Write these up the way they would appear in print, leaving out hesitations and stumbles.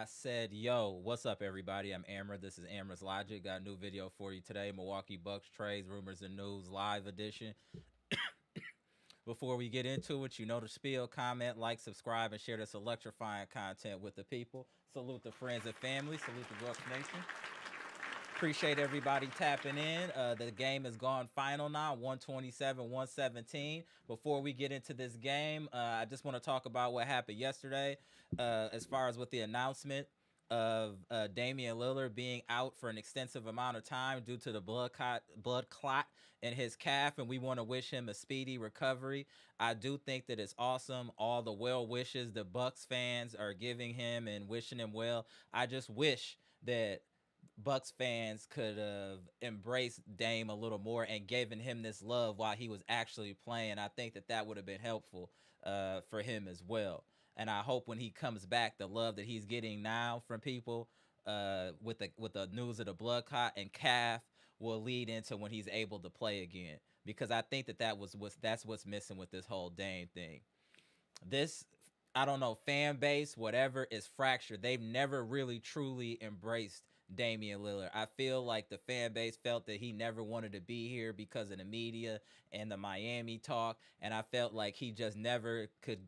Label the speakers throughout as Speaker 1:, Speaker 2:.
Speaker 1: said, yo, what's up, everybody? I'm Amara. This is Amara's Logic. Got a new video for you today. Milwaukee Bucks trades, rumors, and news live edition. Before we get into it, you know the spiel. Comment, like, subscribe, and share this electrifying content with the people. Salute the friends and family. Salute the Bucks Nation. Appreciate everybody tapping in. The game is gone final now, 127, 117. Before we get into this game, I just want to talk about what happened yesterday as far as with the announcement of Damian Lillard being out for an extensive amount of time due to the blood clot in his calf, and we want to wish him a speedy recovery. I do think that it's awesome, all the well wishes the Bucks fans are giving him and wishing him well. I just wish that Bucks fans could have embraced Dame a little more and given him this love while he was actually playing. I think that that would have been helpful for him as well. And I hope when he comes back, the love that he's getting now from people with the news of the blood clot and calf will lead into when he's able to play again. Because I think that that's what's missing with this whole Dame thing. This, I don't know, fan base, whatever, is fractured. They've never really truly embraced Damian Lillard. I feel like the fan base felt that he never wanted to be here because of the media and the Miami talk, and I felt like he just never could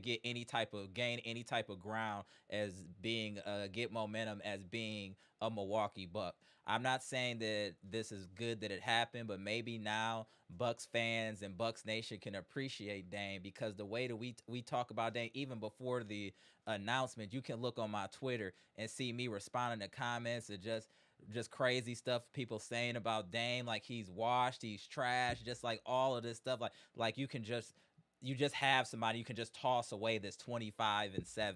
Speaker 1: get any type of gain, any type of ground as being get momentum as being a Milwaukee Buck. I'm not saying that this is good that it happened, but maybe now Bucks fans and Bucks Nation can appreciate Dame, because the way that we talk about Dame even before the announcement, you can look on my Twitter and see me responding to comments and just crazy stuff people saying about Dame, like he's washed, he's trash, just like all of this stuff. Like you just have somebody you can just toss away that's 25-7.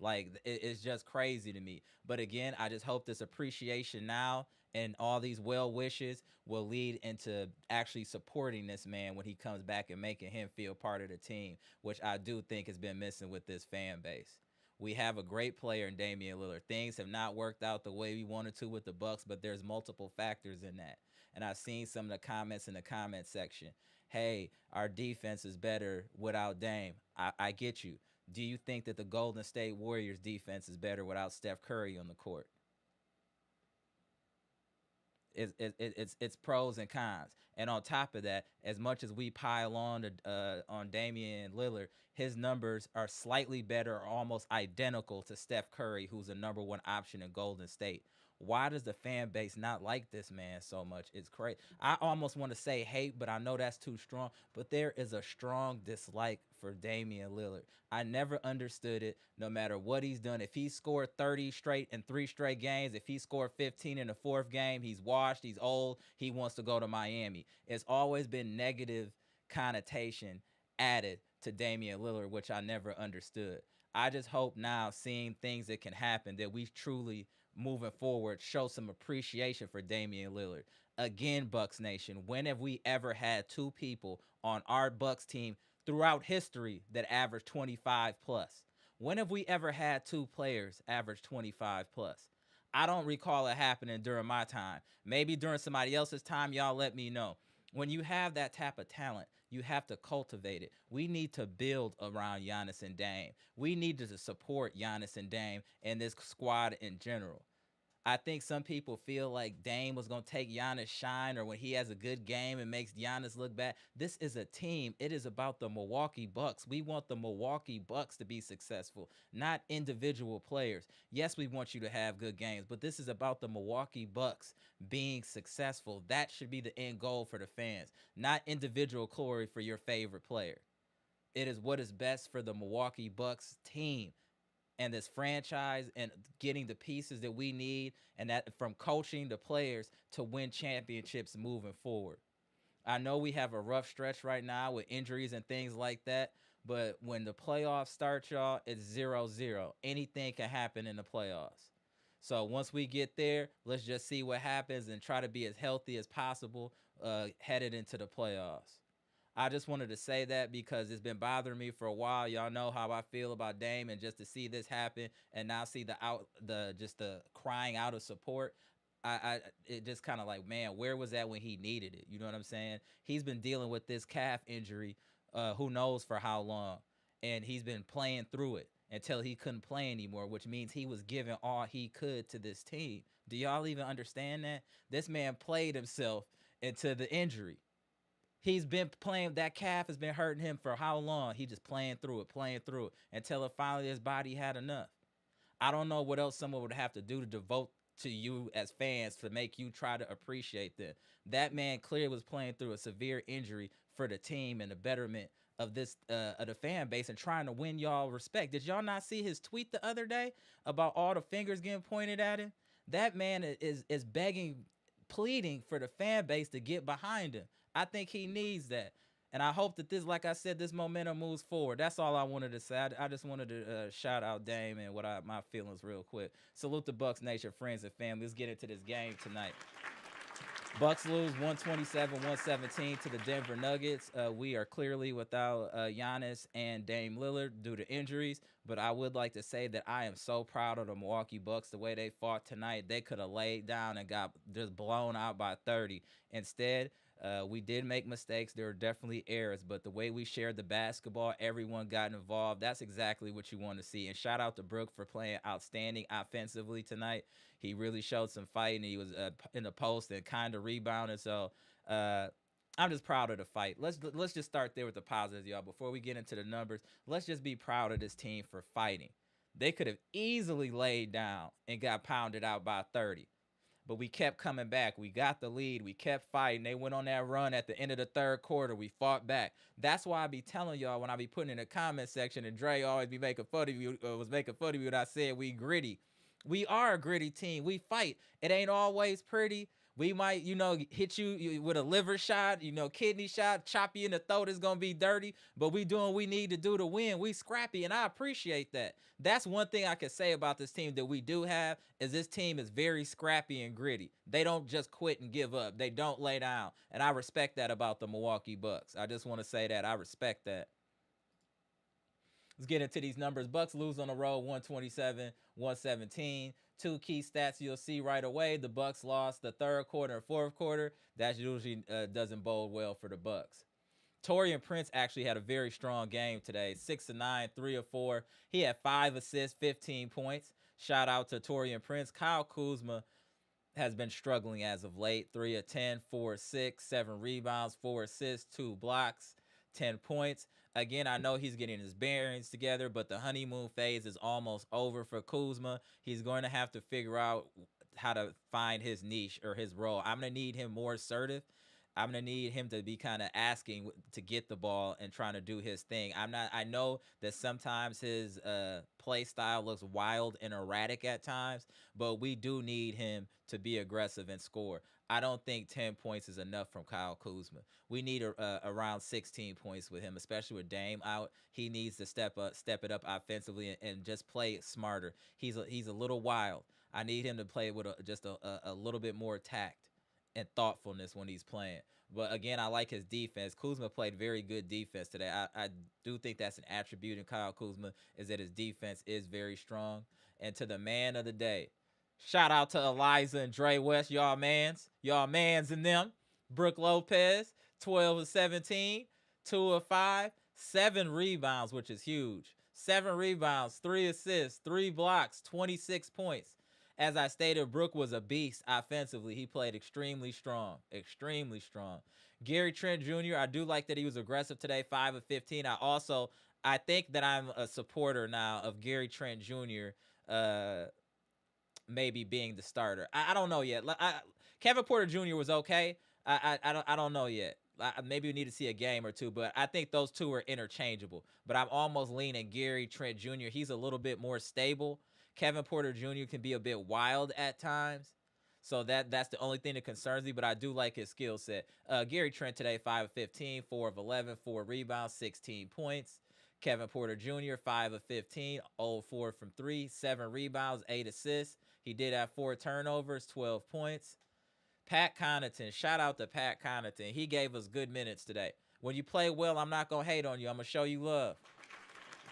Speaker 1: Like it's just crazy to me. But again, I just hope this appreciation now and all these well wishes will lead into actually supporting this man when he comes back and making him feel part of the team, which I do think has been missing with this fan base. We have a great player in Damian Lillard. Things have not worked out the way we wanted to with the Bucks, but there's multiple factors in that. And I've seen some of the comments in the comment section. Hey, our defense is better without Dame. I get you. Do you think that the Golden State Warriors defense is better without Steph Curry on the court? It's pros and cons. And on top of that, as much as we pile on Damian Lillard, his numbers are slightly better or almost identical to Steph Curry, who's the number one option in Golden State. Why does the fan base not like this man so much? It's crazy. I almost want to say hate, but I know that's too strong. But there is a strong dislike for Damian Lillard. I never understood it, no matter what he's done. If he scored 30 straight in 3 straight games, if he scored 15 in the fourth game, he's washed, he's old, he wants to go to Miami. It's always been negative connotation added to Damian Lillard, which I never understood. I just hope now, seeing things that can happen, that we truly, moving forward, show some appreciation for Damian Lillard. Again, Bucks Nation, when have we ever had two people on our Bucks team throughout history that average 25 plus? When have we ever had two players average 25 plus? I don't recall it happening during my time. Maybe during somebody else's time, y'all let me know. When you have that type of talent, you have to cultivate it. We need to build around Giannis and Dame. We need to support Giannis and Dame and this squad in general. I think some people feel like Dame was going to take Giannis shine, or when he has a good game and makes Giannis look bad. This is a team. It is about the Milwaukee Bucks. We want the Milwaukee Bucks to be successful, not individual players. Yes, we want you to have good games, but this is about the Milwaukee Bucks being successful. That should be the end goal for the fans, not individual glory for your favorite player. It is what is best for the Milwaukee Bucks team and this franchise, and getting the pieces that we need, and that from coaching the players to win championships moving forward. I know we have a rough stretch right now with injuries and things like that, but when the playoffs start, y'all, it's 0-0. Anything can happen in the playoffs. So once we get there, let's just see what happens and try to be as healthy as possible headed into the playoffs. I just wanted to say that because it's been bothering me for a while. Y'all know how I feel about Dame, and just to see this happen and now see the crying out of support. It just kind of like, man, where was that when he needed it? You know what I'm saying? He's been dealing with this calf injury, who knows for how long, and he's been playing through it. until he couldn't play anymore, which means he was giving all he could to this team. Do y'all even understand that? This man played himself into the injury. He's been playing, that calf has been hurting him for how long? He just playing through it until it finally his body had enough. I don't know what else someone would have to do to devote to you as fans to make you try to appreciate them. That man clearly was playing through a severe injury for the team and the betterment of this of the fan base and trying to win y'all respect. Did y'all not see his tweet the other day about all the fingers getting pointed at him? That man is begging, pleading for the fan base to get behind him. I think he needs that. And I hope that this, like I said, this momentum moves forward. That's all I wanted to say. I just wanted to shout out Dame and my feelings real quick. Salute the Bucks Nation, friends and family. Let's get into this game tonight. Bucks lose 127-117 to the Denver Nuggets. We are clearly without Giannis and Dame Lillard due to injuries, but I would like to say that I am so proud of the Milwaukee Bucks, the way they fought tonight. They could have laid down and got just blown out by 30. Instead, we did make mistakes. There were definitely errors, but the way we shared the basketball, everyone got involved. That's exactly what you want to see. And shout out to Brook for playing outstanding offensively tonight. He really showed some fight, and he was in the post and kind of rebounded. So I'm just proud of the fight. Let's just start there with the positives, y'all. Before we get into the numbers, let's just be proud of this team for fighting. They could have easily laid down and got pounded out by 30. But we kept coming back. We got the lead. We kept fighting. They went on that run at the end of the third quarter. We fought back. That's why I be telling y'all when I be putting in the comment section, and Dre always be making fun of you, was making fun of you when I said we gritty. We are a gritty team. We fight. It ain't always pretty. We might, hit you with a liver shot, kidney shot, chop you in the throat. It's going to be dirty, but we doing what we need to do to win. We scrappy, and I appreciate that. That's one thing I can say about this team that we do have is this team is very scrappy and gritty. They don't just quit and give up. They don't lay down, and I respect that about the Milwaukee Bucks. I just want to say that. I respect that. Let's get into these numbers. Bucks lose on the road 127-117. Two key stats you'll see right away. The Bucks lost the third quarter and fourth quarter. That usually doesn't bode well for the Bucks. Taurean Prince actually had a very strong game today. 6 of 9, 3 of 4. He had 5 assists, 15 points. Shout out to Taurean Prince. Kyle Kuzma has been struggling as of late. 3 of 10, 4 of 6, 7 rebounds, 4 assists, 2 blocks, 10 points. Again, I know he's getting his bearings together, but the honeymoon phase is almost over for Kuzma. He's going to have to figure out how to find his niche or his role. I'm going to need him more assertive. I'm going to need him to be kind of asking to get the ball and trying to do his thing. I know that sometimes his play style looks wild and erratic at times, but we do need him to be aggressive and score. I don't think 10 points is enough from Kyle Kuzma. We need around 16 points with him, especially with Dame out. He needs to step it up offensively and just play smarter. He's a little wild. I need him to play with just a little bit more tact and thoughtfulness when he's playing. But again, I like his defense. Kuzma played very good defense today. I do think that's an attribute in Kyle Kuzma is that his defense is very strong. And to the man of the day, shout out to Eliza and Dre West, y'all mans and them. Brooke Lopez, 12 of 17, 2 of 5, 7 rebounds, which is huge. 7 rebounds, 3 assists, 3 blocks, 26 points. As I stated, Brooke was a beast offensively. He played extremely strong. Gary Trent Jr., I do like that he was aggressive today, 5 of 15. I think that I'm a supporter now of Gary Trent Jr. Maybe being the starter. I don't know yet. Kevin Porter Jr. was okay. I don't know yet. Maybe we need to see a game or two, but I think those two are interchangeable. But I'm almost leaning Gary Trent Jr. He's a little bit more stable. Kevin Porter Jr. can be a bit wild at times. So that's the only thing that concerns me, but I do like his skill set. Gary Trent today, 5 of 15, 4 of 11, 4 rebounds, 16 points. Kevin Porter Jr., 5 of 15, 0 4 from 3, 7 rebounds, 8 assists. He did have 4 turnovers, 12 points. Pat Connaughton, shout out to Pat Connaughton. He gave us good minutes today. When you play well, I'm not going to hate on you. I'm going to show you love.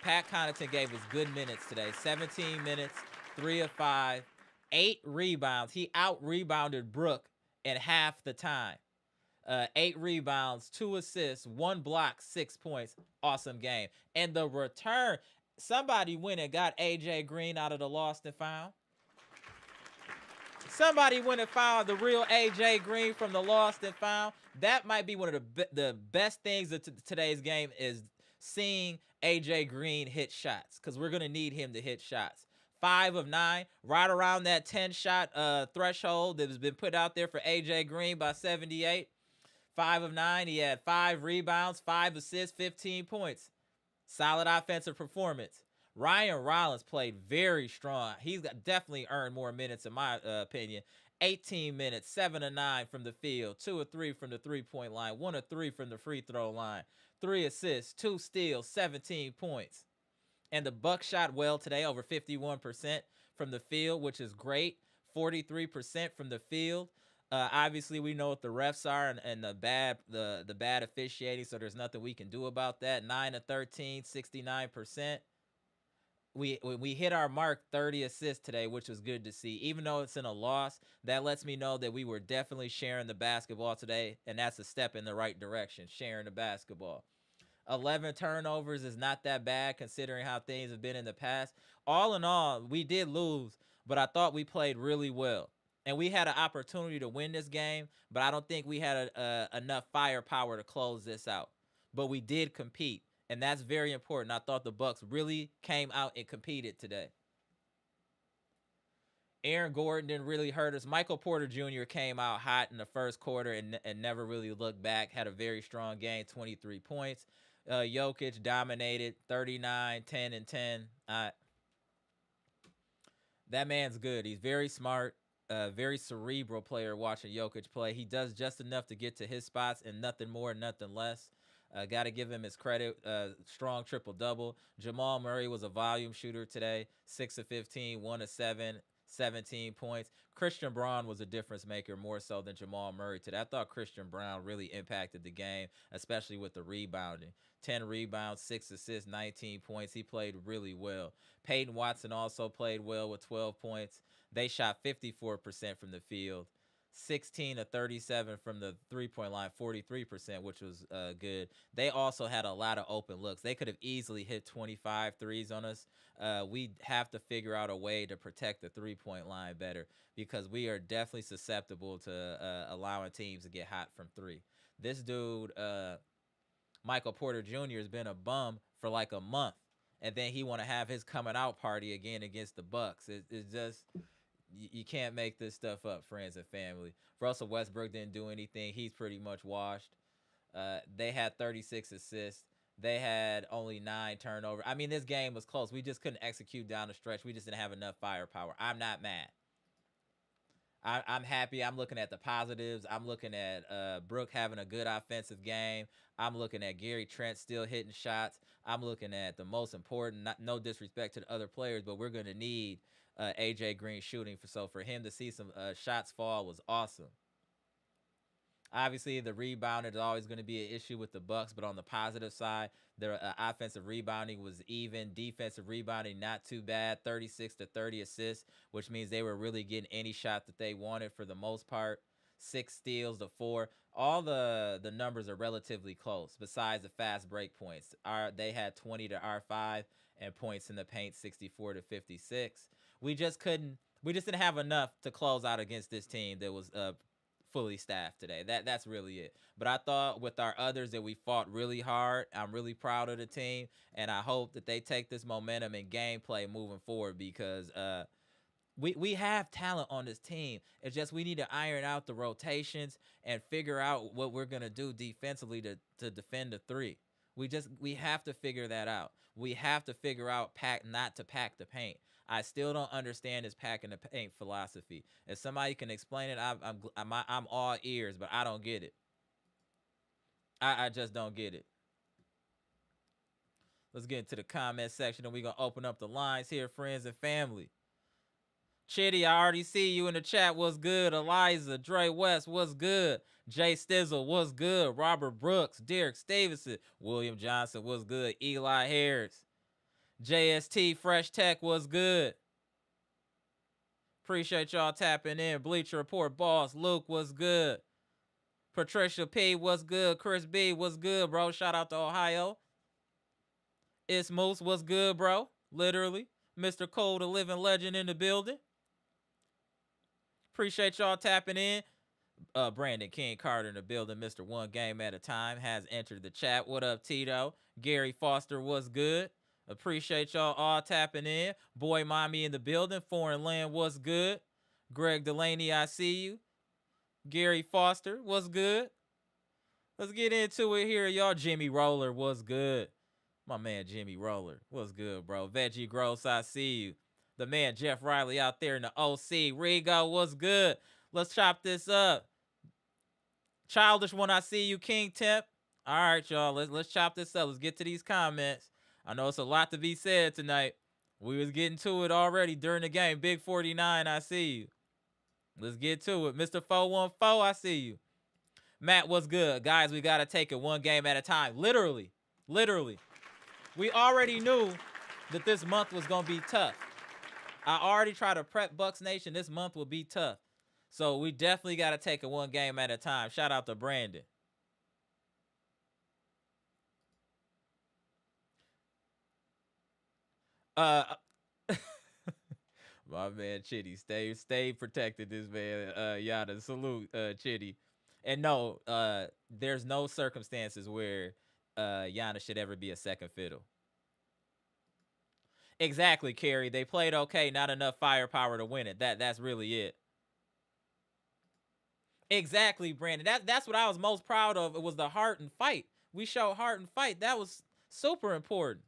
Speaker 1: Pat Connaughton gave us good minutes today. 17 minutes, 3 of 5, 8 rebounds. He out-rebounded Brooke in half the time. 8 rebounds, 2 assists, 1 block, 6 points. Awesome game. And the return, Somebody went and got AJ Green out of the lost and found. Somebody went and found the real AJ Green from the lost and found. That might be one of the best things of today's game is seeing AJ Green hit shots, because we're gonna need him to hit shots. 5 of 9, right around that 10-shot threshold that has been put out there for AJ Green by 78. 5 of 9. He had 5 rebounds, 5 assists, 15 points. Solid offensive performance. Ryan Rollins played very strong. He's definitely earned more minutes in my opinion. 18 minutes, 7 of 9 from the field, 2 of 3 from the three-point line, 1 of 3 from the free throw line, 3 assists, 2 steals, 17 points. And the Bucks shot well today, over 51% from the field, which is great. 43% from the field. Obviously, we know what the refs are and the bad officiating, so there's nothing we can do about that. 9 of 13, 69%. We hit our mark, 30 assists today, which was good to see. Even though it's in a loss, that lets me know that we were definitely sharing the basketball today, and that's a step in the right direction, sharing the basketball. 11 turnovers is not that bad considering how things have been in the past. All in all, we did lose, but I thought we played really well. And we had an opportunity to win this game, but I don't think we had enough firepower to close this out. But we did compete, and that's very important. I thought the Bucks really came out and competed today. Aaron Gordon didn't really hurt us. Michael Porter Jr. came out hot in the first quarter and never really looked back. Had a very strong game, 23 points. Jokic dominated, 39, 10, and 10. That man's good. He's very smart, very cerebral player watching Jokic play. He does just enough to get to his spots and nothing more, nothing less. Got to give him his credit. Strong triple-double. Jamal Murray was a volume shooter today. 6 of 15, 1 of 7, 17 points. Christian Braun was a difference maker more so than Jamal Murray today. I thought Christian Braun really impacted the game, especially with the rebounding. 10 rebounds, 6 assists, 19 points. He played really well. Peyton Watson also played well with 12 points. They shot 54% from the field. 16 to 37 from the three-point line, 43%, which was good. They also had a lot of open looks. They could have easily hit 25 threes on us. We have to figure out a way to protect the three-point line better, because we are definitely susceptible to allowing teams to get hot from three. This dude, Michael Porter Jr., has been a bum for like a month, and then he want to have his coming out party again against the Bucks. It's just... You can't make this stuff up, friends and family. Russell Westbrook didn't do anything. He's pretty much washed. They had 36 assists. They had only 9 turnovers. I mean, this game was close. We just couldn't execute down the stretch. We just didn't have enough firepower. I'm not mad. I'm happy. I'm looking at the positives. I'm looking at Brook having a good offensive game. I'm looking at Gary Trent still hitting shots. I'm looking at the most important, no disrespect to the other players, but we're going to need AJ Green shooting. So for him to see some shots fall was awesome. Obviously, the rebounding is always going to be an issue with the Bucks, but on the positive side, their offensive rebounding was even. Defensive rebounding, not too bad. 36 to 30 assists, which means they were really getting any shot that they wanted for the most part. 6 steals to 4. All the numbers are relatively close, besides the fast break points. They had 20 to our 5, and points in the paint, 64 to 56. We just didn't have enough to close out against this team that was fully staffed today. That's really it. But I thought with our others that we fought really hard. I'm really proud of the team, and I hope that they take this momentum and gameplay moving forward, because we have talent on this team. It's just we need to iron out the rotations and figure out what we're gonna do defensively to defend the three. We have to figure that out. We have to figure out not to pack the paint. I still don't understand this packing the paint philosophy. If somebody can explain it, I'm all ears, but I don't get it. I just don't get it. Let's get into the comment section, and we're going to open up the lines here, friends and family. Chitty, I already see you in the chat. What's good? Eliza, Dre West, what's good? Jay Stizzle, what's good? Robert Brooks, Derek Stevenson, William Johnson, what's good? Eli Harris, JST Fresh Tech, what's good? Appreciate y'all tapping in. Bleacher Report boss Luke, what's good? Patricia P, what's good? Chris B, what's good, bro? Shout out to Ohio. It's Moose. What's good, bro? Literally. Mr. Cole, the living legend in the building. Appreciate y'all tapping in. Brandon King Carter in the building. Mr. One Game at a Time has entered the chat. What up, Tito? Gary Foster, what's good? Appreciate y'all all tapping in. Boy Mommy in the building. Foreign Land, what's good? Greg Delaney, I see you. Gary Foster, what's good? Let's get into it here, y'all. Jimmy Roller, what's good? My man Jimmy Roller, what's good, bro? Veggie Gross, I see you. The man Jeff Riley out there in the OC. Rigo, what's good? Let's chop this up. Childish One, I see you. King Temp. All right, y'all. Let's chop this up. Let's get to these comments. I know it's a lot to be said tonight. We was getting to it already during the game. Big 49, I see you. Let's get to it. Mr. 414, I see you. Matt, what's good? Guys, we got to take it one game at a time. Literally. We already knew that this month was going to be tough. I already tried to prep Bucks Nation. This month will be tough. So we definitely got to take it one game at a time. Shout out to Brandon. My man Chitty, stay protected. This man, yada, salute, Chitty. And no, there's no circumstances where Giannis should ever be a second fiddle. Exactly, Kerry. They played okay, not enough firepower to win it. That's really it. Exactly, Brandon. That's what I was most proud of. It was the heart and fight. We showed heart and fight. That was super important.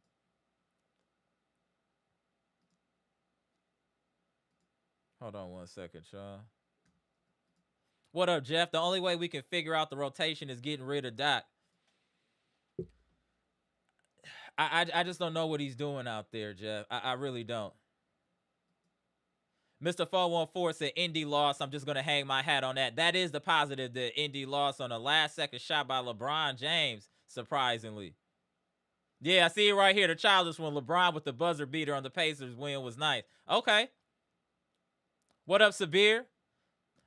Speaker 1: Hold on one second, Sean. What up, Jeff? The only way we can figure out the rotation is getting rid of Doc. I just don't know what he's doing out there, Jeff. I really don't. Mr. 414 said Indy lost. I'm just going to hang my hat on that. That is the positive, that Indy lost on a last-second shot by LeBron James, surprisingly. Yeah, I see it right here. The childish one. LeBron with the buzzer beater on the Pacers win was nice. Okay. What up, Sabir?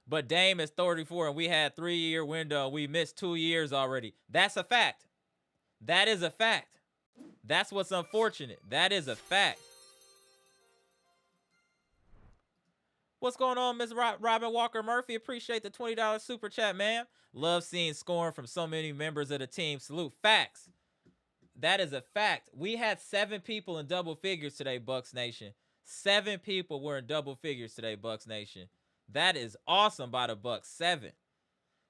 Speaker 1: But Dame is 34, and we had 3-year window. We missed 2 years already. That's a fact. That is a fact. That's what's unfortunate. That is a fact. What's going on, Ms. Robin Walker Murphy? Appreciate the $20 super chat, man. Love seeing scoring from so many members of the team. Salute. Facts. That is a fact. We had 7 people in double figures today, Bucks Nation. 7 people were in double figures today, Bucks Nation. That is awesome by the Bucks. 7.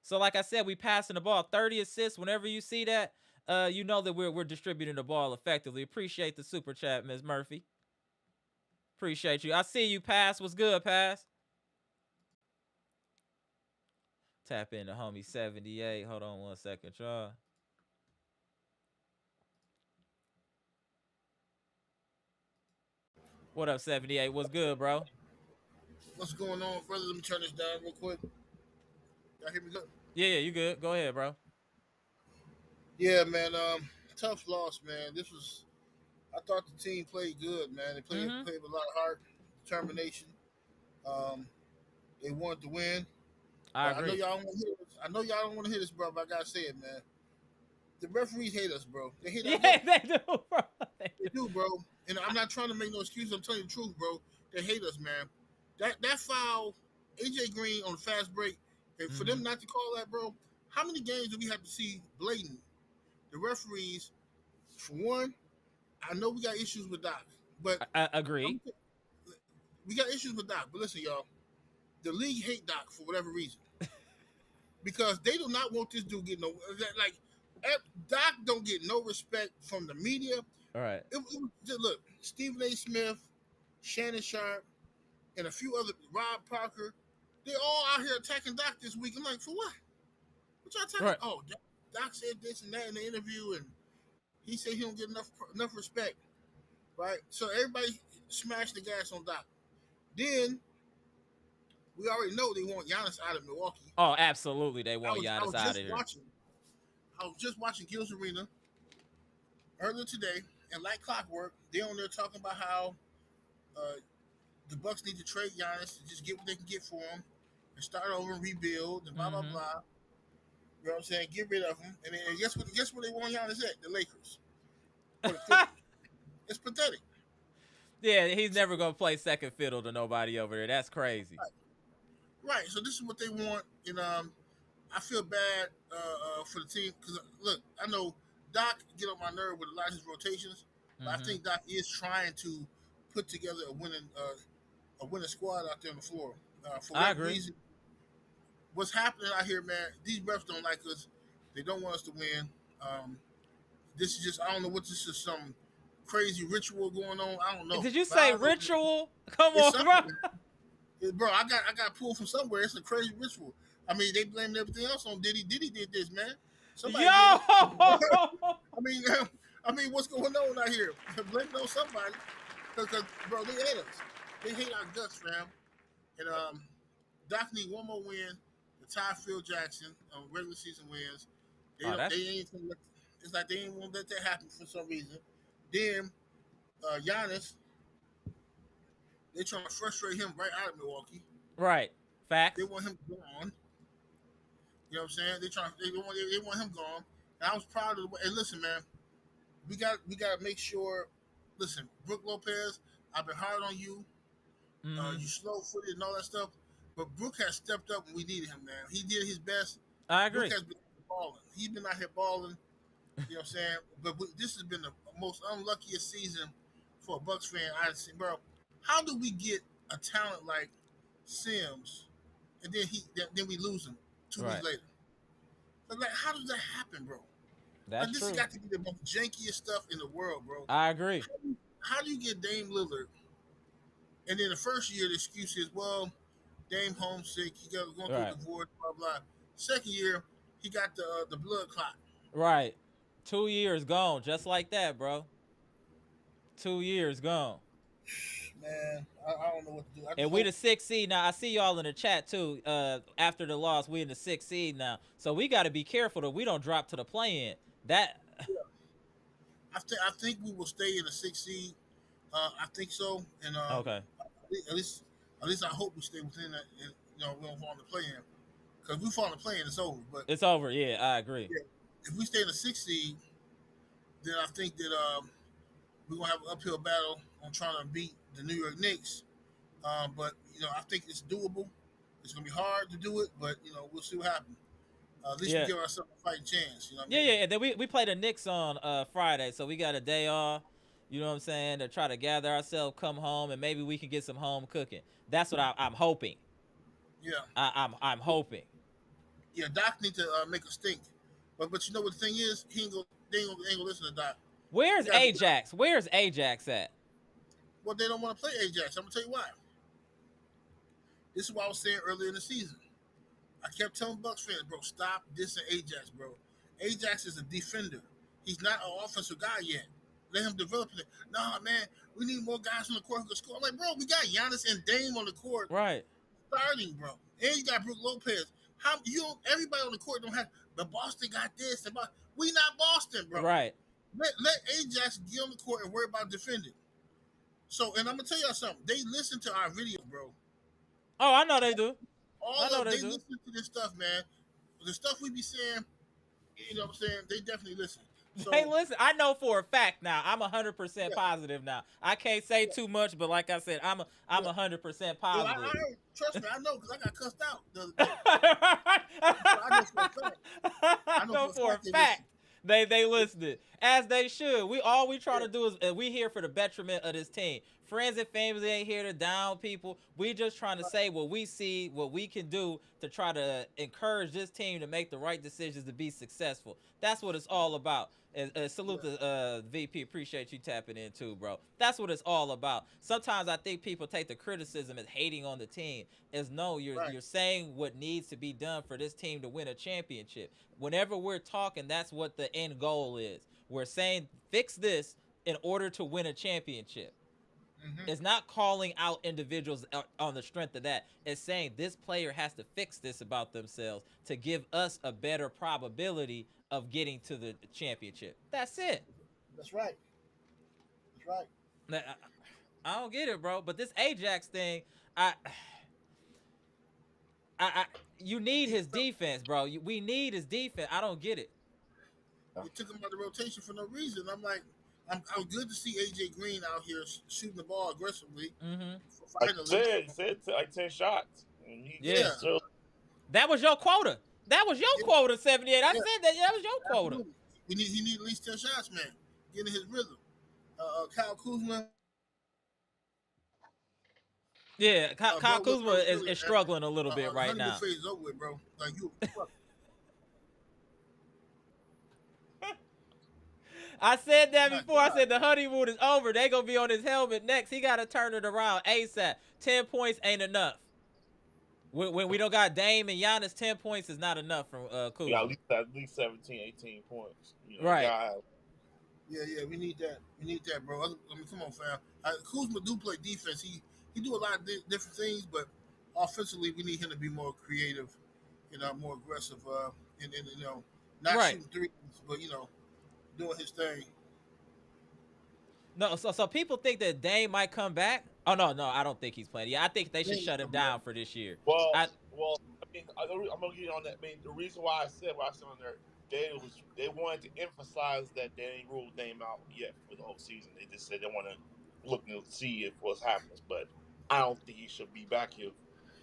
Speaker 1: So like I said, we passing the ball. 30 assists. Whenever you see that, you know that we're distributing the ball effectively. Appreciate the super chat, Ms. Murphy. Appreciate you. I see you, Pass. What's good, Pass? Tap in to homie 78. Hold on one second, y'all. What up, 78? What's good, bro?
Speaker 2: What's going on, brother? Let me turn this down real quick. Y'all hear me good?
Speaker 1: Yeah, you good. Go ahead, bro.
Speaker 2: Yeah, man. Tough loss, man. I thought the team played good, man. They played with a lot of heart, determination. Um, they wanted to win.
Speaker 1: I
Speaker 2: But I know
Speaker 1: agree.
Speaker 2: y'all don't want to hear this. I know y'all don't want to hear this, bro. But I gotta say it, man. The referees hate us, bro. They hate our
Speaker 1: Yeah,
Speaker 2: guts.
Speaker 1: they do, bro.
Speaker 2: They do, bro. And I'm not trying to make no excuses. I'm telling you the truth, bro. They hate us, man. That foul, AJ Green on the fast break, and for them not to call that, bro. How many games do we have to see blatant? The referees, for one, I know we got issues with Doc, but
Speaker 1: I agree.
Speaker 2: we got issues with Doc. But listen, y'all, the league hate Doc for whatever reason because they do not want this dude getting no like. Doc don't get no respect from the media.
Speaker 1: All right.
Speaker 2: It was just, look, Stephen A. Smith, Shannon Sharp, and a few other, Rob Parker, they all out here attacking Doc this week. I'm like, for what? What y'all talking?
Speaker 1: Right.
Speaker 2: Oh, Doc said this and that in the interview, and he said he don't get enough respect, right? So everybody smashed the gas on Doc. Then we already know they want Giannis out of Milwaukee.
Speaker 1: Oh, absolutely. They
Speaker 2: I
Speaker 1: want
Speaker 2: was I
Speaker 1: Giannis
Speaker 2: was
Speaker 1: out of
Speaker 2: just
Speaker 1: here.
Speaker 2: watching. I was just watching Gil's Arena earlier today, and like clockwork, they on there talking about how the Bucks need to trade Giannis to just get what they can get for him and start over and rebuild and blah blah blah. You know what I'm saying? Get rid of him. And guess what they want Giannis at? The Lakers. Or the Clippers. It's pathetic.
Speaker 1: Yeah, he's never gonna play second fiddle to nobody over there. That's crazy.
Speaker 2: Right. Right. So this is what they want, and I feel bad for the team because look, I know Doc get on my nerve with a lot of his rotations, but I
Speaker 1: Mm-hmm.
Speaker 2: think Doc is trying to put together a winning squad out there on the floor. For
Speaker 1: I
Speaker 2: whatever
Speaker 1: agree.
Speaker 2: reason, what's happening out here, man? These refs don't like us. They don't want us to win. Um, this is just I don't know what this is some crazy ritual going on. I don't know,
Speaker 1: Did you
Speaker 2: but I
Speaker 1: say
Speaker 2: don't know.
Speaker 1: ritual? Come
Speaker 2: It's
Speaker 1: on, bro.
Speaker 2: something, bro. I got pulled from somewhere. It's a crazy ritual. I mean, they blamed everything else on Diddy. Diddy did this, man. Somebody did
Speaker 1: Yo.
Speaker 2: it. I mean, what's going on out here? Blame it on somebody, because bro, they hate us. They hate our guts, fam. And Doc need one more win to tie Phil Jackson on regular season wins. They
Speaker 1: Oh,
Speaker 2: don't. They
Speaker 1: that's
Speaker 2: ain't. Gonna let, it's like they ain't want to let that happen for some reason. Then Giannis, they trying to frustrate him right out of Milwaukee.
Speaker 1: right.
Speaker 2: They
Speaker 1: Facts.
Speaker 2: want him gone. You know what I'm saying? They want him gone. And I was proud of the way. And listen, man, we got to make sure. Listen, Brook Lopez, I've been hard on you.
Speaker 1: Mm-hmm.
Speaker 2: You slow footed and all that stuff. But Brook has stepped up when we needed him, man. He did his best.
Speaker 1: I
Speaker 2: Brook
Speaker 1: agree.
Speaker 2: has been balling. He's been out here balling. You know what I'm saying? But this has been the most unluckiest season for a Bucks fan I've seen, bro. How do we get a talent like Sims, and then we lose him 2 weeks
Speaker 1: Right.
Speaker 2: later? Like, how does that happen, bro? Like,
Speaker 1: That's
Speaker 2: this has
Speaker 1: true.
Speaker 2: got to be the most jankiest stuff in the world, bro.
Speaker 1: I agree.
Speaker 2: How do you get Dame Lillard, and then the first year the excuse is, well, Dame homesick, he got going through a
Speaker 1: Right.
Speaker 2: divorce, blah blah. Second year, he got the blood clot.
Speaker 1: Right. 2 years gone, just like that, bro. 2 years gone.
Speaker 2: Man, I don't know what to do. I
Speaker 1: And
Speaker 2: just
Speaker 1: we
Speaker 2: hope.
Speaker 1: the sixth seed now. I see y'all in the chat too. After the loss, we in the sixth seed now. So we got to be careful that we don't drop to the play in. That
Speaker 2: Yeah, I think we will stay in the sixth seed. I think so, and
Speaker 1: okay.
Speaker 2: at least at least I hope we stay within that. And, we don't fall in the play in because we fall in the play in, it's over. But
Speaker 1: It's over. Yeah, I agree.
Speaker 2: yeah, if we stay in the sixth seed, then I think that we're gonna have an uphill battle on trying to beat the New York Knicks. But I think it's doable. It's gonna be hard to do it, but we'll see what happens. At least we
Speaker 1: Yeah.
Speaker 2: give ourselves a fighting chance. You know what I
Speaker 1: Yeah,
Speaker 2: mean?
Speaker 1: yeah. And then we play the Knicks on Friday, so we got a day off. You know what I'm saying? To try to gather ourselves, come home, and maybe we can get some home cooking. That's what I'm hoping.
Speaker 2: Yeah,
Speaker 1: I'm hoping.
Speaker 2: yeah. Doc need to make a stink, but you know what the thing is? He ain't gonna they ain't gonna listen to Doc. We
Speaker 1: Where's
Speaker 2: got
Speaker 1: Ajax? Where's Ajax at?
Speaker 2: well, they don't want to play Ajax. I'm gonna tell you why. This is what I was saying earlier in the season. I kept telling Bucks fans, bro, stop dissing Ajax, bro. Ajax is a defender. He's not an offensive guy yet. Let him develop it. Nah, man, we need more guys on the court who can score. I'm like, bro, we got Giannis and Dame on the court
Speaker 1: Right.
Speaker 2: starting, bro. And you got Brook Lopez. How you don't? Everybody on the court don't have. But Boston got this. We not Boston, bro.
Speaker 1: Right.
Speaker 2: Let Ajax get on the court and worry about defending. So, and I'm gonna tell y'all something. They listen to our videos, bro.
Speaker 1: Oh, I know they do. I
Speaker 2: All
Speaker 1: know
Speaker 2: of
Speaker 1: they
Speaker 2: they
Speaker 1: do.
Speaker 2: listen to this stuff, man. The stuff we be saying, what I'm saying? They definitely listen.
Speaker 1: Hey,
Speaker 2: So,
Speaker 1: listen, I know for a fact now. I'm 100%
Speaker 2: yeah,
Speaker 1: positive now. I can't say
Speaker 2: yeah,
Speaker 1: too much, but like I said, I'm
Speaker 2: yeah.
Speaker 1: 100%
Speaker 2: Well,
Speaker 1: positive.
Speaker 2: trust me, I know because I got cussed out the other day. So I know for a fact.
Speaker 1: I
Speaker 2: I know
Speaker 1: know
Speaker 2: for a
Speaker 1: for a
Speaker 2: fact they listen.
Speaker 1: fact they listened as they should. We trying
Speaker 2: Yeah,
Speaker 1: to do is we here for the betterment of this team. Friends and family ain't here to down people. We just trying to
Speaker 2: right,
Speaker 1: say what we see, what we can do to try to encourage this team to make the right decisions to be successful. That's what it's all about. Salute
Speaker 2: yeah,
Speaker 1: the VP. Appreciate you tapping in too, bro. That's what it's all about. Sometimes I think people take the criticism as hating on the team. As no,
Speaker 2: right.
Speaker 1: you're saying what needs to be done for this team to win a championship. Whenever we're talking, that's what the end goal is. We're saying fix this in order to win a championship.
Speaker 2: Mm-hmm.
Speaker 1: It's not calling out individuals on the strength of that. It's saying this player has to fix this about themselves to give us a better probability of getting to the championship. That's it.
Speaker 2: That's right. That's right.
Speaker 1: I don't get it, bro. But this Ajax thing, I, I you need his defense, bro. We need his defense. I don't get it.
Speaker 2: They took him out of the rotation for no reason. I'm like, I'm good to see AJ Green out here shooting the ball aggressively.
Speaker 1: Mm-hmm.
Speaker 3: Like you
Speaker 2: Finally,
Speaker 3: said, he said like 10 shots, and he
Speaker 1: Yeah.
Speaker 2: yeah,
Speaker 3: still.
Speaker 1: That was your quota. That was your
Speaker 2: yeah,
Speaker 1: quota, 78. I
Speaker 2: yeah,
Speaker 1: said that. Yeah, that was your quota.
Speaker 2: absolutely. He need at least 10 shots, man. Get in his rhythm. Kyle Kuzma,
Speaker 1: Yeah, Kyle
Speaker 2: bro, look,
Speaker 1: Kuzma
Speaker 2: bro,
Speaker 1: is
Speaker 2: really,
Speaker 1: struggling a little bit
Speaker 2: the
Speaker 1: right
Speaker 2: honeymoon
Speaker 1: now.
Speaker 2: phase is over with, bro. Like you
Speaker 1: I said that
Speaker 2: my
Speaker 1: before. I
Speaker 2: God.
Speaker 1: said the honeymoon is over. They gonna be on his helmet next. He gotta turn it around ASAP. 10 points ain't enough. When we don't got Dame and Giannis, 10 points is not enough from
Speaker 3: You got
Speaker 1: Kuzma.
Speaker 3: at least 17, 18 points. You
Speaker 1: Right.
Speaker 3: gotta have.
Speaker 2: Yeah, we need that. We need that, bro. I mean, come on, fam. Kuzma do play defense. He do a lot of different things, but offensively, we need him to be more creative, more aggressive, and not
Speaker 1: Right.
Speaker 2: shooting threes, but doing his thing.
Speaker 1: No, so people think that Dame might come back. Oh no, I don't think he's playing. Yeah, I think they
Speaker 2: He
Speaker 1: should
Speaker 2: ain't
Speaker 1: shut him
Speaker 2: coming back.
Speaker 1: down for this year.
Speaker 3: Well,
Speaker 1: I
Speaker 3: well. I mean, I'm gonna get on that. I mean, the reason why I said what I said on there, they wanted to emphasize that they ain't ruled Dame out yet for the whole season. They just said they want to look and see if what's happens. But I don't think he should be back if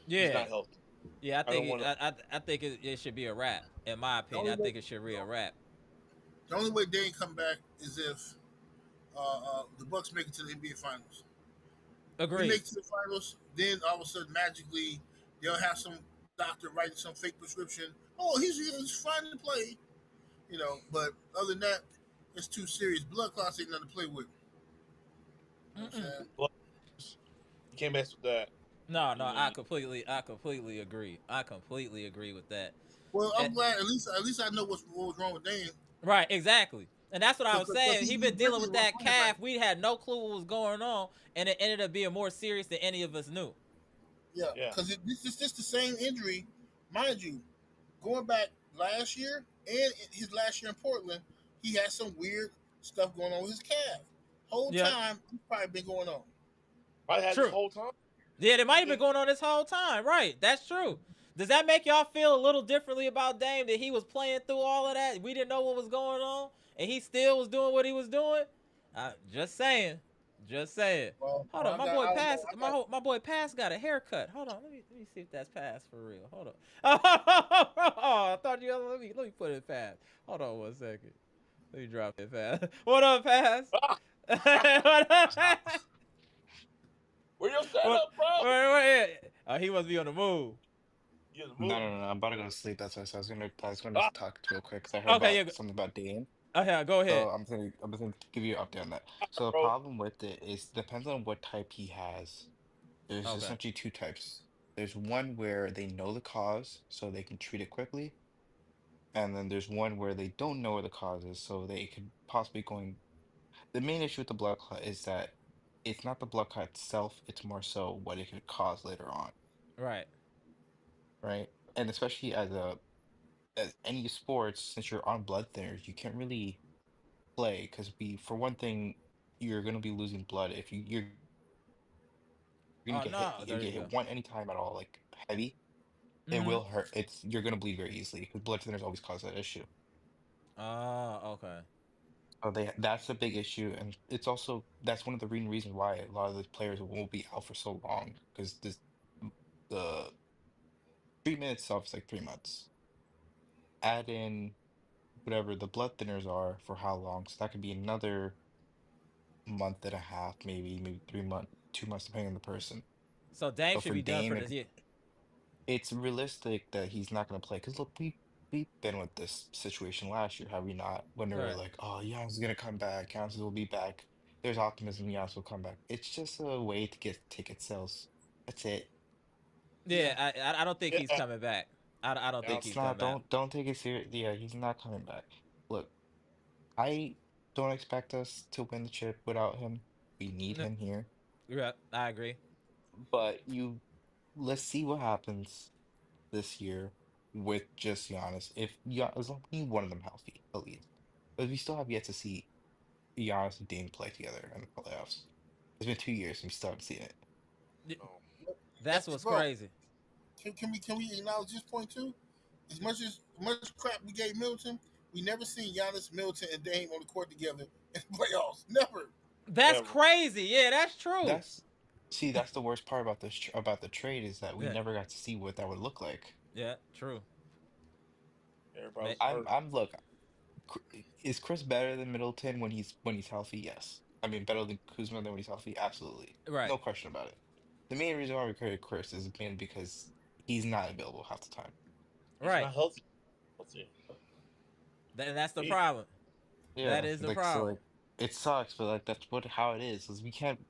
Speaker 3: he's
Speaker 1: yeah,
Speaker 3: not healthy.
Speaker 1: yeah. I
Speaker 3: I don't
Speaker 1: think
Speaker 3: want to.
Speaker 1: I think it should be a wrap. In my
Speaker 2: The
Speaker 1: opinion,
Speaker 2: only
Speaker 1: I
Speaker 2: way,
Speaker 1: think it should be a wrap.
Speaker 2: the only way they ain't come back is if the Bucks make it to the NBA Finals. We make
Speaker 1: Agreed.
Speaker 2: it to the finals, then all of a sudden, magically, they'll have some doctor writing some fake prescription. Oh, he's fine to play, But other than that, it's too serious. Blood clots ain't nothing to play with. You know what I'm
Speaker 1: Mm-mm.
Speaker 2: saying?
Speaker 3: You can't mess with that.
Speaker 1: No,
Speaker 3: You know,
Speaker 1: I completely agree. I completely agree with that.
Speaker 2: Well,
Speaker 1: Eh,
Speaker 2: I'm glad at least I know what was wrong with Dan
Speaker 1: right, exactly. And that's what I was
Speaker 2: because
Speaker 1: saying. He
Speaker 2: he's
Speaker 1: been dealing
Speaker 2: really
Speaker 1: with
Speaker 2: was
Speaker 1: that
Speaker 2: playing right.
Speaker 1: calf. We had no clue what was going on, and it ended up being more serious than any of us knew.
Speaker 2: Yeah,
Speaker 3: yeah.
Speaker 2: because this is just the same injury, mind you. Going back last year and his last year in Portland, he had some weird stuff going on with his calf. Whole
Speaker 1: Yeah,
Speaker 2: time, it's probably been going on.
Speaker 3: I had this
Speaker 1: true.
Speaker 3: whole time.
Speaker 1: Yeah, it might have
Speaker 3: Yeah.
Speaker 1: been going on this whole time. Right, that's true. Does that make y'all feel a little differently about Dame that he was playing through all of that? We didn't know what was going on, and he still was doing what he was doing. Just saying, just saying.
Speaker 2: Well,
Speaker 1: Hold on, my boy
Speaker 2: I don't know.
Speaker 1: Pass, my boy Pass got a haircut. Hold on, let me see if that's Pass for real. Hold on. Oh, I thought you. Let me put it Pass. Hold on 1 second. Let me drop it Pass. What up, Pass? What up, Pass?
Speaker 3: Where your
Speaker 1: What?
Speaker 3: setup, bro?
Speaker 1: He must be on the move.
Speaker 3: You in the
Speaker 4: No,
Speaker 3: movie.
Speaker 4: no, no. I'm about to go to sleep. That's why I was gonna
Speaker 3: Ah,
Speaker 4: talk real quick because I heard
Speaker 1: Okay,
Speaker 4: about
Speaker 1: yeah.
Speaker 4: something about Dame.
Speaker 1: Okay, go
Speaker 4: So
Speaker 1: ahead.
Speaker 4: I'm gonna give you an update on that. So the
Speaker 3: bro.
Speaker 4: problem with it is depends on what type he has. There's
Speaker 1: Okay.
Speaker 4: essentially two types. There's one where they know the cause, so they can treat it quickly, and then there's one where they don't know where the cause is, so they could possibly going. The main issue with the blood clot is that it's not the blood clot itself, it's more so what it could cause later on,
Speaker 1: Right.
Speaker 4: right? And especially as any sports, since you're on blood thinners, you can't really play because for one thing, you're gonna be losing blood if you're gonna get hit. You're gonna get
Speaker 1: Oh
Speaker 4: hit one
Speaker 1: no, there you
Speaker 4: anytime
Speaker 1: go.
Speaker 4: at all, like heavy. It will
Speaker 1: Mm-hmm.
Speaker 4: hurt. You're gonna bleed very easily because blood thinners always cause that issue.
Speaker 1: Oh, okay.
Speaker 4: So that's a big issue, and it's also that's one of the main reasons why a lot of the players won't be out for so long because the treatment itself is like 3 months. Add in whatever the blood thinners are for how long, so that could be another month and a half, maybe 3 months, 2 months, depending on the person.
Speaker 1: So Dame
Speaker 4: So
Speaker 1: should
Speaker 4: for
Speaker 1: be done
Speaker 4: Dame,
Speaker 1: for this year.
Speaker 4: it's realistic that he's not going to play because look, we've been with this situation last year, have we not? When they were
Speaker 1: Right.
Speaker 4: like, "Oh, Giannis is going to come back. Giannis will be back." There's optimism. Giannis will come back. It's just a way to get ticket sales. That's it.
Speaker 1: Yeah,
Speaker 2: Yeah,
Speaker 1: I don't think he's
Speaker 3: Yeah.
Speaker 1: coming back. I don't think
Speaker 3: Yeah.
Speaker 4: It's
Speaker 1: he's coming
Speaker 4: not.
Speaker 1: back.
Speaker 4: Don't take it serious. Yeah, he's not coming back. Look, I don't expect us to win the chip without him. We need
Speaker 1: No,
Speaker 4: him here.
Speaker 1: yeah, I agree.
Speaker 4: But let's see what happens this year with just Giannis. If as long as we need one of them healthy, at least. But we still have yet to see Giannis and Dame play together in the playoffs. It's been 2 years and we still haven't seen it.
Speaker 3: No.
Speaker 1: That's what's
Speaker 2: bro.
Speaker 1: crazy.
Speaker 2: Can we acknowledge this point too? As much crap we gave Middleton, we We never seen Giannis, Middleton, and Dame on the court together in the playoffs. Never.
Speaker 1: That's
Speaker 3: Never.
Speaker 1: crazy. Yeah, that's true.
Speaker 4: That's see, that's the worst part about about the trade is that we
Speaker 1: Yeah,
Speaker 4: never got to see what that would look like.
Speaker 1: yeah, true.
Speaker 3: Everybody
Speaker 1: Ma-
Speaker 3: was hurt.
Speaker 4: I'm look, is Chris better than Middleton when he's healthy? Yes. I mean, better than Kuzma than when he's healthy? Absolutely.
Speaker 1: Right,
Speaker 4: No question about it. The main reason why we created Chris is mainly because he's not available half the time.
Speaker 3: He's
Speaker 1: right.
Speaker 3: not healthy. Healthy.
Speaker 1: That's the
Speaker 3: He,
Speaker 1: problem. That
Speaker 4: Yeah,
Speaker 1: is the
Speaker 4: like so
Speaker 1: problem.
Speaker 4: like it sucks, but like that's what how it is. Is we can't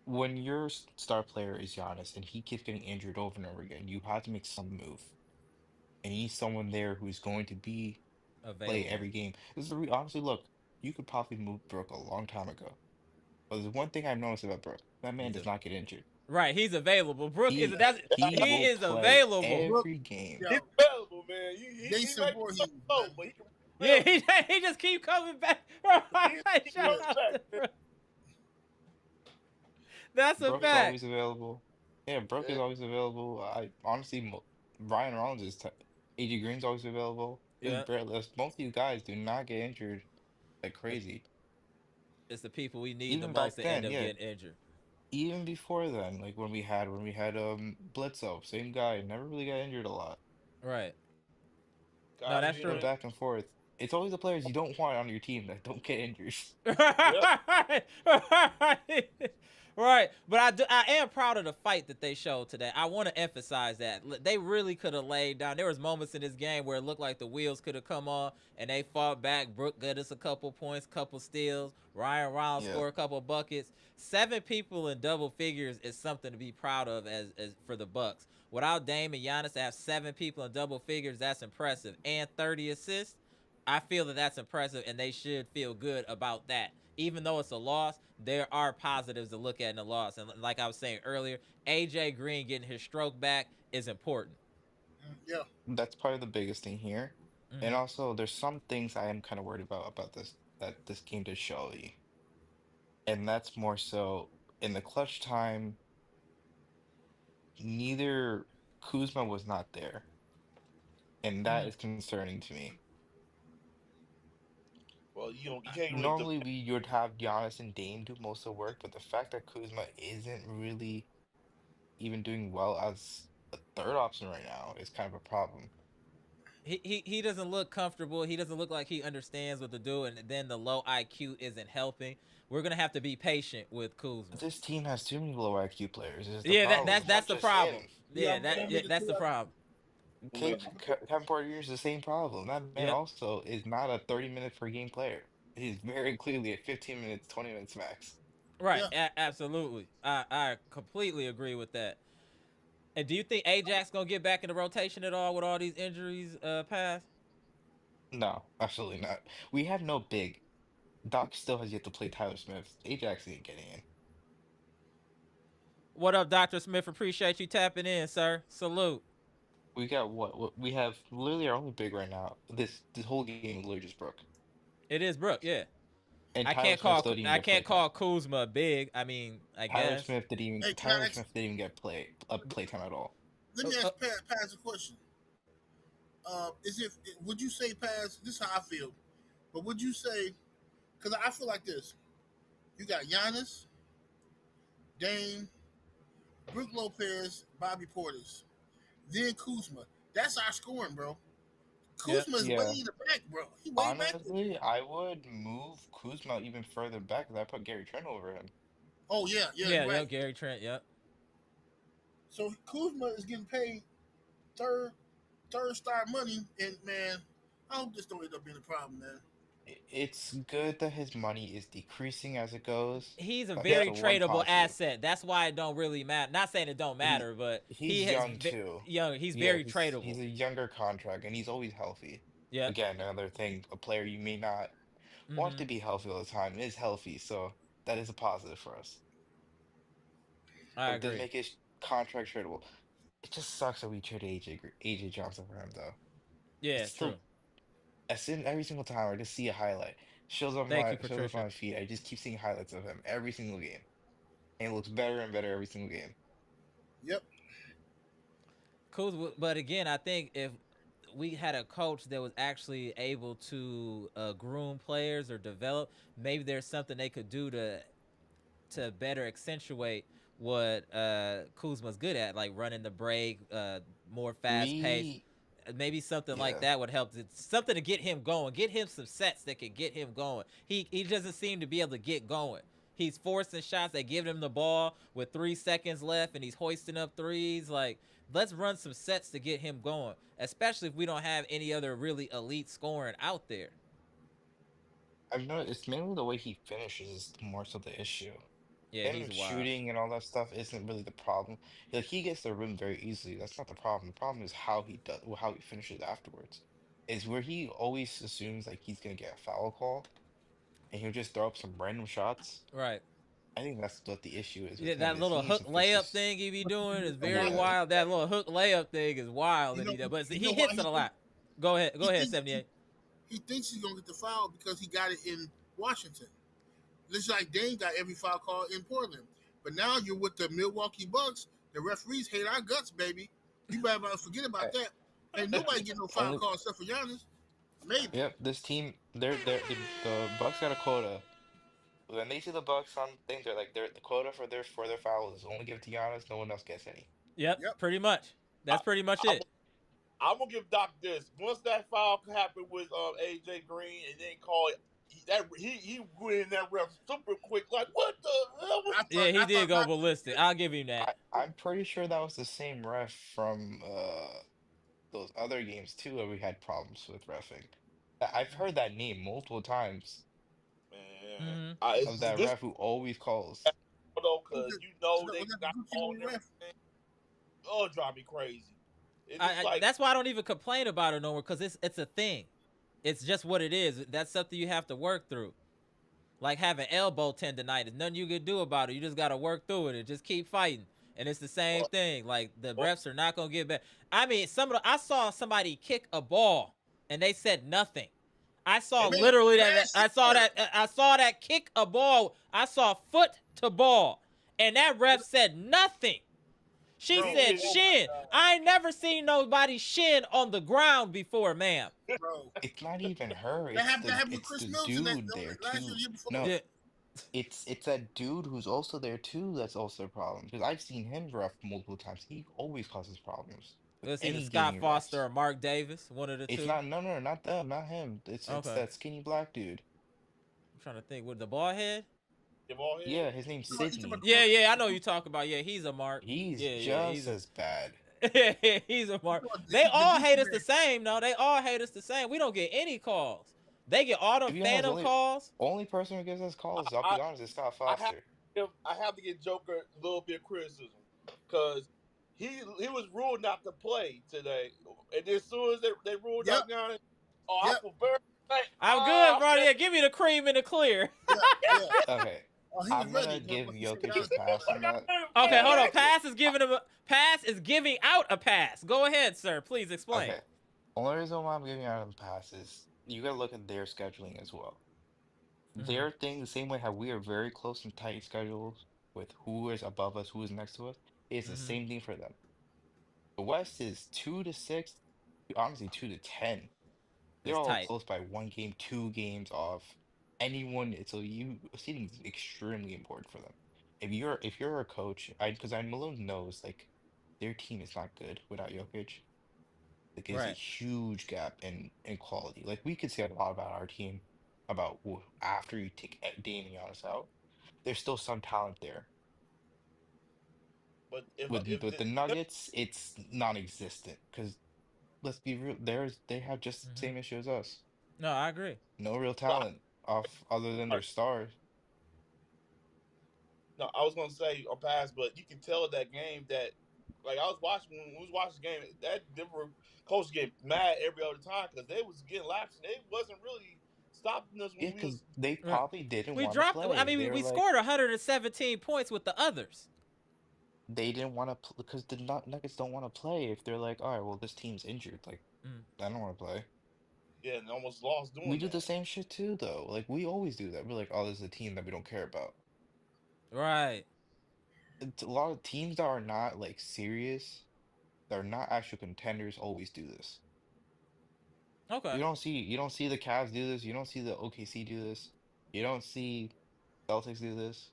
Speaker 4: when your star player is Giannis and he keeps getting injured over and over again, you have to make some move. And you need someone there who's going to be play
Speaker 1: Available.
Speaker 4: every game. This is honestly, look, you could probably move Brooke a long time ago. But there's one thing I've noticed about Brooke. That man
Speaker 1: He's
Speaker 4: does
Speaker 1: a
Speaker 4: not get injured.
Speaker 1: He's available. Brooke is
Speaker 4: He
Speaker 1: that's
Speaker 4: he
Speaker 1: he
Speaker 4: will
Speaker 1: is
Speaker 4: play
Speaker 1: available.
Speaker 2: Brooke,
Speaker 4: every game.
Speaker 3: he's
Speaker 2: yo,
Speaker 3: available, man. He
Speaker 2: Jason
Speaker 3: might be so
Speaker 2: Voorhees,
Speaker 3: low,
Speaker 2: man.
Speaker 3: but he can be
Speaker 1: Yeah,
Speaker 3: available.
Speaker 1: he just keep coming back.
Speaker 3: He
Speaker 1: Shout
Speaker 2: Yeah,
Speaker 3: comes
Speaker 1: out
Speaker 3: back,
Speaker 1: to
Speaker 3: man.
Speaker 1: Brooke. That's a
Speaker 4: Brooke's
Speaker 1: fact.
Speaker 4: always available. Yeah, Brooke is
Speaker 3: Yeah.
Speaker 4: always available. I honestly, Ryan Rollins is. AJ Green's always available. There's
Speaker 1: Yeah,
Speaker 4: barely, most of these guys do not get injured like crazy.
Speaker 1: it's the people we need the
Speaker 4: Even
Speaker 1: most
Speaker 4: back
Speaker 1: that end
Speaker 4: then,
Speaker 1: up
Speaker 4: yeah.
Speaker 1: getting injured.
Speaker 4: Even before then, like when we had Bledsoe, same guy, never really got injured a lot.
Speaker 1: Right. No,
Speaker 3: Guys,
Speaker 1: that's
Speaker 3: you
Speaker 4: But
Speaker 1: true.
Speaker 3: know,
Speaker 4: back and forth, it's always the players you don't want on your team that don't get injured.
Speaker 3: yeah.
Speaker 1: right, right. But I am proud of the fight that they showed today. I want to emphasize that they really could have laid down. There was moments in this game where it looked like the wheels could have come off, and they fought back. Brooke got us a couple points, couple steals. Ryan Rollins
Speaker 4: Yeah,
Speaker 1: scored a couple buckets. 7 people in double figures is something to be proud of as for the Bucks. Without Dame and Giannis to have 7 people in double figures, that's impressive. And 30 assists. I feel that that's impressive, and they should feel good about that. Even though it's a loss, there are positives to look at in the loss. And like I was saying earlier, AJ Green getting his stroke back is important.
Speaker 2: yeah.
Speaker 4: that's probably the biggest thing here. And
Speaker 1: Mm-hmm.
Speaker 4: also, there's some things I am kind of worried about this that this game did show you, and that's more so in the clutch time. Neither Kuzma was not there, and that
Speaker 1: Mm-hmm.
Speaker 4: is concerning to me.
Speaker 3: Well, you can't really
Speaker 4: Normally,
Speaker 3: depend.
Speaker 4: we would have Giannis and Dame do most of the work, but the fact that Kuzma isn't really even doing well as a third option right now is kind of a problem.
Speaker 1: He doesn't look comfortable. He doesn't look like he understands what to do, and then the low IQ isn't helping. We're gonna have to be patient with
Speaker 4: But
Speaker 1: Kuzma.
Speaker 4: this team has too many low IQ players. Is the
Speaker 1: Yeah,
Speaker 4: problem. It's
Speaker 1: that's
Speaker 4: not
Speaker 1: the
Speaker 4: just him.
Speaker 1: problem.
Speaker 2: Yeah,
Speaker 1: Yeah,
Speaker 2: I'm
Speaker 1: yeah,
Speaker 2: with
Speaker 1: that's
Speaker 2: you.
Speaker 1: the problem.
Speaker 4: Kevin Porter is the same problem. That man
Speaker 1: Yep.
Speaker 4: also is not a 30-minute per game player. He's very clearly a 15 minutes, 20 minutes max.
Speaker 1: Right.
Speaker 2: Yeah.
Speaker 1: Absolutely. I completely agree with that. And do you think Ajax gonna get back in the rotation at all with all these injuries past?
Speaker 4: No, absolutely not. We have no big. Doc still has yet to play Tyler Smith. Ajax ain't getting in.
Speaker 1: What up, Dr. Smith? Appreciate you tapping in, sir. Salute.
Speaker 4: We got what we have literally our only big right now. This whole game is literally just Brook.
Speaker 1: It is Brooke, yeah.
Speaker 4: And Tyler Smith still didn't even
Speaker 1: I
Speaker 4: get
Speaker 1: can't
Speaker 4: playtime.
Speaker 1: call Kuzma big. I mean, I guess.
Speaker 2: Hey, can I
Speaker 4: Tyler
Speaker 2: ask?
Speaker 4: Smith didn't even get playtime at all.
Speaker 2: Let
Speaker 1: Uh,
Speaker 2: me
Speaker 1: uh,
Speaker 2: ask Paz a question. Is it? Would you say, Paz? This is how I feel. But would you say? Because I feel like this. You got Giannis, Dame, Brook Lopez, Bobby Portis, then Kuzma. That's our scoring, bro.
Speaker 1: yeah.
Speaker 2: Kuzma is way
Speaker 4: Yeah.
Speaker 2: in the back, bro. He way back there.
Speaker 4: Honestly, I would move Kuzma even further back because I put Gary Trent over him.
Speaker 2: Oh yeah, yeah,
Speaker 1: Yeah,
Speaker 2: you're
Speaker 1: yeah,
Speaker 2: right.
Speaker 1: Gary Trent, yep.
Speaker 2: So Kuzma is getting paid third third star money, and man, I hope this don't end up being a problem, man.
Speaker 4: It's good that his money is decreasing as it goes.
Speaker 1: He's a
Speaker 4: That's
Speaker 2: Yeah,
Speaker 1: very
Speaker 4: the one
Speaker 1: tradable
Speaker 4: positive.
Speaker 1: asset. That's why it don't really matter. Not saying it don't
Speaker 4: He
Speaker 1: matter, but he
Speaker 4: he's
Speaker 1: has
Speaker 4: young too.
Speaker 1: young. He's
Speaker 4: Yeah,
Speaker 1: very
Speaker 4: he's
Speaker 1: tradable.
Speaker 4: a younger contract and he's always healthy.
Speaker 1: Yep.
Speaker 4: Again, another thing, a player you may not want
Speaker 1: Mm-hmm.
Speaker 4: to be healthy all the time is healthy, so that is a positive for us.
Speaker 1: I
Speaker 4: But it does
Speaker 1: agree.
Speaker 4: make his contract tradable. It just sucks that we traded AJ Johnson for him though. It's
Speaker 1: Yeah, true.
Speaker 4: still as soon every single time I just see a highlight,
Speaker 1: Thank you,
Speaker 4: shows up on
Speaker 1: Patricia.
Speaker 4: my feed. I just keep seeing highlights of him every single game. And it looks better and better every single game.
Speaker 2: yep.
Speaker 1: Cool, but again, I think if we had a coach that was actually able to groom players or develop, maybe there's something they could do to better accentuate what Kuzma's good at, like running the break, more fast pace.
Speaker 4: We
Speaker 1: Maybe something like
Speaker 4: yeah.
Speaker 1: that would help. It's something to get him going, get him some sets that can get him going. He doesn't seem to be able to get going. He's forcing shots. They give him the ball with 3 seconds left, and he's hoisting up threes. Like, let's run some sets to get him going, especially if we don't have any other really elite scoring out there.
Speaker 4: I've noticed it's mainly the way he finishes is more so the issue.
Speaker 1: Yeah,
Speaker 4: Him
Speaker 1: he's wild.
Speaker 4: shooting and all that stuff isn't really the problem. Like he gets the rim very easily. That's not the problem. The problem is how he does, how he finishes afterwards. Is where he always assumes like he's gonna get a foul call and he'll just throw up some random shots.
Speaker 1: Right.
Speaker 4: I think that's what the issue is with
Speaker 1: Yeah,
Speaker 4: him
Speaker 1: that
Speaker 4: is
Speaker 1: little
Speaker 4: he's
Speaker 1: hook layup
Speaker 4: just
Speaker 1: thing he be doing is
Speaker 2: You know
Speaker 1: very
Speaker 2: why?
Speaker 4: yeah.
Speaker 1: wild. That little hook layup thing is wild
Speaker 2: You
Speaker 1: that
Speaker 2: know,
Speaker 1: he does, but
Speaker 2: you
Speaker 1: he
Speaker 2: know why
Speaker 1: hits it a lot. Go ahead,
Speaker 2: he
Speaker 1: go ahead,
Speaker 2: thinks
Speaker 1: 78.
Speaker 2: he thinks he's gonna get the foul because he got it in Washington. Just like Dame got every foul call in Portland. But now you're with the Milwaukee Bucks. The referees hate our guts, baby. You better not forget
Speaker 4: I,
Speaker 2: about that. Ain't nobody getting no foul
Speaker 4: only
Speaker 2: call except for Giannis. Maybe.
Speaker 4: yep, this team the Bucks got a quota. When they see the Bucks on things, they're like the quota for their fouls is only give to Giannis, no one else gets any.
Speaker 1: Yep,
Speaker 2: Yep.
Speaker 1: pretty much.
Speaker 3: I,
Speaker 1: That's pretty much
Speaker 3: I'm,
Speaker 1: it.
Speaker 3: I'm gonna give Doc this. Once that foul happened with AJ Green and then call it, he went in that ref super quick. Like what the hell was?
Speaker 1: Yeah, he
Speaker 2: I
Speaker 1: did
Speaker 2: thought
Speaker 1: go
Speaker 2: Doc
Speaker 1: ballistic. I'll give him that.
Speaker 4: I'm pretty sure that was the same ref from those other games too where we had problems with reffing. I've heard that name multiple times
Speaker 3: Man,
Speaker 1: Hmm.
Speaker 4: of that
Speaker 3: this
Speaker 4: ref who always calls.
Speaker 3: though,
Speaker 2: was
Speaker 3: cause
Speaker 2: it
Speaker 3: you know
Speaker 2: was
Speaker 3: they
Speaker 2: that the
Speaker 3: got
Speaker 2: Gucci
Speaker 3: all
Speaker 2: Mane
Speaker 3: and
Speaker 2: ref?
Speaker 3: everything. Oh, drive me crazy. It's just like
Speaker 1: That's why I don't even complain about it no more, because it's a thing. It's just what it is. That's something you have to work through. Like having elbow tendonitis, nothing you can do about it. You just gotta work through it and just keep fighting. And it's the same
Speaker 3: uh,
Speaker 1: thing. Like the
Speaker 3: uh,
Speaker 1: refs are not gonna get back. I mean, I saw somebody kick a ball and they said nothing. I saw
Speaker 2: Man,
Speaker 1: literally
Speaker 2: last
Speaker 1: I saw that kick a ball. I saw foot to ball, and that ref said nothing. She
Speaker 2: bro,
Speaker 1: said
Speaker 3: oh my
Speaker 1: shin.
Speaker 3: god,
Speaker 1: I ain't never seen nobody shin on the ground before, ma'am.
Speaker 2: bro.
Speaker 4: It's not even her,
Speaker 2: That happened with
Speaker 4: it's
Speaker 2: Chris
Speaker 4: the
Speaker 2: Middleton
Speaker 4: dude there
Speaker 2: last year,
Speaker 4: too.
Speaker 2: the year before.
Speaker 4: No,
Speaker 1: Yeah.
Speaker 4: it's that dude who's also there too that's also a problem. Because I've seen him ref multiple times. He always causes problems with
Speaker 1: Let's either
Speaker 4: any game
Speaker 1: Scott
Speaker 4: he
Speaker 1: Foster
Speaker 4: refs.
Speaker 1: or Mark Davis, one of the
Speaker 4: It's
Speaker 1: two.
Speaker 4: not no, not them, not him. It's
Speaker 1: Okay.
Speaker 4: that skinny black dude.
Speaker 1: I'm trying to think. With the ball head?
Speaker 3: give all head.
Speaker 4: Yeah, his name's
Speaker 2: You talking about
Speaker 4: Sydney.
Speaker 1: Yeah, yeah, I know you talk about. Yeah, he's a Mark.
Speaker 4: He's
Speaker 1: Yeah, yeah,
Speaker 4: just as bad.
Speaker 1: he's a Mark.
Speaker 2: the,
Speaker 1: They
Speaker 2: the
Speaker 1: all hate
Speaker 2: Gucci
Speaker 1: us the
Speaker 2: man.
Speaker 1: same. No, they all hate us the same. We don't get any calls. They get all them
Speaker 4: To be honest,
Speaker 1: phantom calls.
Speaker 4: only person who gives us calls, I'll
Speaker 3: I,
Speaker 4: be honest, is Scott
Speaker 3: I have
Speaker 4: Foster.
Speaker 3: I have to give Joker a little bit of criticism because he was ruled not to play today, and as soon as they ruled
Speaker 2: Yep,
Speaker 3: out Giannis, oh I
Speaker 2: yep,
Speaker 3: feel very
Speaker 1: I'm good, bro.
Speaker 3: okay.
Speaker 1: Yeah, give me the cream in the clear.
Speaker 2: yeah, yeah.
Speaker 4: Okay,
Speaker 2: Oh, he was
Speaker 4: I'm
Speaker 2: ready.
Speaker 4: gonna give
Speaker 2: Once he said
Speaker 4: Jokic a
Speaker 2: Giannis,
Speaker 4: pass on that.
Speaker 1: Okay, hold on.
Speaker 4: Uh,
Speaker 1: Pass is giving out a pass. Go ahead, sir. Please explain.
Speaker 4: okay. Only reason why I'm giving out a pass is you gotta look at their scheduling as well.
Speaker 1: Hmm.
Speaker 4: Their thing, the same way how we are very close and tight schedules with who is above us, who is next to us, is the
Speaker 1: Hmm.
Speaker 4: same thing for them. The West is 2 to 6, honestly 2 to 10. They're
Speaker 1: It's
Speaker 4: all
Speaker 1: tight.
Speaker 4: close by 1 game, 2 games off anyone. So you seeding is extremely important for them. If you're a coach, because I Malone knows like their team is not good without Jokic. Like there's a
Speaker 1: Right.
Speaker 4: huge gap in quality. Like we could say a lot about our team about after you take Damian out, there's still some talent there.
Speaker 3: But if
Speaker 4: With the Nuggets, it's non-existent because let's be real, they have just the
Speaker 1: Hmm.
Speaker 4: same issue as us.
Speaker 1: No, I agree.
Speaker 4: No real
Speaker 3: no,
Speaker 4: talent off other than their stars.
Speaker 3: no, I was gonna say on pass, but you can tell that game that like I was watching when we was watching the game that Denver coach get mad every other time because they was getting laps and they wasn't really stopping us
Speaker 4: Yeah,
Speaker 3: when we
Speaker 4: because
Speaker 3: was.
Speaker 4: they
Speaker 1: Right.
Speaker 4: probably didn't
Speaker 1: We
Speaker 4: want to
Speaker 1: dropped. I
Speaker 4: play.
Speaker 1: mean,
Speaker 4: They were
Speaker 1: we
Speaker 4: like
Speaker 1: scored 117 points with the others.
Speaker 4: they didn't want to because the Nuggets don't want to play if they're like, all right, well, this team's injured. Like,
Speaker 1: Mm.
Speaker 4: I don't want to play.
Speaker 3: Yeah, and almost lost
Speaker 4: We
Speaker 3: doing
Speaker 4: do the
Speaker 3: that.
Speaker 4: same shit too, though. Like, we always do that. We're like, oh, this is a team that we don't care about.
Speaker 1: Right.
Speaker 4: It's a lot of teams that are not like serious, that are not actual contenders, always do this.
Speaker 1: Okay.
Speaker 4: You don't see the Cavs do this. You don't see the OKC do this. You don't see Celtics do this.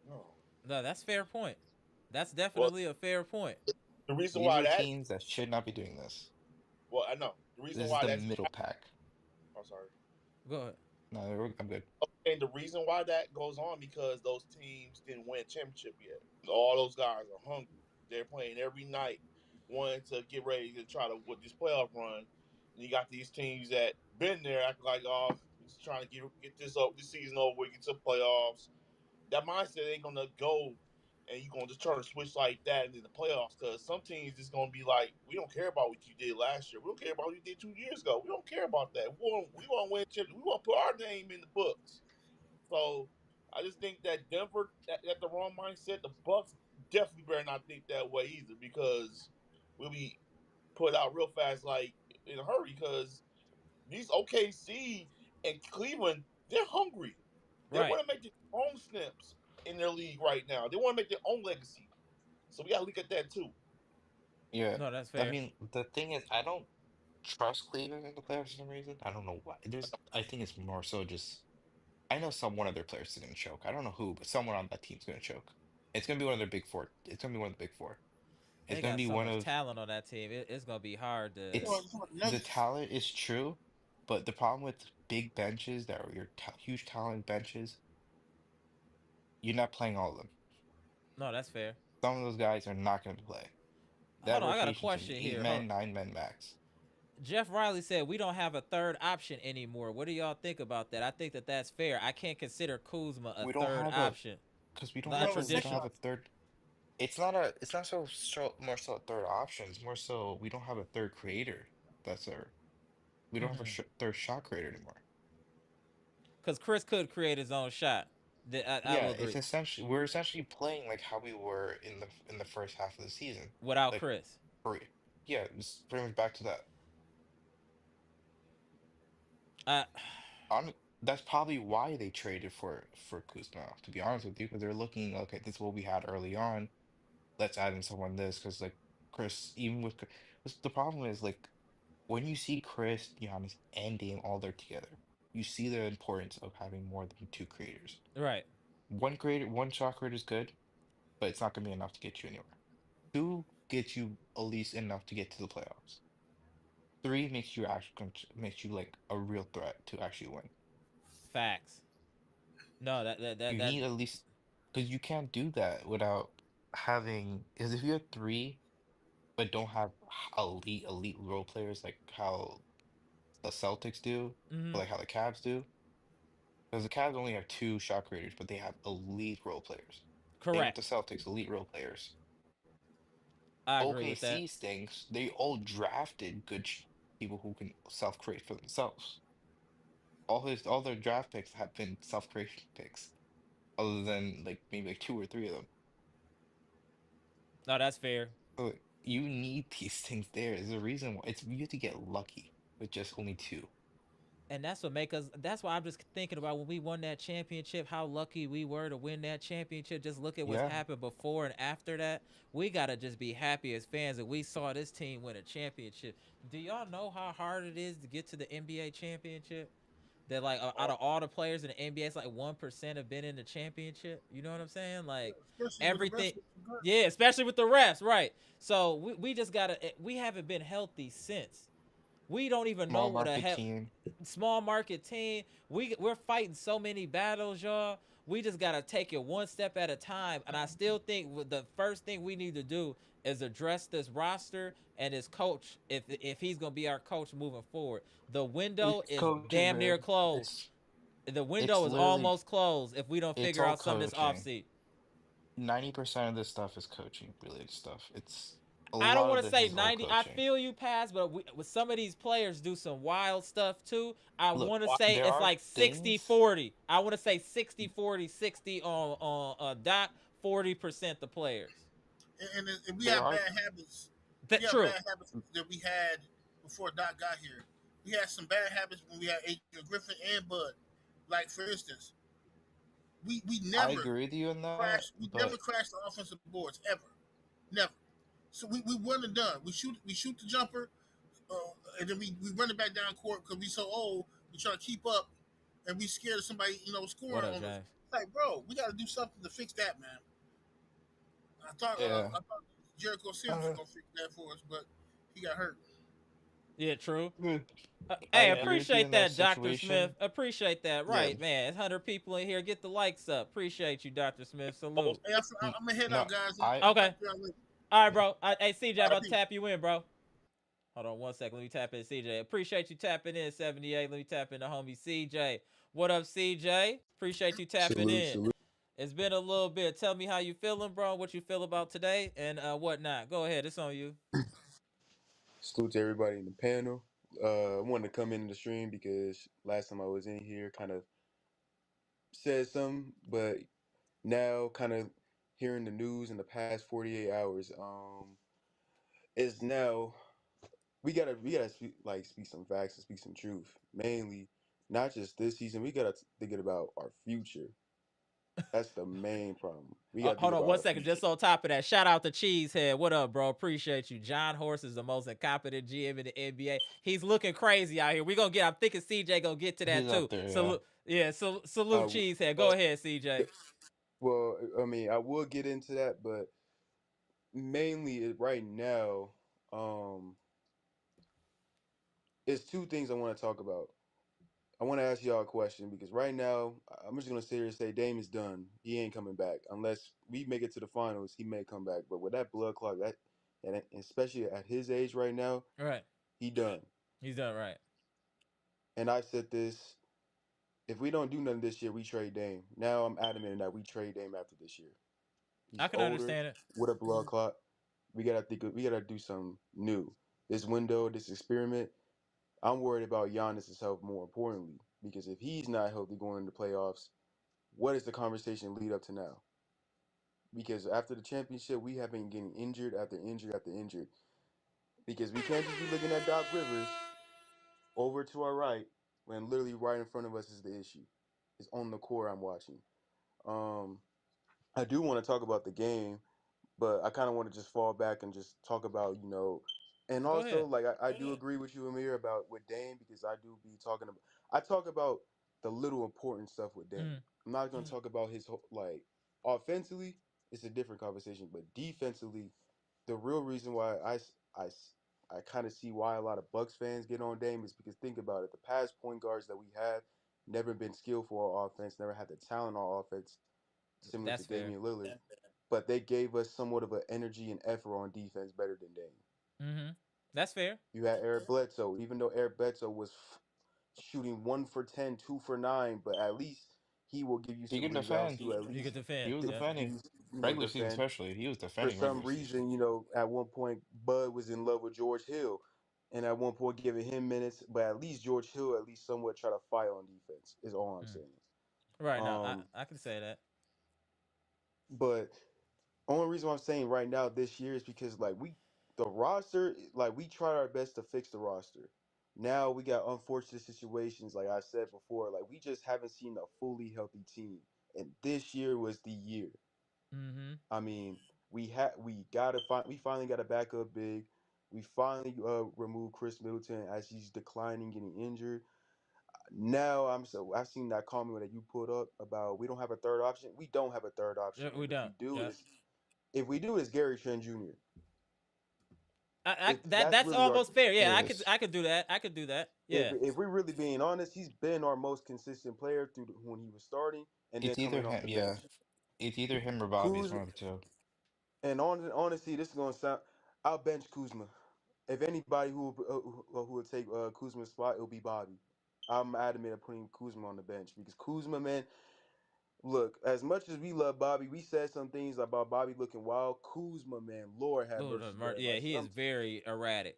Speaker 3: No.
Speaker 1: No, that's fair point. That's
Speaker 3: Well,
Speaker 1: definitely a fair point.
Speaker 3: the reason
Speaker 4: These
Speaker 3: why
Speaker 4: are
Speaker 3: that,
Speaker 4: teams that should not be doing this.
Speaker 3: well, I know the reason
Speaker 4: This is
Speaker 3: why
Speaker 4: the
Speaker 3: that's.
Speaker 4: middle pack.
Speaker 3: I'm sorry.
Speaker 1: Go ahead.
Speaker 4: No, I'm good.
Speaker 3: And the reason why that goes on because those teams didn't win a championship yet. All those guys are hungry. They're playing every night, wanting to get ready to try to with this playoff run. And you got these teams that been there acting like, oh, just trying to get this season over, get to playoffs. That mindset ain't gonna go, and you're gonna just try to switch like that into the playoffs. Because some teams is gonna be like, we don't care about what you did last year. We don't care about what you did 2 years ago. We don't care about that. We want to win championships. We want to put our name in the books. So I just think that Denver at the wrong mindset. The Bucks definitely better not think that way either because we'll be put out real fast, like in a hurry. Because these OKC and Cleveland, they're hungry. They
Speaker 1: Right.
Speaker 3: want to make their own snips in their league right now. They want to make their own legacy. So we got to look at that too.
Speaker 4: Yeah.
Speaker 1: No, that's
Speaker 4: I
Speaker 1: fair.
Speaker 4: mean, the thing is, I don't trust Cleveland in the playoffs for some reason. I don't know why. I think it's more so just, I know one of their players is going to choke. I don't know who, but someone on that team's going to choke. It's going to be one of their big four. It's going to be one of the big four. It's
Speaker 1: They
Speaker 4: going to
Speaker 1: got
Speaker 4: be
Speaker 1: so
Speaker 4: one
Speaker 1: much
Speaker 4: of,
Speaker 1: talent on that team. It's gonna be hard to.
Speaker 2: Well,
Speaker 4: it's
Speaker 2: it's like
Speaker 4: the
Speaker 2: Nuggets.
Speaker 4: talent is true, but the problem with big benches that are your ta huge talent benches, you're not playing all of them.
Speaker 1: No, that's fair.
Speaker 4: Some of those guys are not going to play. That
Speaker 1: Hold on, I got a
Speaker 4: rotation can be
Speaker 1: question
Speaker 4: eight
Speaker 1: here. Hold on.
Speaker 4: men, 9 men max.
Speaker 1: Jeff Riley said we don't have a third option anymore. What do y'all think about that? I think that that's fair. I can't consider Kuzma a
Speaker 4: We don't
Speaker 1: third
Speaker 4: have a
Speaker 1: option.
Speaker 4: because we don't
Speaker 1: A
Speaker 2: You
Speaker 4: have
Speaker 2: have a
Speaker 4: a we don't
Speaker 2: second
Speaker 1: traditional.
Speaker 4: have a
Speaker 2: option.
Speaker 4: third. It's not more so a third option. It's more so we don't have a third creator. That's our we don't have a
Speaker 1: Mm-hmm.
Speaker 4: third shot creator anymore.
Speaker 1: Because Chris could create his own shot. I
Speaker 4: Yeah,
Speaker 1: will
Speaker 4: it's
Speaker 1: agree.
Speaker 4: essentially we're essentially playing like how we were in the first half of the season.
Speaker 1: Without
Speaker 4: Like
Speaker 1: Chris.
Speaker 4: for yeah, it's pretty much back to that.
Speaker 1: I
Speaker 4: On That's probably why they traded for Kuzma, to be honest with you, because they're looking, okay, this is what we had early on. Let's add in someone this because like Chris, even with 'cause the problem is like when you see Chris, Giannis, and Dame all there together, you see the importance of having more than two creators.
Speaker 1: right.
Speaker 4: One shot creator is good, but it's not gonna be enough to get you anywhere. Two gets you at least enough to get to the playoffs. Three makes you like a real threat to actually win.
Speaker 1: Facts. No,
Speaker 4: You
Speaker 1: that
Speaker 4: need at least because you can't do that without having because if you have three but don't have elite role players like how the Celtics do, or
Speaker 1: mm-hmm.
Speaker 4: like how the Cavs do. Because the Cavs only have two shot creators, but they have elite role players. Same with
Speaker 1: Correct.
Speaker 4: the Celtics, elite role players.
Speaker 1: I agree with that.
Speaker 4: OKC stinks. They all drafted good people who can self-create for themselves. All their draft picks have been self-creation picks, other than like maybe like two or three of them.
Speaker 1: No, that's fair.
Speaker 4: So you need these things there. There's a reason why you have to get lucky with just only two.
Speaker 1: And that's what make us. That's why I'm just thinking about when we won that championship, how lucky we were to win that championship. Just look at what's
Speaker 4: Yeah,
Speaker 1: happened before and after that. We gotta just be happy as fans that we saw this team win a championship. Do y'all know how hard it is to get to the NBA championship? That like out
Speaker 3: Oh,
Speaker 1: of all the players in the NBA, it's like 1% have been in the championship. You know what I'm saying? Like
Speaker 2: Especially with the
Speaker 1: everything.
Speaker 2: rest of the good.
Speaker 1: Yeah, especially with the refs, right? So we just gotta. We haven't been healthy since. We don't even know
Speaker 4: small
Speaker 1: what the
Speaker 4: market
Speaker 1: hell
Speaker 4: team.
Speaker 1: small market team. We're fighting so many battles, y'all. We just gotta take it one step at a time. And I still think the first thing we need to do is address this roster and his coach. If he's gonna be our coach moving forward, the window
Speaker 4: It's
Speaker 1: is
Speaker 4: coaching,
Speaker 1: damn near
Speaker 4: man.
Speaker 1: closed. The
Speaker 4: It's
Speaker 1: window is
Speaker 4: literally
Speaker 1: almost closed if we don't
Speaker 4: it's
Speaker 1: figure
Speaker 4: all
Speaker 1: out some of this
Speaker 4: coaching.
Speaker 1: offseason.
Speaker 4: 90% of this stuff is coaching related stuff. It's a
Speaker 1: I don't
Speaker 4: lot of
Speaker 1: want to
Speaker 4: this
Speaker 1: say
Speaker 4: is all
Speaker 1: 90. I
Speaker 4: coaching.
Speaker 1: feel you, Pass, but with some of these players do some wild stuff too. I
Speaker 4: Look,
Speaker 1: want to
Speaker 3: why?
Speaker 1: say
Speaker 4: there
Speaker 1: it's
Speaker 4: are
Speaker 1: like 60
Speaker 4: things
Speaker 1: 40. I want to say 60 40, 60 on Doc, 40% the players.
Speaker 2: And we
Speaker 4: there
Speaker 2: have
Speaker 4: are
Speaker 2: bad habits. We
Speaker 1: That
Speaker 2: have
Speaker 1: true.
Speaker 2: bad habits that we had before Doc got here. We had some bad habits when we had Adrian Griffin and Bud. Like for instance, we
Speaker 4: I
Speaker 2: never
Speaker 4: agree with you on that,
Speaker 2: never
Speaker 4: but
Speaker 2: crashed the offensive boards ever, never. So we one and done. We shoot the jumper. Uh, and then we run it back down court because we so old. We try to keep up, and we scared of somebody
Speaker 1: What
Speaker 2: scoring
Speaker 1: up,
Speaker 2: on us.
Speaker 1: James?
Speaker 2: Like, bro, we got to do something to fix that, man.
Speaker 4: Yeah.
Speaker 2: I thought Jericho Sims was
Speaker 4: Uh,
Speaker 2: gonna fix that for us, but he got hurt.
Speaker 1: Yeah, true.
Speaker 4: mm, I
Speaker 1: Hey,
Speaker 4: agree with you
Speaker 1: appreciate
Speaker 4: in that
Speaker 1: that, Doctor Smith.
Speaker 4: situation.
Speaker 1: Appreciate that.
Speaker 4: Yeah.
Speaker 1: Right, man. It's 100 people in here. Get the likes up. Appreciate you, Doctor Smith.
Speaker 3: Oh,
Speaker 1: Salute.
Speaker 2: Hey,
Speaker 4: Mm,
Speaker 2: I'm gonna head
Speaker 4: No,
Speaker 2: out, guys.
Speaker 4: I
Speaker 2: I'll talk
Speaker 1: Okay.
Speaker 2: to y'all later.
Speaker 1: All right, bro. Hey, CJ,
Speaker 2: All right,
Speaker 1: about to
Speaker 2: peace.
Speaker 1: tap you in, bro. Hold on 1 second. Let me tap in CJ. Appreciate you tapping in, 78. Let me tap in the homie CJ. What up, CJ? Appreciate you tapping
Speaker 5: Salute,
Speaker 1: in.
Speaker 5: salute.
Speaker 1: It's been a little bit. Tell me how you feeling, bro. What you feel about today and whatnot. Go ahead. It's on you.
Speaker 5: Salute to everybody in the panel. I wanted to come into the stream because last time I was in here kind of said something, but now kind of hearing the news in the past 48 hours, is now we gotta speak some facts and speak some truth. Mainly, not just this season, we gotta think about our future. That's the main problem. We gotta think
Speaker 1: Hold on
Speaker 5: about
Speaker 1: one
Speaker 5: our
Speaker 1: second.
Speaker 5: future.
Speaker 1: Just on top of that, shout out to Cheesehead. What up, bro? Appreciate you. John Horse is the most incompetent GM in the NBA. He's looking crazy out here. We gonna get. I'm thinking CJ gonna get to that
Speaker 4: he's
Speaker 1: too.
Speaker 4: out there. Yeah.
Speaker 1: Salute. Yeah. Salute
Speaker 5: Uh,
Speaker 1: Cheesehead. Go
Speaker 3: well,
Speaker 1: ahead, CJ.
Speaker 5: well, I mean, I will get into that, but mainly right now, um, it's two things I want to talk about. I want to ask y'all a question because right now I'm just gonna sit here and say Dame is done. He ain't coming back unless we make it to the finals. He may come back, but with that blood clot, that and especially at his age right now,
Speaker 1: All right.
Speaker 5: he done.
Speaker 1: He's done right.
Speaker 5: And I've said this: if we don't do nothing this year, we trade Dame. Now I'm adamant that we trade Dame after this year.
Speaker 1: I
Speaker 5: He's
Speaker 1: can
Speaker 5: older
Speaker 1: understand it.
Speaker 5: with a blood clot. We gotta do something new. This window, this experiment. I'm worried about Giannis' health more importantly because if he's not healthy going into playoffs, what is the conversation lead up to now? Because after the championship, we have been getting injured after injured after injured. Because we can't just be looking at Doc Rivers over to our right when literally right in front of us is the issue. It's on the court I'm watching. Um, I do want to talk about the game, but I kind of want to just fall back and just talk about, and
Speaker 1: Go
Speaker 5: also
Speaker 1: ahead.
Speaker 5: like I do agree with you, Amir, about with Dame because I do be talking about I talk about the little important stuff with Dame.
Speaker 1: Mm.
Speaker 5: I'm not gonna talk about his like offensively. It's a different conversation, but defensively, the real reason why I kind of see why a lot of Bucks fans get on Dame is because think about it, the past point guards that we have never been skillful on offense, never had the talent on offense similar to
Speaker 1: That's fair.
Speaker 5: Damian Lillard, but they gave us somewhat of an energy and effort on defense better than Dame.
Speaker 1: Mm-hmm. That's fair.
Speaker 5: You had Eric Bledsoe, even though Eric Bledsoe was shooting 1 for 10, 2 for 9, but at least he will give you
Speaker 4: He
Speaker 5: some
Speaker 4: can
Speaker 5: rebounds
Speaker 4: defend.
Speaker 5: to at
Speaker 1: You could
Speaker 5: least
Speaker 4: He
Speaker 1: defend.
Speaker 4: was
Speaker 1: Yeah.
Speaker 4: defending. Regular season,
Speaker 5: defend.
Speaker 4: especially. He was
Speaker 5: For
Speaker 4: defending
Speaker 5: some
Speaker 4: regular season.
Speaker 5: reason, at one point Bud was in love with George Hill, and at one point giving him minutes, but at least George Hill at least somewhat try to fight on defense. Is all I'm
Speaker 1: Mm.
Speaker 5: saying.
Speaker 1: Right now,
Speaker 5: Um,
Speaker 1: I can say that.
Speaker 5: but only reason why I'm saying right now this year is because the roster, like we tried our best to fix the roster. Now we got unfortunate situations, like I said before, like we just haven't seen a fully healthy team. And this year was the year.
Speaker 1: Mm-hmm.
Speaker 5: I mean, we finally got a backup big. We finally removed Chris Middleton as he's declining, getting injured. Now I've seen that comment that you put up about we don't have a third option. We don't have a third option,
Speaker 1: We
Speaker 5: and
Speaker 1: don't. Yeah.
Speaker 5: if we do, it's Gary Trent Jr. That's
Speaker 1: That's
Speaker 5: really our
Speaker 1: almost fair.
Speaker 4: It
Speaker 1: Yeah,
Speaker 4: is.
Speaker 1: I could do that. I could do that. Yeah.
Speaker 5: if we're really being honest, he's been our most consistent player when he was starting and then
Speaker 4: It's either
Speaker 5: coming off
Speaker 4: him.
Speaker 5: the
Speaker 4: Yeah.
Speaker 5: bench.
Speaker 4: It's either him or Bobby. It's
Speaker 5: Kuz
Speaker 4: one of the two.
Speaker 5: and honestly, this is gonna sound. I'll bench Kuzma. If anybody who will take Kuzma's spot, it'll be Bobby. I'm adamant of putting Kuzma on the bench because Kuzma, man, look, as much as we love Bobby, we said some things about Bobby looking wild. Kuzma, man, Lord have mercy, man.
Speaker 1: Yeah, he is very erratic.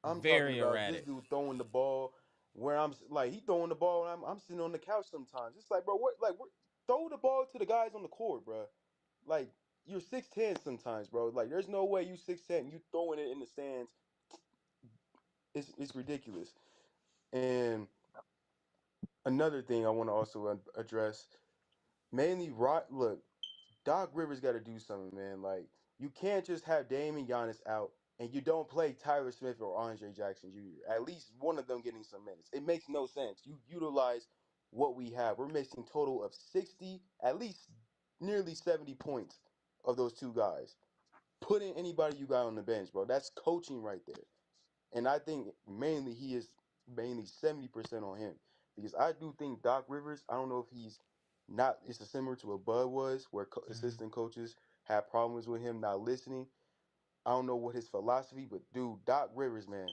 Speaker 5: I'm talking
Speaker 1: Very
Speaker 5: about this
Speaker 1: erratic.
Speaker 5: dude throwing the ball where like he throwing the ball and I'm sitting on the couch sometimes. It's like, bro, throw the ball to the guys on the court, bro. Like you're 6'10" sometimes, bro. Like there's no way you 6'10" and you throwing it in the stands. It's ridiculous. And another thing I want to also address, mainly look, Doc Rivers got to do something, man. Like you can't just have Dame and Giannis out and you don't play Tyler Smith or Andre Jackson Jr. At least one of them getting some minutes. It makes no sense. You utilize what we have. We're missing total of 60, at least nearly 70 points of those two guys. Put in anybody you got on the bench, bro. That's coaching right there. And I think mainly he is mainly 70% on him. Because I do think Doc Rivers, I don't know if he's not, it's similar to what Bud was, where
Speaker 1: Mm-hmm.
Speaker 5: assistant coaches had problems with him not listening. I don't know what his philosophy, but dude, Doc Rivers, man.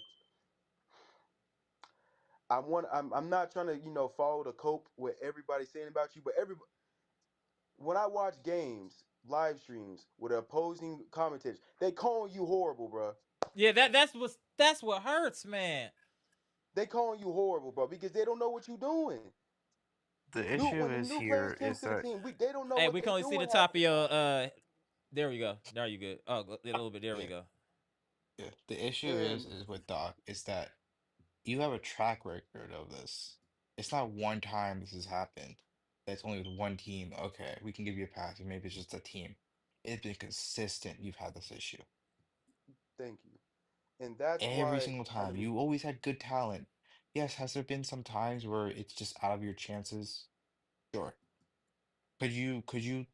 Speaker 5: I'm not trying to, follow the cope what everybody's saying about you, but when I watch games, live streams with opposing commentators, they calling you horrible, bro.
Speaker 1: Yeah, that's what hurts, man.
Speaker 5: They calling you horrible, bro, because they don't know what you're doing.
Speaker 4: The
Speaker 5: New
Speaker 4: issue
Speaker 5: when the
Speaker 4: is
Speaker 5: new players
Speaker 4: here
Speaker 5: came
Speaker 4: is
Speaker 5: to the
Speaker 4: that
Speaker 5: team, they don't know
Speaker 1: Hey,
Speaker 5: what
Speaker 1: we can
Speaker 5: they
Speaker 1: only see the
Speaker 5: doing half
Speaker 1: top
Speaker 5: of
Speaker 1: of
Speaker 5: the
Speaker 1: your.
Speaker 5: time.
Speaker 1: There we go. There you good. Oh, a little bit. There we
Speaker 4: yeah,
Speaker 1: go.
Speaker 4: yeah. The issue
Speaker 5: And
Speaker 4: is with Doc is that you have a track record of this. It's not one time this has happened. That's only with one team. Okay, we can give you a pass, and maybe it's just a team. It's been consistent. You've had this issue
Speaker 5: thank you. And that's
Speaker 4: every
Speaker 5: why
Speaker 4: single
Speaker 5: I
Speaker 4: time.
Speaker 5: mean,
Speaker 4: You always had good talent. Yes, has there been some times where it's just out of your chances? Sure. Could you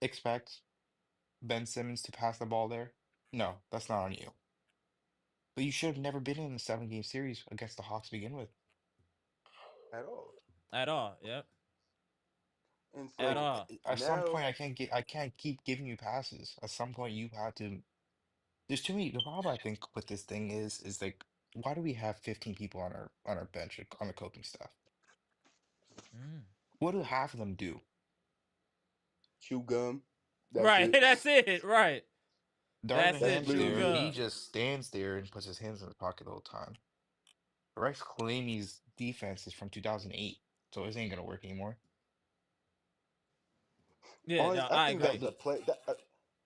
Speaker 4: expect Ben Simmons to pass the ball there? No, that's not on you. But you should have never been in a 7 game series against the Hawks to begin with.
Speaker 5: at all.
Speaker 1: At all. Yep.
Speaker 5: And
Speaker 1: At
Speaker 5: so
Speaker 1: all.
Speaker 4: At some
Speaker 5: now,
Speaker 4: point, I can't keep giving you passes. At some point, you have to. There's too many. The problem I think with this thing is like, why do we have 15 people on our bench on the coaching staff?
Speaker 1: Mm.
Speaker 4: What do half of them do?
Speaker 5: chew gum. That's
Speaker 1: Right.
Speaker 5: it.
Speaker 1: That's it. Right.
Speaker 4: Darvin
Speaker 1: That's
Speaker 5: That's
Speaker 1: it.
Speaker 4: Ham's
Speaker 1: Chew
Speaker 4: there.
Speaker 5: literally
Speaker 4: He
Speaker 1: gum.
Speaker 4: just stands there and puts his hands in his pocket the whole time. Rex Clamey's defense is from 2008, so it ain't gonna work anymore.
Speaker 1: Yeah. No,
Speaker 5: honest. I
Speaker 1: I
Speaker 5: think that's
Speaker 1: agree.
Speaker 5: a play.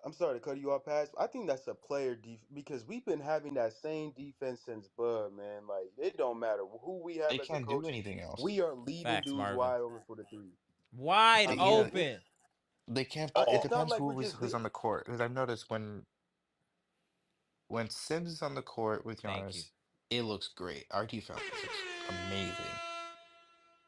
Speaker 5: I'm sorry to cut you off, Pass. I think that's a player because we've been having that same defense since Bud, man. Like it don't matter who we have
Speaker 4: They
Speaker 5: as a
Speaker 4: can't do
Speaker 5: coach,
Speaker 4: anything else.
Speaker 5: we are leaving
Speaker 1: Facts,
Speaker 5: dudes
Speaker 1: Marvin.
Speaker 5: wide open for the three.
Speaker 1: Wide
Speaker 5: I
Speaker 4: They,
Speaker 5: mean,
Speaker 4: yeah,
Speaker 1: open.
Speaker 4: they can't. It
Speaker 3: Oh,
Speaker 5: it's not
Speaker 4: depends
Speaker 5: like we're just.
Speaker 4: who's on the court. Because I've noticed when Sims is on the court with
Speaker 1: Thank you.
Speaker 4: Giannis, it looks great. Our defense looks amazing.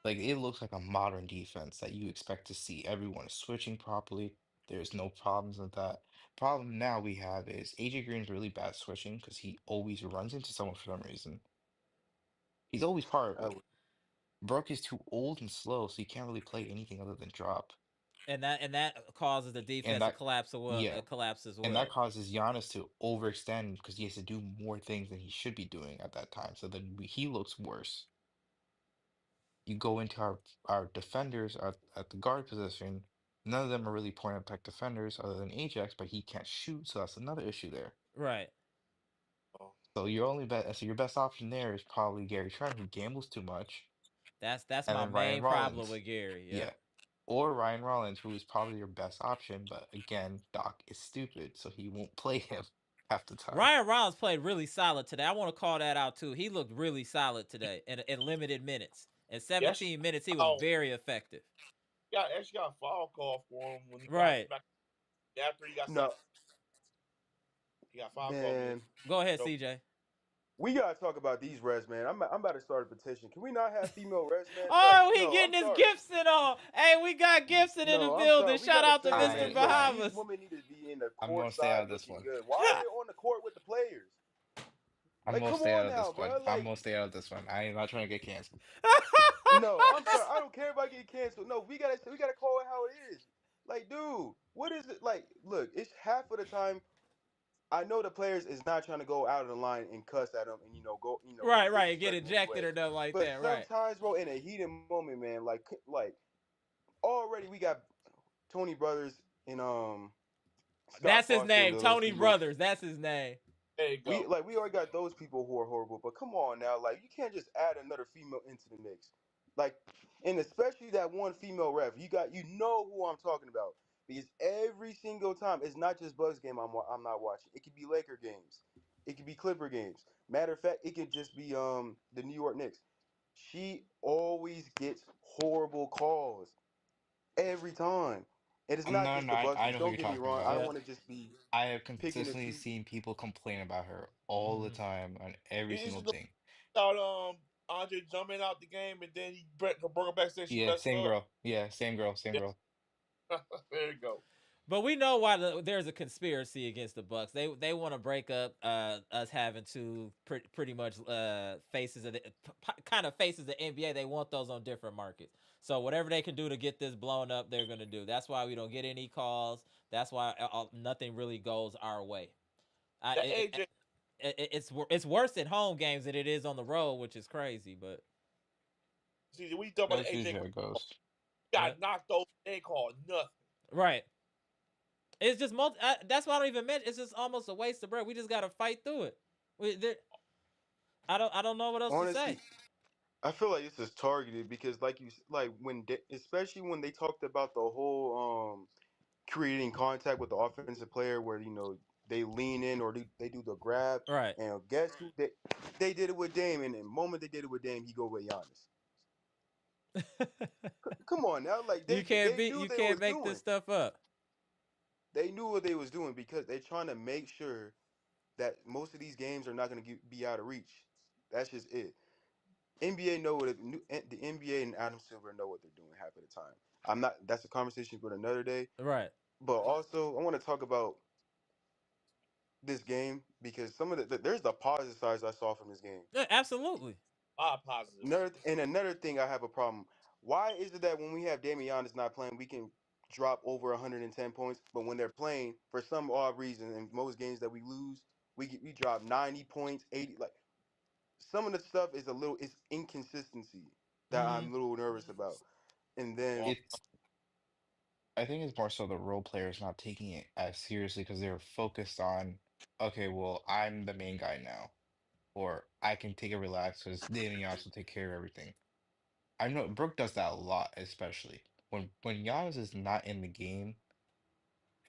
Speaker 4: Like it looks like a modern defense that you expect to see. Everyone is switching properly. There's no problems with that. Problem now we have is AJ Green's really bad switching because he always runs into someone for some reason. He's always part of
Speaker 5: I
Speaker 4: it. Brooke is too old and slow, so he can't really play anything other than drop.
Speaker 1: And that causes the
Speaker 4: And
Speaker 1: defense to
Speaker 4: that,
Speaker 1: collapse.
Speaker 4: yeah,
Speaker 1: Collapse as
Speaker 4: and that
Speaker 1: well.
Speaker 4: causes Giannis to overextend because he has to do more things than he should be doing at that time. So then he looks worse. You go into our defenders at the guard position. None of them are really point of attack defenders other than Ajax, but he can't shoot, so that's another issue there.
Speaker 1: Right.
Speaker 3: oh.
Speaker 4: So your best option there is probably Gary Trent, who gambles too much,
Speaker 1: That's
Speaker 4: and
Speaker 1: my
Speaker 4: then Ryan
Speaker 1: main problem
Speaker 4: Rollins.
Speaker 1: with Gary.
Speaker 4: Yeah.
Speaker 1: Yep.
Speaker 4: Or Ryan Rollins, who is probably your best option, but again, Doc is stupid, so he won't play him half the time.
Speaker 1: Ryan Rollins played really solid today. I want to call that out too. He looked really solid today in limited minutes. In
Speaker 3: Yes,
Speaker 1: 17 minutes, he was
Speaker 3: oh,
Speaker 1: very effective.
Speaker 3: actually got a foul call for him when he got
Speaker 1: Right.
Speaker 3: back after he got sent.
Speaker 5: no,
Speaker 3: He got a foul call against.
Speaker 5: man.
Speaker 1: Go ahead,
Speaker 3: So,
Speaker 1: CJ.
Speaker 5: We gotta talk about these refs, man. I'm about to start a petition. Can we not have female refs, man? Like,
Speaker 1: Oh, he
Speaker 5: no, I'm
Speaker 1: getting his
Speaker 5: sorry.
Speaker 1: Gibson on. Hey, we got Gibson in the
Speaker 5: No, I'm sorry.
Speaker 1: building.
Speaker 5: We
Speaker 1: Shout
Speaker 5: gotta
Speaker 1: out to
Speaker 5: say it,
Speaker 1: Mr.
Speaker 5: man.
Speaker 4: I
Speaker 5: Like
Speaker 1: Bahamas.
Speaker 5: these women need to be in the
Speaker 4: I'm
Speaker 5: court
Speaker 4: gonna stay out
Speaker 5: side
Speaker 4: of this
Speaker 5: looking
Speaker 4: one.
Speaker 5: good. Why are they on the court with the players?
Speaker 4: I'm
Speaker 5: Like,
Speaker 4: gonna
Speaker 5: come
Speaker 4: stay out
Speaker 5: on
Speaker 4: of
Speaker 5: now,
Speaker 4: this one.
Speaker 5: bro.
Speaker 4: I'm
Speaker 5: Like,
Speaker 4: gonna stay out of this one. I am not trying to get canceled.
Speaker 5: no, I'm sorry. I don't care about getting canceled. No, we gotta call it how it is. Like, dude, what is it? Like, look, it's half of the time. I know the players is not trying to go out of the line and cuss at them and go
Speaker 1: Right,
Speaker 5: and
Speaker 1: right. Get
Speaker 5: disrespect them
Speaker 1: ejected
Speaker 5: anyway.
Speaker 1: or nothing like
Speaker 5: But
Speaker 1: that. Right.
Speaker 5: sometimes, bro, in a heated moment, man, like already we got Tony Brothers and Scott
Speaker 1: That's his
Speaker 5: Foster and
Speaker 1: name.
Speaker 5: those
Speaker 1: Tony
Speaker 5: people.
Speaker 1: Brothers. That's his name.
Speaker 3: there you
Speaker 5: We
Speaker 3: go.
Speaker 5: already got those people who are horrible, but come on now, like you can't just add another female into the mix, like, and especially that one female ref. You know who I'm talking about because every single time it's not just Bucks game I'm not watching. It could be Laker games, it could be Clipper games. Matter of fact, it could just be the New York Knicks. She always gets horrible calls every time. And it's not
Speaker 4: No,
Speaker 5: just
Speaker 4: no,
Speaker 5: the Bucks.
Speaker 4: I know who
Speaker 5: Don't
Speaker 4: you're
Speaker 5: get me
Speaker 4: talking
Speaker 5: wrong. I don't
Speaker 4: about.
Speaker 1: Yeah.
Speaker 5: want to just be
Speaker 4: I have
Speaker 5: picking and
Speaker 4: consistently
Speaker 5: choosing.
Speaker 4: seen people complain about her all the
Speaker 1: Mhm.
Speaker 4: time on every
Speaker 3: Is
Speaker 4: single
Speaker 3: it the
Speaker 4: thing.
Speaker 3: about Andre jumping out the game and then he broke her back saying she
Speaker 4: Yeah,
Speaker 3: messed
Speaker 4: same
Speaker 3: up?
Speaker 4: girl. Yeah, same girl, same
Speaker 3: Yeah,
Speaker 4: girl.
Speaker 3: there you go.
Speaker 1: But we know why there's a conspiracy against the Bucks. They want to break up us having two pretty much faces of the kind of faces of the NBA. They want those on different markets. So whatever they can do to get this blown up, they're gonna do. That's why we don't get any calls. That's why nothing really goes our way. I
Speaker 3: That AJ,
Speaker 1: it's worse at home games than it is on the road, which is crazy. But
Speaker 3: see, we talk about
Speaker 4: That's
Speaker 3: the AJ
Speaker 4: usually how
Speaker 3: Green.
Speaker 4: it goes.
Speaker 1: yeah,
Speaker 3: Got knocked over. They ain't called nothing.
Speaker 1: right. It's just that's why I don't even mention. It's just almost a waste of breath. We just gotta fight through it. I don't know what else to say.
Speaker 5: Honestly, I feel like this is targeted because, like like especially when they talked about the whole creating contact with the offensive player, where they lean in or they do the grab,
Speaker 1: Right.
Speaker 5: and guess who they did it with Dame, and the moment they did it with Dame, he go with Giannis. Come on now, like
Speaker 1: you can't
Speaker 5: they
Speaker 1: be.
Speaker 5: knew
Speaker 1: You
Speaker 5: they
Speaker 1: can't
Speaker 5: was
Speaker 1: make this
Speaker 5: doing.
Speaker 1: stuff up.
Speaker 5: They knew what they was doing because they're trying to make sure that most of these games are not going to be out of reach. That's just it. NBA know what the NBA and Adam Silver know what they're doing half of the time. I'm not. That's a conversation for another day.
Speaker 1: Right.
Speaker 5: But also, I want to talk about this game because some of there's the positive sides I saw from this game.
Speaker 1: Yeah, absolutely.
Speaker 3: A lot of positives.
Speaker 5: Another thing I have a problem. Why is it that when we have Damian Giannis not playing, we can drop over 110 points, but when they're playing, for some odd reason, in most games that we lose, we drop 90 points, 80. Like some of the stuff is it's inconsistency that
Speaker 1: Mm-hmm.
Speaker 5: I'm a little nervous about. And then
Speaker 3: Well,
Speaker 4: It's I think it's more so the role players not taking it as seriously because they're focused on, okay, well, I'm the main guy now, or I can take a relax because Damian Giannis will take care of everything. I know Brooke does that a lot, especially when Giannis is not in the game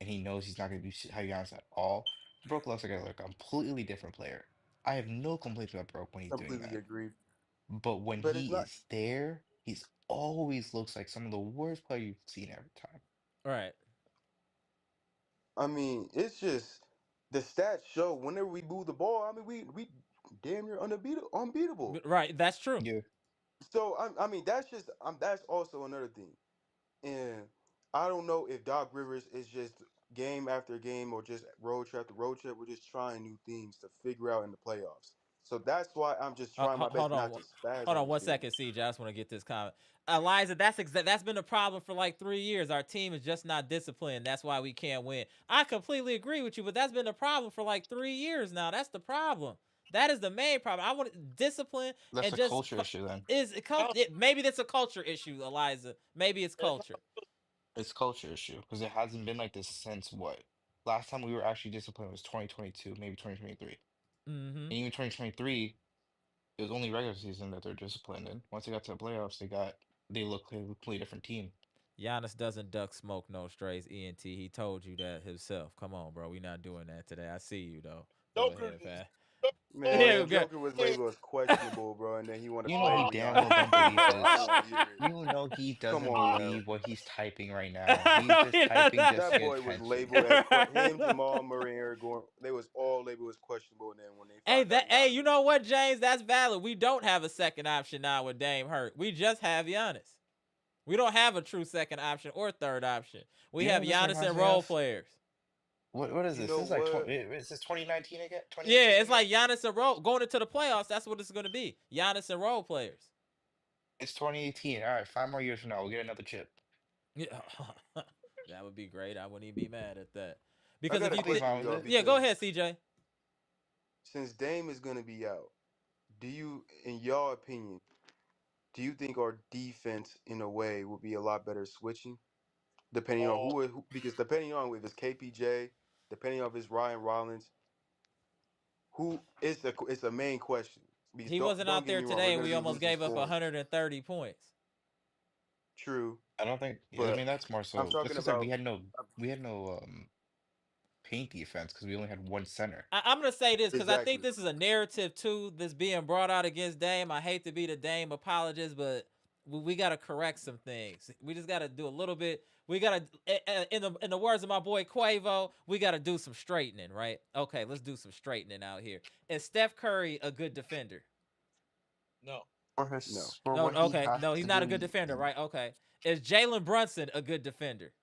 Speaker 4: and he knows he's not going to be how Giannis at all. Brooke looks like a completely different player. I have no complaints about Brooke when he's doing
Speaker 5: completely
Speaker 4: that.
Speaker 5: agree.
Speaker 4: But when
Speaker 5: But it's
Speaker 4: he
Speaker 5: not.
Speaker 4: is there, he's always looks like some of the worst player you've seen every time.
Speaker 1: Right.
Speaker 5: I mean, it's just the stats show whenever we move the ball. I mean, we damn near unbeatable.
Speaker 1: Right. That's true.
Speaker 4: Yeah.
Speaker 5: So I mean, that's also another thing. And I don't know if Doc Rivers is just game after game or just road trip after road trip. We're just trying new things to figure out in the playoffs. So that's why I'm just trying my best
Speaker 1: Hold on.
Speaker 5: not to spaz
Speaker 1: Hold
Speaker 5: on
Speaker 1: on
Speaker 5: this
Speaker 1: one
Speaker 5: game.
Speaker 1: second, CJ. I just want to get this comment. Eliza, that's been a problem for like 3 years. Our team is just not disciplined. That's why we can't win. I completely agree with you, but that's been a problem for like 3 years now. That's the problem. That is the main problem. I want discipline
Speaker 4: That's
Speaker 1: and
Speaker 4: a
Speaker 1: just
Speaker 4: culture issue then.
Speaker 3: I don't,
Speaker 1: maybe that's a culture issue, Eliza. Maybe it's
Speaker 3: it
Speaker 1: culture.
Speaker 4: It's culture issue because it hasn't been like this since what? Last time we were actually disciplined was 2022, maybe 2023.
Speaker 1: Mm-hmm.
Speaker 4: And even 2023, it was only regular season that they're disciplined in. Once they got to the playoffs, they look like a completely different team.
Speaker 1: Giannis doesn't duck smoke, no strays. ENT. He told you that himself. Come on, bro. We not doing that today. I see you though. Go
Speaker 3: Joker
Speaker 1: ahead,
Speaker 3: is
Speaker 1: fam. Yeah,
Speaker 5: Man,
Speaker 1: good.
Speaker 5: Joker was labeled as questionable, bro, and then he want to
Speaker 4: You know
Speaker 5: play
Speaker 4: he
Speaker 3: oh,
Speaker 5: with
Speaker 4: damn
Speaker 5: Giannis
Speaker 4: well
Speaker 5: and
Speaker 4: don't
Speaker 5: play,
Speaker 4: believe
Speaker 5: bro. I don't
Speaker 4: this.
Speaker 5: want to hear it.
Speaker 4: You know he
Speaker 5: Come
Speaker 4: doesn't
Speaker 5: on now.
Speaker 4: believe what he's typing right now. He's just
Speaker 1: Yeah,
Speaker 4: typing just to
Speaker 5: That
Speaker 4: get
Speaker 5: boy was
Speaker 4: attention.
Speaker 5: labeled as him, Jamal Murray, and Eric Gordon. They was all labeled as questionable, and then when they
Speaker 1: Hey,
Speaker 5: found out
Speaker 1: you
Speaker 5: Giannis,
Speaker 1: know what, James? That's valid. We don't have a second option now with Dame hurt. We just have Giannis. We don't have a true second option or third option. We
Speaker 4: You know
Speaker 1: have
Speaker 4: what this
Speaker 1: Giannis
Speaker 4: reminds
Speaker 1: and
Speaker 4: me
Speaker 1: role
Speaker 4: of?
Speaker 1: players.
Speaker 4: What is
Speaker 5: you
Speaker 4: this?
Speaker 5: know
Speaker 4: This is like
Speaker 5: what?
Speaker 4: 20, is this 2019 again?
Speaker 1: Yeah,
Speaker 4: 2018
Speaker 1: it's
Speaker 4: again?
Speaker 1: like Giannis and role going into the playoffs. That's what it's going to be. Giannis and role players.
Speaker 4: It's 2018. All right, 5 more years from now, we'll get another chip.
Speaker 1: Yeah, that would be great. I wouldn't even be mad at that.
Speaker 5: I
Speaker 1: Because
Speaker 5: got
Speaker 1: if
Speaker 5: a
Speaker 1: you
Speaker 4: I'll be
Speaker 5: question
Speaker 4: fine
Speaker 5: for
Speaker 4: with
Speaker 5: y'all
Speaker 4: it.
Speaker 1: yeah, go
Speaker 5: because
Speaker 1: ahead, CJ.
Speaker 5: since Dame is gonna be out, do you, in y'all opinion, do you think our defense, in a way, would be a lot better switching, depending on
Speaker 3: oh,
Speaker 5: because depending on if it's KPJ, depending on if it's Ryan Rollins, who is it's a main question. Because
Speaker 1: He
Speaker 5: don't
Speaker 1: wasn't
Speaker 5: don't
Speaker 1: out
Speaker 5: get
Speaker 1: there
Speaker 5: me wrong, we're
Speaker 1: today, and
Speaker 5: gonna
Speaker 1: we
Speaker 5: be
Speaker 1: almost
Speaker 5: losing
Speaker 1: gave up
Speaker 5: scoring.
Speaker 1: 130 points.
Speaker 5: True,
Speaker 4: I don't think. I
Speaker 5: but
Speaker 4: mean, that's more
Speaker 5: I'm
Speaker 4: so. It's
Speaker 5: talking
Speaker 4: just that
Speaker 5: about.
Speaker 4: we had no paint defense because we only had one center.
Speaker 1: I'm gonna say this because I think
Speaker 5: Exactly.
Speaker 1: this is a narrative too that's being brought out against Dame. I hate to be the Dame apologist, but we got to correct some things. We just got to do a little bit. We got to, in the words of my boy Quavo, we got to do some straightening, right? Okay, let's do some straightening out here. Is Steph Curry a good defender?
Speaker 3: No,
Speaker 5: No,
Speaker 4: For
Speaker 1: No,
Speaker 4: what he
Speaker 1: okay,
Speaker 4: has
Speaker 1: no, he's
Speaker 4: to
Speaker 1: not a
Speaker 4: do,
Speaker 1: good defender, right? Okay. Is Jalen Brunson a good defender?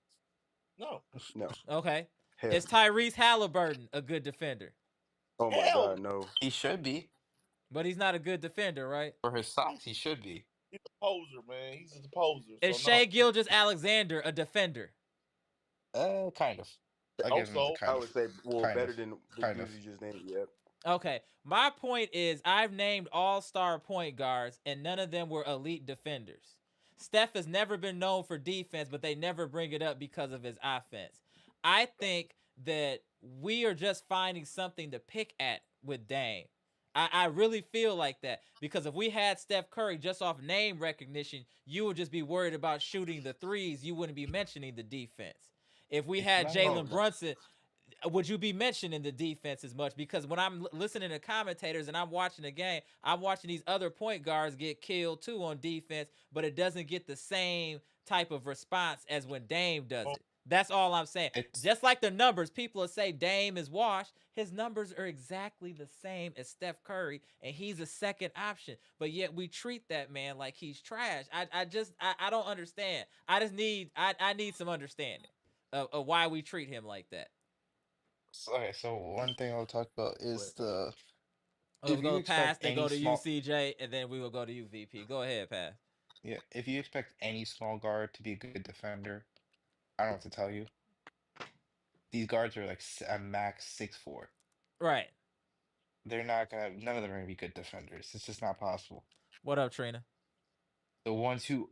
Speaker 3: no,
Speaker 5: no,
Speaker 1: Okay.
Speaker 5: hell
Speaker 1: Is
Speaker 5: no.
Speaker 1: Tyrese Halliburton a good defender?
Speaker 5: Oh my
Speaker 3: hell
Speaker 5: God,
Speaker 3: no.
Speaker 5: no.
Speaker 4: he should be.
Speaker 1: But he's not a good defender, right?
Speaker 4: For his size, he should be.
Speaker 3: He's a poser, man. He's a poser.
Speaker 1: Is
Speaker 3: So
Speaker 1: Shea
Speaker 3: no.
Speaker 1: Gilgeous Alexander a defender?
Speaker 4: Kind of. I'll give him the
Speaker 3: Also,
Speaker 5: I would say, well,
Speaker 4: kind
Speaker 5: better
Speaker 4: of,
Speaker 5: than the
Speaker 4: kind
Speaker 5: dudes
Speaker 4: of.
Speaker 5: you just named. Yep.
Speaker 1: Okay. My point is I've named all-star point guards and none of them were elite defenders. Steph has never been known for defense, but they never bring it up because of his offense. I think that we are just finding something to pick at with Dame. I really feel like that because if we had Steph Curry just off name recognition, you would just be worried about shooting the threes. You wouldn't be mentioning the defense. If we
Speaker 4: It's
Speaker 1: had
Speaker 4: not
Speaker 5: Oh
Speaker 1: Jalen
Speaker 4: even.
Speaker 5: no.
Speaker 1: Brunson, would you be mentioning the defense as much? Because when I'm listening to commentators and I'm watching the game, I'm watching these other point guards get killed too on defense, but it doesn't get the same type of response as when Dame does
Speaker 3: oh,
Speaker 1: it. That's all I'm saying.
Speaker 4: It's
Speaker 1: Just like the numbers, people will say Dame is washed. His numbers are exactly the same as Steph Curry, and he's a second option. But yet we treat that man like he's trash. I don't understand. I need some understanding of why we treat him like that.
Speaker 4: okay. So one thing I'll talk about is
Speaker 5: But
Speaker 4: the
Speaker 1: Okay,
Speaker 4: if
Speaker 1: we
Speaker 4: you
Speaker 1: go
Speaker 4: expect
Speaker 1: past, then
Speaker 4: any
Speaker 1: go to you,
Speaker 4: small,
Speaker 1: CJ, and then we will go to you, VP. Go ahead, pass.
Speaker 4: yeah, if you expect any small guard to be a good defender, I don't know what to tell you. These guards are like a max 6'4".
Speaker 1: Right.
Speaker 4: They're not gonna. None of them are gonna be good defenders. It's just not possible.
Speaker 1: What up, Trina?
Speaker 4: The ones who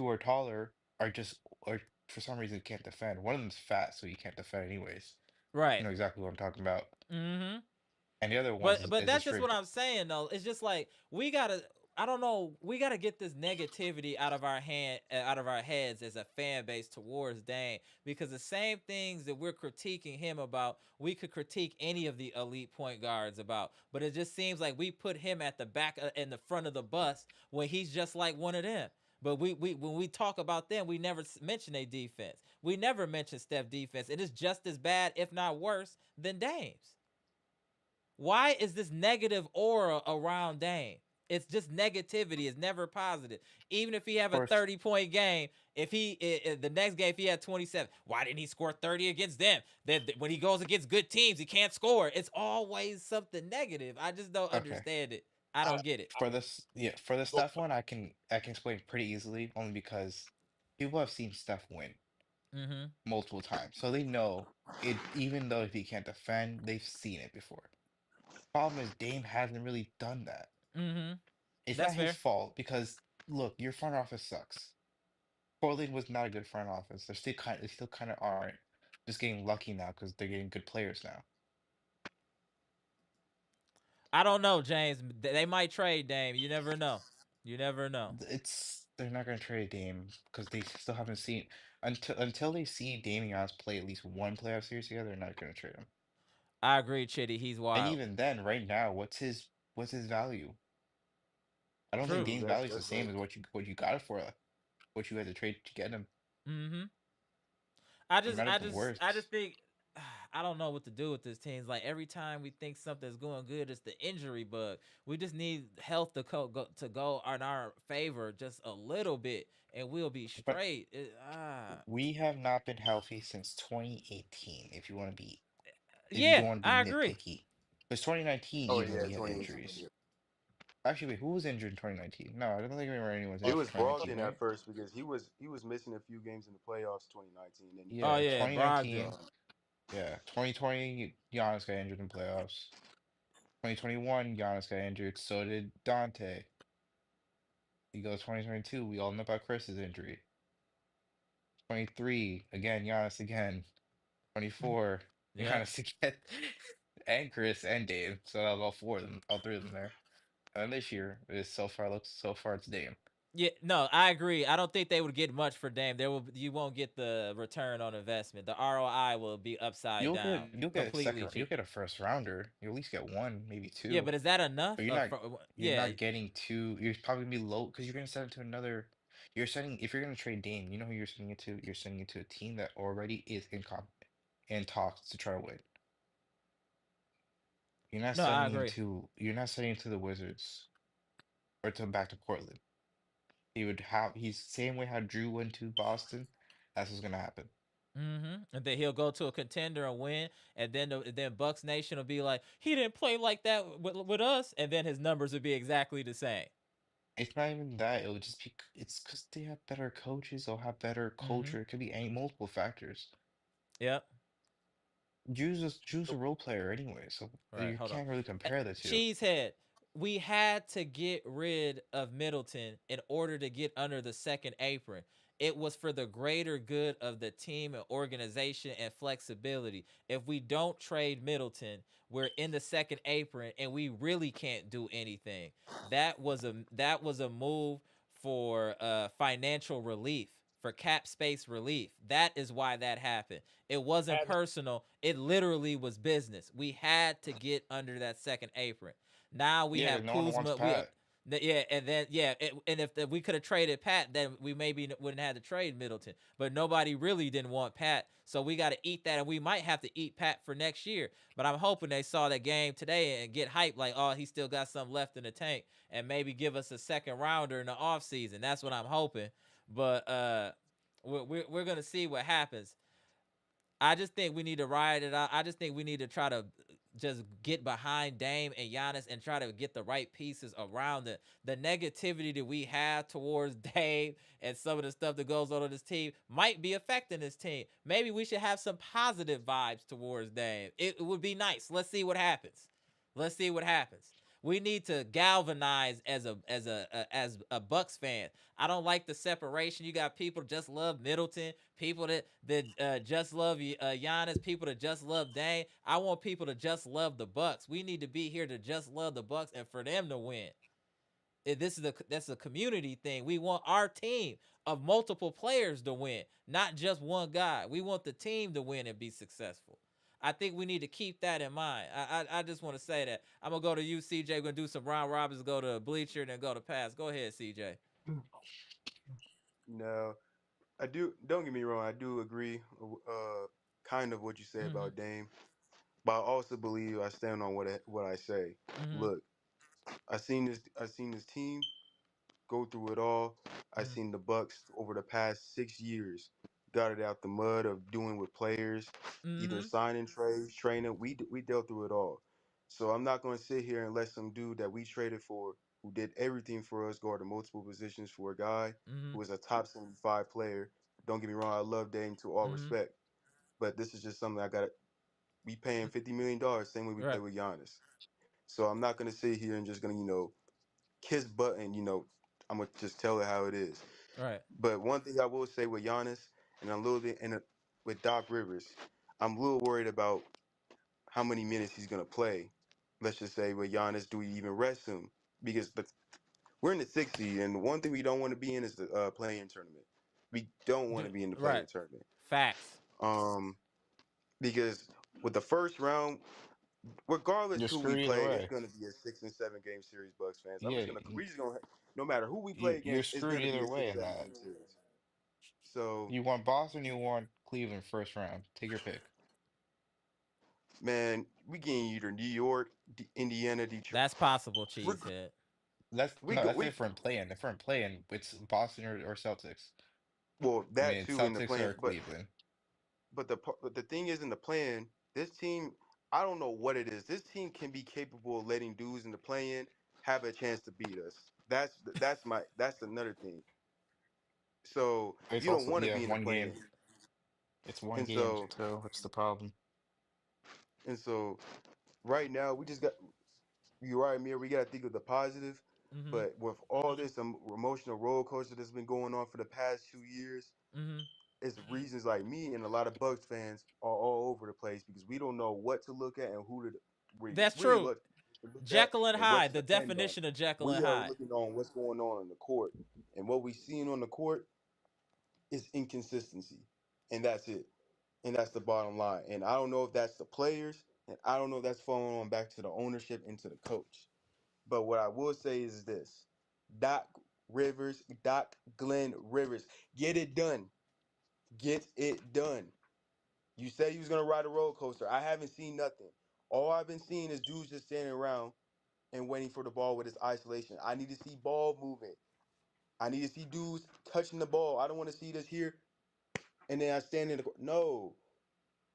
Speaker 4: are taller are just or for some reason can't defend. One of them's fat, so you can't defend anyways. You
Speaker 1: Right.
Speaker 4: know exactly what I'm talking about.
Speaker 1: Mm-hmm.
Speaker 4: And the other ones
Speaker 1: But
Speaker 4: is a
Speaker 1: that's just what
Speaker 4: straight.
Speaker 1: I'm saying though. It's just like we gotta. I don't know. We gotta get this negativity out of our heads as a fan base towards Dame, because the same things that we're critiquing him about, we could critique any of the elite point guards about. But it just seems like we put him at the back in the front of the bus when he's just like one of them. But we when we talk about them, we never mention a defense. We never mention Steph defense, and it's just as bad, if not worse, than Dame's. Why is this negative aura around Dame? It's just negativity. It's never positive. Even if he have a
Speaker 4: Course,
Speaker 1: 30-point game, if he the next game if he had 27, why didn't he score 30 against them? Then when he goes against good teams, he can't score. It's always something negative. I just don't
Speaker 4: okay.
Speaker 1: understand it. I
Speaker 3: I,
Speaker 1: don't get it.
Speaker 3: I
Speaker 4: For this, yeah, for the
Speaker 3: go.
Speaker 4: Steph one, I can explain pretty easily, only because people have seen Steph win
Speaker 1: Mm-hmm.
Speaker 4: multiple times, so they know it. Even though if he can't defend, they've seen it before. Problem is, Dame hasn't really done that.
Speaker 1: Mm-hmm.
Speaker 4: It's
Speaker 1: That's
Speaker 4: not his
Speaker 1: fair.
Speaker 4: fault because look, your front office sucks. Portland was not a good front office. They still kind of aren't. Just getting lucky now because they're getting good players now.
Speaker 1: I don't know, James. They might trade Dame. You never know. You never know.
Speaker 4: It's they're not going to trade Dame because they still haven't seen until they see Damian play at least one playoff series together. They're not going to trade him.
Speaker 1: I agree, Chitty. He's
Speaker 4: And
Speaker 1: wild.
Speaker 4: even then, right now, what's his value? I don't think
Speaker 1: True.
Speaker 5: true.
Speaker 4: Dame's value is the
Speaker 5: That's
Speaker 4: same
Speaker 5: right.
Speaker 4: as what you got it for, what you had to trade to get him.
Speaker 1: Mm-hmm.
Speaker 4: It might have been
Speaker 1: I just
Speaker 4: worse.
Speaker 1: think I don't know what to do with this team. It's like every time we think something's going good, it's the injury bug. We just need health to go in our favor just a little bit, and we'll be
Speaker 4: But
Speaker 1: straight.
Speaker 4: we have not been healthy since 2018. If you
Speaker 1: Yeah,
Speaker 4: want to be
Speaker 1: I agree.
Speaker 4: nitpicky, because 2019,
Speaker 5: Oh
Speaker 4: even
Speaker 5: yeah,
Speaker 4: we had
Speaker 5: 2018.
Speaker 4: injuries. Actually, wait, who was injured in 2019? No, I don't think anyone was
Speaker 5: It
Speaker 3: Uh,
Speaker 4: injured in
Speaker 5: was
Speaker 4: 2019,
Speaker 5: Brogdon at
Speaker 4: right?
Speaker 5: first because he was missing a few games in the playoffs 2019, and he
Speaker 1: Oh
Speaker 5: got
Speaker 4: Yeah,
Speaker 1: yeah,
Speaker 5: hurt.
Speaker 1: Brogdon.
Speaker 4: 2019. Yeah, 2020, Giannis got injured in playoffs. 2021, Giannis got injured. So did Dante. You go 2022, we all know about Chris's injury. 23, again, Giannis again. 24,
Speaker 1: Yep.
Speaker 4: Giannis again. And Chris and Dave. So that was all four of them, all three of them there. And this year, so far it's Dame.
Speaker 1: Yeah, no, I agree. I don't think they would get much for Dame. You won't get the return on investment. The ROI will be upside down,
Speaker 4: You'll get a
Speaker 1: completely
Speaker 4: second, you'll
Speaker 1: cheap.
Speaker 4: get a first rounder. You'll at least get one, maybe
Speaker 1: Yeah,
Speaker 4: two.
Speaker 1: but is that
Speaker 4: But
Speaker 1: enough?
Speaker 4: you're
Speaker 1: For,
Speaker 4: not
Speaker 1: yeah,
Speaker 4: getting two. You're probably gonna be low because you're gonna send it to another. You're sending if you're gonna trade Dame, you know who you're sending it to? You're sending it to a team that already is in talks to try to win.
Speaker 1: No, I agree.
Speaker 4: You're not sending it to the Wizards or to back to Portland. He's same way how Drew went to Boston. That's what's gonna happen.
Speaker 1: And then he'll go to a contender and win, and then Bucks Nation will be like, he didn't play like that with us, and then his numbers will be exactly the same.
Speaker 4: It's not even that. It'll just be. It's because they have better coaches. They'll have better
Speaker 1: Mm-hmm.
Speaker 4: culture. It could be any multiple factors.
Speaker 1: Yep.
Speaker 4: Drew's a role player anyway, so
Speaker 1: All right,
Speaker 4: you
Speaker 1: hold on.
Speaker 4: can't really compare the two.
Speaker 1: Cheesehead, we had to get rid of Middleton in order to get under the second apron. It was for the greater good of the team and organization and flexibility. If we don't trade Middleton, we're in the second apron and we really can't do anything. That was a move for financial relief, for cap space relief. That is why that happened. It wasn't
Speaker 3: And
Speaker 1: personal. It literally was business. We had to get under that second apron. Now we
Speaker 4: Yeah,
Speaker 1: have
Speaker 4: because no one wants
Speaker 1: Kuzma.
Speaker 4: Pat.
Speaker 1: Yeah, and then and if we could have traded Pat, then we maybe wouldn't have to trade Middleton. But nobody really didn't want Pat, so we got to eat that, and we might have to eat Pat for next year. But I'm hoping they saw that game today and get hyped, like, oh, he still got something left in the tank, and maybe give us a second rounder in the offseason. That's what I'm hoping. But we're gonna see what happens. I just think we need to ride it out. I just think we need to try to just get behind Dame and Giannis and try to get the right pieces around it. The negativity that we have towards Dame and some of the stuff that goes on this team might be affecting this team. Maybe we should have some positive vibes towards Dame. It would be nice. Let's see what happens. Let's see what happens. We need to galvanize as a Bucks fan. I don't like the separation. You got people that just love Middleton, people that just love Giannis, people that just love Dame. I want people to just love the Bucks. We need to be here to just love the Bucks and for them to win. That's a community thing. We want our team of multiple players to win, not just one guy. We want the team to win and be successful. I think we need to keep that in mind. I just want to say that. I'm gonna go to you, CJ. We're gonna do some round robins, go to bleacher, and then go to pass. Go ahead, CJ.
Speaker 5: No, I do. Don't get me wrong. I do agree, kind of what you say
Speaker 1: Mm-hmm.
Speaker 5: about Dame, but I also believe I stand on what I say.
Speaker 1: Mm-hmm.
Speaker 5: Look, I seen this. I seen this team go through it all. I
Speaker 1: Mm-hmm.
Speaker 5: seen the Bucks over the past 6 years got it out the mud of doing with players, either
Speaker 1: Mm-hmm.
Speaker 5: signing trades, training. We dealt through it all. So I'm not going to sit here and let some dude that we traded for, who did everything for us, guard multiple positions for a guy
Speaker 1: Mm-hmm.
Speaker 5: who was a top 75 player. Don't get me wrong, I love Dame to all
Speaker 1: Mm-hmm.
Speaker 5: respect, but this is just something I got to. We paying $50 million, same way we play
Speaker 1: Right.
Speaker 5: with Giannis. So I'm not going to sit here and just going to kiss button. I'm gonna just tell it how it is.
Speaker 1: Right.
Speaker 5: But one thing I will say with Giannis, and I'm a little bit with Doc Rivers, I'm a little worried about how many minutes he's gonna play. Let's just say with Giannis, do we even rest him? Because we're in the 60, and the one thing we don't want to be in is the play-in tournament. We don't want to be in the
Speaker 1: Right.
Speaker 5: play-in tournament.
Speaker 1: Facts.
Speaker 5: Um, because with the first round, regardless
Speaker 4: You're
Speaker 5: who we
Speaker 4: screwed either
Speaker 5: play, it's
Speaker 4: way.
Speaker 5: gonna be a 6 and 7 game series. Bucks fans,
Speaker 4: Yeah,
Speaker 5: we just gonna, no matter who we play
Speaker 4: you're
Speaker 5: against, it's
Speaker 4: screwed
Speaker 5: gonna be
Speaker 4: either
Speaker 5: a
Speaker 4: way
Speaker 5: six
Speaker 4: in
Speaker 5: seven
Speaker 4: that.
Speaker 5: game series. So,
Speaker 4: You want Boston, you want Cleveland first round. Take your pick.
Speaker 5: man, we getting either New York, Indiana, Detroit.
Speaker 1: That's possible,
Speaker 5: We're,
Speaker 1: Cheesehead.
Speaker 4: That's
Speaker 5: we
Speaker 4: no,
Speaker 5: go
Speaker 4: that's
Speaker 5: we
Speaker 4: if we're in playing. If we're in playing, it's Boston or Celtics.
Speaker 5: well
Speaker 4: I
Speaker 5: that
Speaker 4: mean,
Speaker 5: too in the
Speaker 4: Celtics
Speaker 5: plan,
Speaker 4: or Cleveland.
Speaker 5: but the thing is in the plan, this team, I don't know what it is. This team can be capable of letting dudes in the play-in have a chance to beat us. That's another thing. So
Speaker 4: It's
Speaker 5: you don't
Speaker 4: also
Speaker 5: want to
Speaker 4: yeah,
Speaker 5: be in the
Speaker 4: one
Speaker 5: play-in,
Speaker 4: game. It's one
Speaker 5: and
Speaker 4: game,
Speaker 5: so
Speaker 4: so that's the problem.
Speaker 5: and so right now we just got. You're right, Amir. We got to think of the positive.
Speaker 1: Mm-hmm.
Speaker 5: But with all this emotional roller coaster that's been going on for the past 2 years,
Speaker 1: Mm-hmm.
Speaker 5: it's reasons like me and a lot of Bucks fans are all over the place because we don't know what to look at and who to
Speaker 1: That's
Speaker 5: really
Speaker 1: true.
Speaker 5: look at
Speaker 1: Jekyll and
Speaker 5: and what
Speaker 1: Hyde.
Speaker 5: to
Speaker 1: The
Speaker 5: depend on.
Speaker 1: definition of Jekyll and
Speaker 5: We are
Speaker 1: Hyde.
Speaker 5: looking on what's going on the court, and what we seeing on the court is inconsistency, and that's it, and that's the bottom line. And I don't know if that's the players, and I don't know if that's falling on back to the ownership and to the coach. But what I will say is this: Doc. Rivers, Doc Glenn Rivers. Get it done. Get it done. You said he was gonna ride a roller coaster. I haven't seen nothing. All I've been seeing is dudes just standing around and waiting for the ball with his isolation. I need to see ball movement. I need to see dudes touching the ball. I don't want to see this here and then I stand in the no.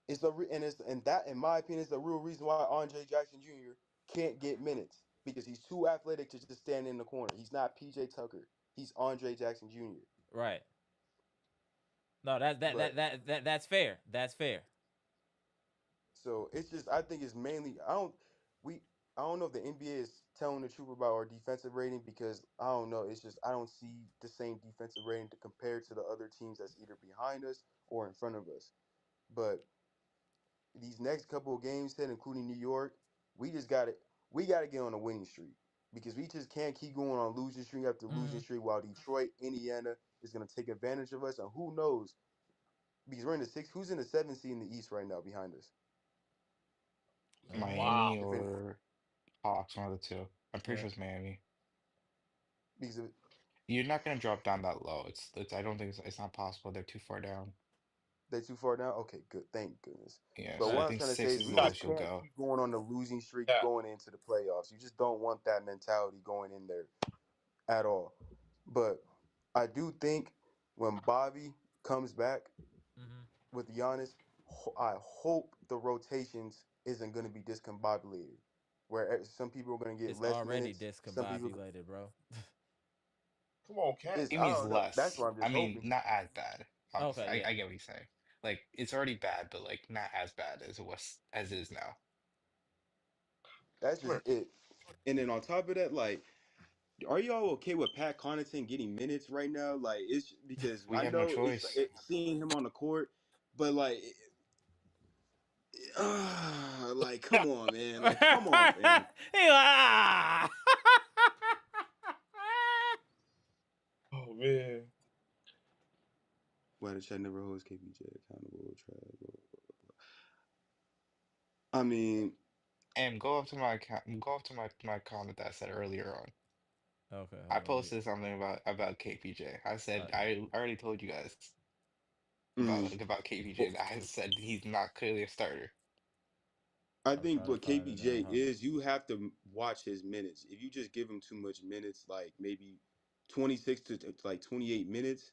Speaker 5: And that in my opinion is the real reason why Andre Jackson Jr. can't get minutes because he's too athletic to just stand in the corner. He's not PJ Tucker. He's Andre Jackson Jr.
Speaker 1: Right. No,
Speaker 5: But
Speaker 1: that's fair. That's fair.
Speaker 5: so it's just I think it's mainly we I don't know if the NBA is telling the truth about our defensive rating because I don't know. It's just I don't see the same defensive rating to compare to the other teams that's either behind us or in front of us. But these next couple of games, said including New York, we just got to we got to get on a winning streak because we just can't keep going on losing streak after losing
Speaker 1: Hmm.
Speaker 5: streak while Detroit, Indiana is going to take advantage of us, and who knows because we're in the sixth. Who's in the seventh seed in the East right now behind us?
Speaker 3: Wow.
Speaker 4: Miami
Speaker 5: If it
Speaker 4: or Hawks, one of the two. I'm pretty
Speaker 1: Yeah.
Speaker 4: sure it's Miami.
Speaker 5: because
Speaker 4: You're not gonna drop down that low. It's I don't think it's not possible. They're too far down.
Speaker 5: they're too far down. Okay, good. Thank goodness.
Speaker 4: Yeah,
Speaker 5: But
Speaker 4: so I
Speaker 5: what
Speaker 1: Right.
Speaker 5: I'm
Speaker 4: think
Speaker 5: trying to say
Speaker 4: six
Speaker 5: is
Speaker 4: is
Speaker 3: We
Speaker 4: the
Speaker 5: we
Speaker 3: got
Speaker 5: just
Speaker 4: lowest you'll
Speaker 5: can't
Speaker 4: go.
Speaker 5: keep going on the losing streak
Speaker 3: that.
Speaker 5: going into the playoffs. You just don't want that mentality going in there at all. But I do think when Bobby comes back
Speaker 1: Hmm.
Speaker 5: with Giannis, I hope the rotations isn't going to be discombobulated, where some people are going to get
Speaker 1: It's
Speaker 5: less
Speaker 1: already
Speaker 5: minutes. Some people,
Speaker 1: discombobulated, bro.
Speaker 3: Come on, Cat.
Speaker 5: it's
Speaker 4: It
Speaker 5: I
Speaker 4: means
Speaker 5: don't know. That's
Speaker 4: less.
Speaker 5: what I'm
Speaker 4: I
Speaker 5: just
Speaker 4: mean,
Speaker 5: hoping.
Speaker 4: not as bad. Honestly,
Speaker 1: Okay. Yeah.
Speaker 4: I get what you're saying. Like it's already bad, but like not as bad as it was as it is now.
Speaker 5: That's
Speaker 3: Come here.
Speaker 5: just it. And then on top of that, like, are y'all okay with Pat Connaughton getting minutes right now? Like, it's because
Speaker 4: We
Speaker 5: I
Speaker 4: have no
Speaker 5: know
Speaker 4: choice.
Speaker 5: seeing him on the court, but like, like, come on, man. Like, come on, man.
Speaker 1: He ah!
Speaker 3: Oh man.
Speaker 5: Why the chat never holds KPJ accountable? I mean,
Speaker 4: And go up to my account, go up to my comment that I said earlier on.
Speaker 1: Okay,
Speaker 4: I
Speaker 1: hold on. Let me.
Speaker 4: posted something about KPJ. I said
Speaker 1: Okay.
Speaker 4: I already told you guys
Speaker 5: mm,
Speaker 4: about
Speaker 5: well,
Speaker 4: KPJ. I said he's not clearly a starter.
Speaker 5: I
Speaker 1: I'm
Speaker 5: think
Speaker 1: trying to
Speaker 5: what
Speaker 1: find it now.
Speaker 5: KPJ
Speaker 1: Hold on.
Speaker 5: is, you have to watch his minutes. If you just give him too much minutes, like maybe 26 to like 28 minutes,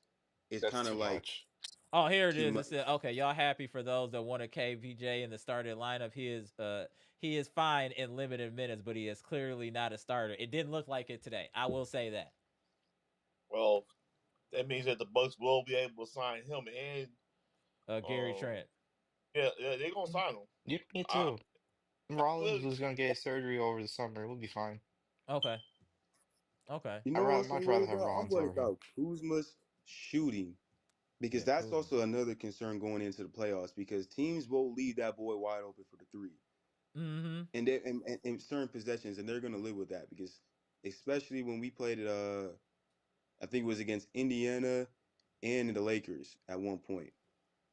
Speaker 5: it's
Speaker 4: That's
Speaker 5: kind of
Speaker 4: too
Speaker 5: like
Speaker 4: much.
Speaker 1: Oh, here it
Speaker 5: too
Speaker 1: is. It
Speaker 5: much.
Speaker 1: said, okay, y'all happy for those that wanted KPJ in the starting lineup. He is fine in limited minutes, but he is clearly not a starter. It didn't look like it today. I will say that.
Speaker 3: Well, that means that the Bucks will be able to sign him and
Speaker 1: Gary
Speaker 3: um
Speaker 1: Trent.
Speaker 3: yeah, they're gonna sign him.
Speaker 4: You, me
Speaker 3: I,
Speaker 4: too.
Speaker 3: I
Speaker 4: Rollins
Speaker 3: really
Speaker 4: was gonna get his surgery over the summer. We'll be fine.
Speaker 1: Okay. Okay.
Speaker 5: You
Speaker 4: I'd
Speaker 5: know what
Speaker 4: rather
Speaker 5: else I'm
Speaker 4: much
Speaker 5: worried
Speaker 4: rather have
Speaker 5: about? I'm
Speaker 4: Rollins
Speaker 5: worried
Speaker 4: over him.
Speaker 5: about Kuzma's shooting because
Speaker 1: Yeah,
Speaker 5: that's
Speaker 1: Kuzma.
Speaker 5: also another concern going into the playoffs because teams will leave that boy wide open for the three
Speaker 1: Mm-hmm.
Speaker 5: and they in certain possessions and they're going to live with that because especially when we played it, I think it was against Indiana and the Lakers at one point.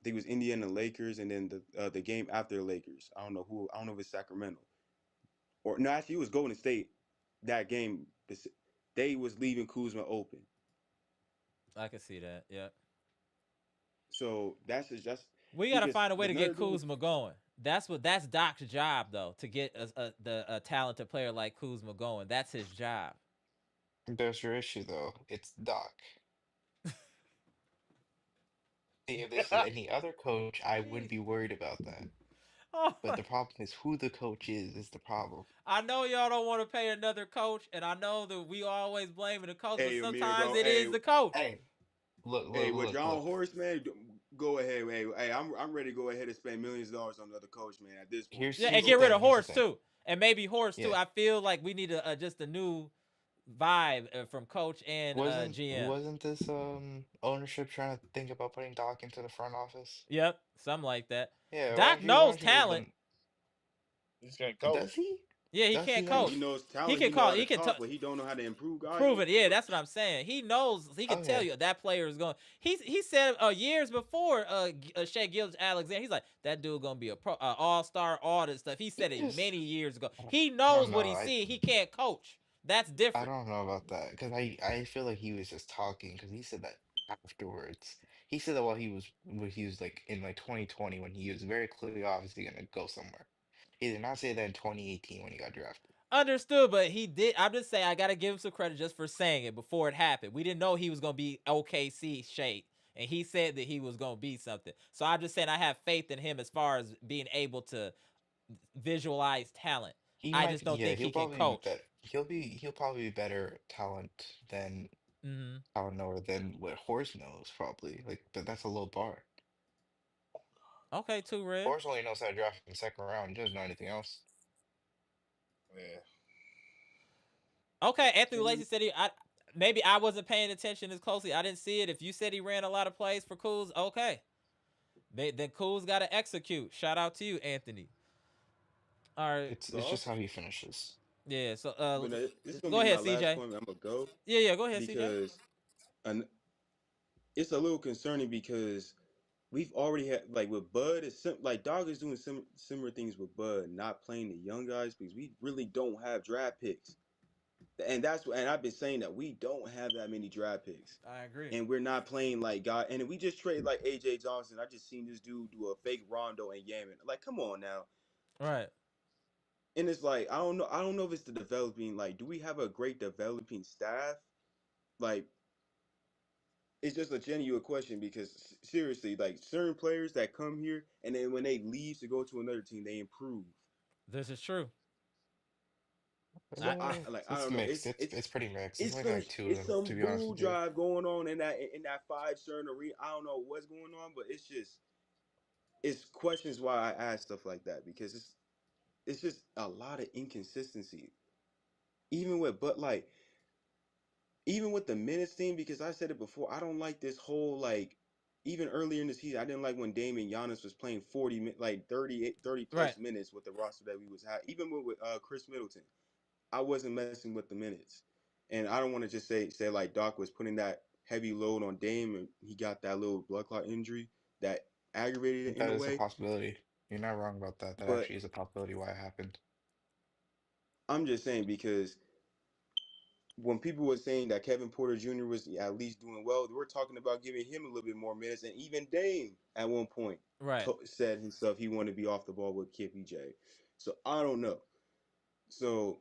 Speaker 5: I think it was Indiana Lakers and then the game after the Lakers. I don't know who. I don't know if it's Sacramento or no. Actually, it was Golden State. That game, they was leaving Kuzma open.
Speaker 1: I can see that. Yeah.
Speaker 5: So that's just
Speaker 1: We got to
Speaker 5: because
Speaker 1: find a way to get
Speaker 5: another thing.
Speaker 1: Kuzma going. That's Doc's job though, to get a talented player like Kuzma going. That's his job.
Speaker 4: There's your issue though. It's Doc. If this is any other coach, I wouldn't be worried about that. But
Speaker 1: Oh,
Speaker 4: the problem is who the coach is the problem.
Speaker 1: I know y'all don't want to pay another coach, and I know that we always blaming the coach, but
Speaker 5: Hey, Amir,
Speaker 1: sometimes
Speaker 5: bro.
Speaker 1: it is the coach.
Speaker 4: Hey, look,
Speaker 5: Hey,
Speaker 4: look,
Speaker 5: with
Speaker 4: look,
Speaker 5: John
Speaker 4: look.
Speaker 5: Horst, man, go ahead. Hey, I'm ready to go ahead and spend millions of dollars on another coach, man. At this point,
Speaker 1: Yeah,
Speaker 5: let's
Speaker 1: and
Speaker 4: Here's
Speaker 5: go
Speaker 4: the
Speaker 1: get rid
Speaker 5: ahead.
Speaker 1: of
Speaker 4: thing. Here's the
Speaker 1: Horse
Speaker 4: thing.
Speaker 1: too, and maybe Horse too.
Speaker 4: Yeah.
Speaker 1: I feel like we need just a new vibe from coach and GM.
Speaker 4: Wasn't this ownership trying to think about putting Doc into the front office?
Speaker 1: Yep, something like that.
Speaker 4: Yeah,
Speaker 1: Doc
Speaker 4: why
Speaker 1: knows
Speaker 4: don't you give
Speaker 1: talent.
Speaker 4: them
Speaker 3: he's gonna
Speaker 4: does
Speaker 3: coach.
Speaker 4: he?
Speaker 1: Yeah, he
Speaker 4: Does
Speaker 1: can't
Speaker 4: he
Speaker 5: Yeah,
Speaker 1: coach.
Speaker 5: he
Speaker 4: actually?
Speaker 5: knows
Speaker 1: He
Speaker 5: talent.
Speaker 1: can
Speaker 5: He know
Speaker 1: call.
Speaker 5: how
Speaker 1: He
Speaker 5: to
Speaker 1: can
Speaker 5: talk, but he don't know how to improve guys.
Speaker 1: prove it. Yeah, that's what I'm saying. He knows. He can tell
Speaker 4: Okay.
Speaker 1: you that player is going. He said years before Shea Gilgis Alexander. He's like that dude gonna be a all star, all this stuff. He
Speaker 4: He
Speaker 1: said it
Speaker 4: just
Speaker 1: many years ago. He
Speaker 4: I don't
Speaker 1: knows what
Speaker 4: know.
Speaker 1: he's seeing. He can't coach. That's
Speaker 4: I
Speaker 1: different.
Speaker 4: don't know about that because I feel like he was just talking because he said that afterwards. He said that while he was like in like 2020 when he was very clearly obviously gonna go somewhere. He did not say that in 2018 when he got drafted.
Speaker 1: Understood, but he did. I'm just saying I gotta give him some credit just for saying it before it happened. We didn't know he was gonna be OKC shape, and he said that he was gonna be something. So I'm just saying I have faith in him as far as being able to visualize talent.
Speaker 4: He
Speaker 1: I
Speaker 4: might,
Speaker 1: just don't
Speaker 4: yeah,
Speaker 1: think
Speaker 4: he'll
Speaker 1: he can
Speaker 4: probably be
Speaker 1: coach.
Speaker 4: better. He'll probably be better talent than
Speaker 1: Hmm.
Speaker 4: I don't know, or than what Horse knows probably. Like, but that's a low bar.
Speaker 1: Okay, too red.
Speaker 4: Horse only knows how to draft in the second round. He doesn't know anything else.
Speaker 3: Yeah.
Speaker 1: Okay, Anthony
Speaker 5: Can
Speaker 1: Lacey
Speaker 5: we?
Speaker 1: said maybe I wasn't paying attention as closely. I didn't see it. If you said he ran a lot of plays for Cools, okay. Then Cools got to execute. Shout out to you, Anthony. All right.
Speaker 4: It's
Speaker 5: So
Speaker 4: just how he finishes.
Speaker 1: Yeah. So
Speaker 5: this is gonna
Speaker 1: go
Speaker 5: be
Speaker 1: ahead,
Speaker 5: my last
Speaker 1: CJ.
Speaker 5: point. I'm gonna go
Speaker 1: Yeah. Go ahead, CJ.
Speaker 5: because an, it's a little concerning because we've already had like with Bud, like Dog is doing similar things with Bud, not playing the young guys because we really don't have draft picks, and I've been saying that we don't have that many draft picks,
Speaker 1: I agree.
Speaker 5: and we're not playing like God. And if we just trade like AJ Johnson, I just seen this dude do a fake Rondo and Yamin. Like, come on now.
Speaker 1: Right.
Speaker 5: And it's like I don't know if it's the developing. Like, do we have a great developing staff? Like, it's just a genuine question because seriously, like certain players that come here and then when they leave to go to another team, they improve.
Speaker 1: This is true.
Speaker 5: So I like I
Speaker 4: It's
Speaker 5: don't know.
Speaker 4: mixed. It's pretty mixed. It's
Speaker 5: It's
Speaker 4: only
Speaker 5: some
Speaker 4: like two of
Speaker 5: it's
Speaker 4: them, to
Speaker 5: some
Speaker 4: be honest
Speaker 5: bull
Speaker 4: with you.
Speaker 5: drive going on in that five certain arena. I don't know what's going on, but it's questions why I ask stuff like that because it's just a lot of inconsistency. Even with but like even with the minutes thing, because I said it before, I don't like this whole like even earlier in the season, I didn't like when Damian Giannis was playing 30
Speaker 1: Right.
Speaker 5: plus minutes with the roster that we was had. Even with Chris Middleton, I wasn't messing with the minutes. And I don't want to just say like Doc was putting that heavy load on Dame and he got that little blood clot injury that aggravated it in
Speaker 4: That
Speaker 5: a
Speaker 4: is a
Speaker 5: way.
Speaker 4: possibility. You're not wrong about that. That
Speaker 5: But
Speaker 4: actually is a possibility why it happened.
Speaker 5: I'm just saying because when people were saying that Kevin Porter Jr. was at least doing well, they were talking about giving him a little bit more minutes. And even Dame at one point
Speaker 1: Right.
Speaker 5: said himself he wanted to be off the ball with KPJ. So I don't know. So,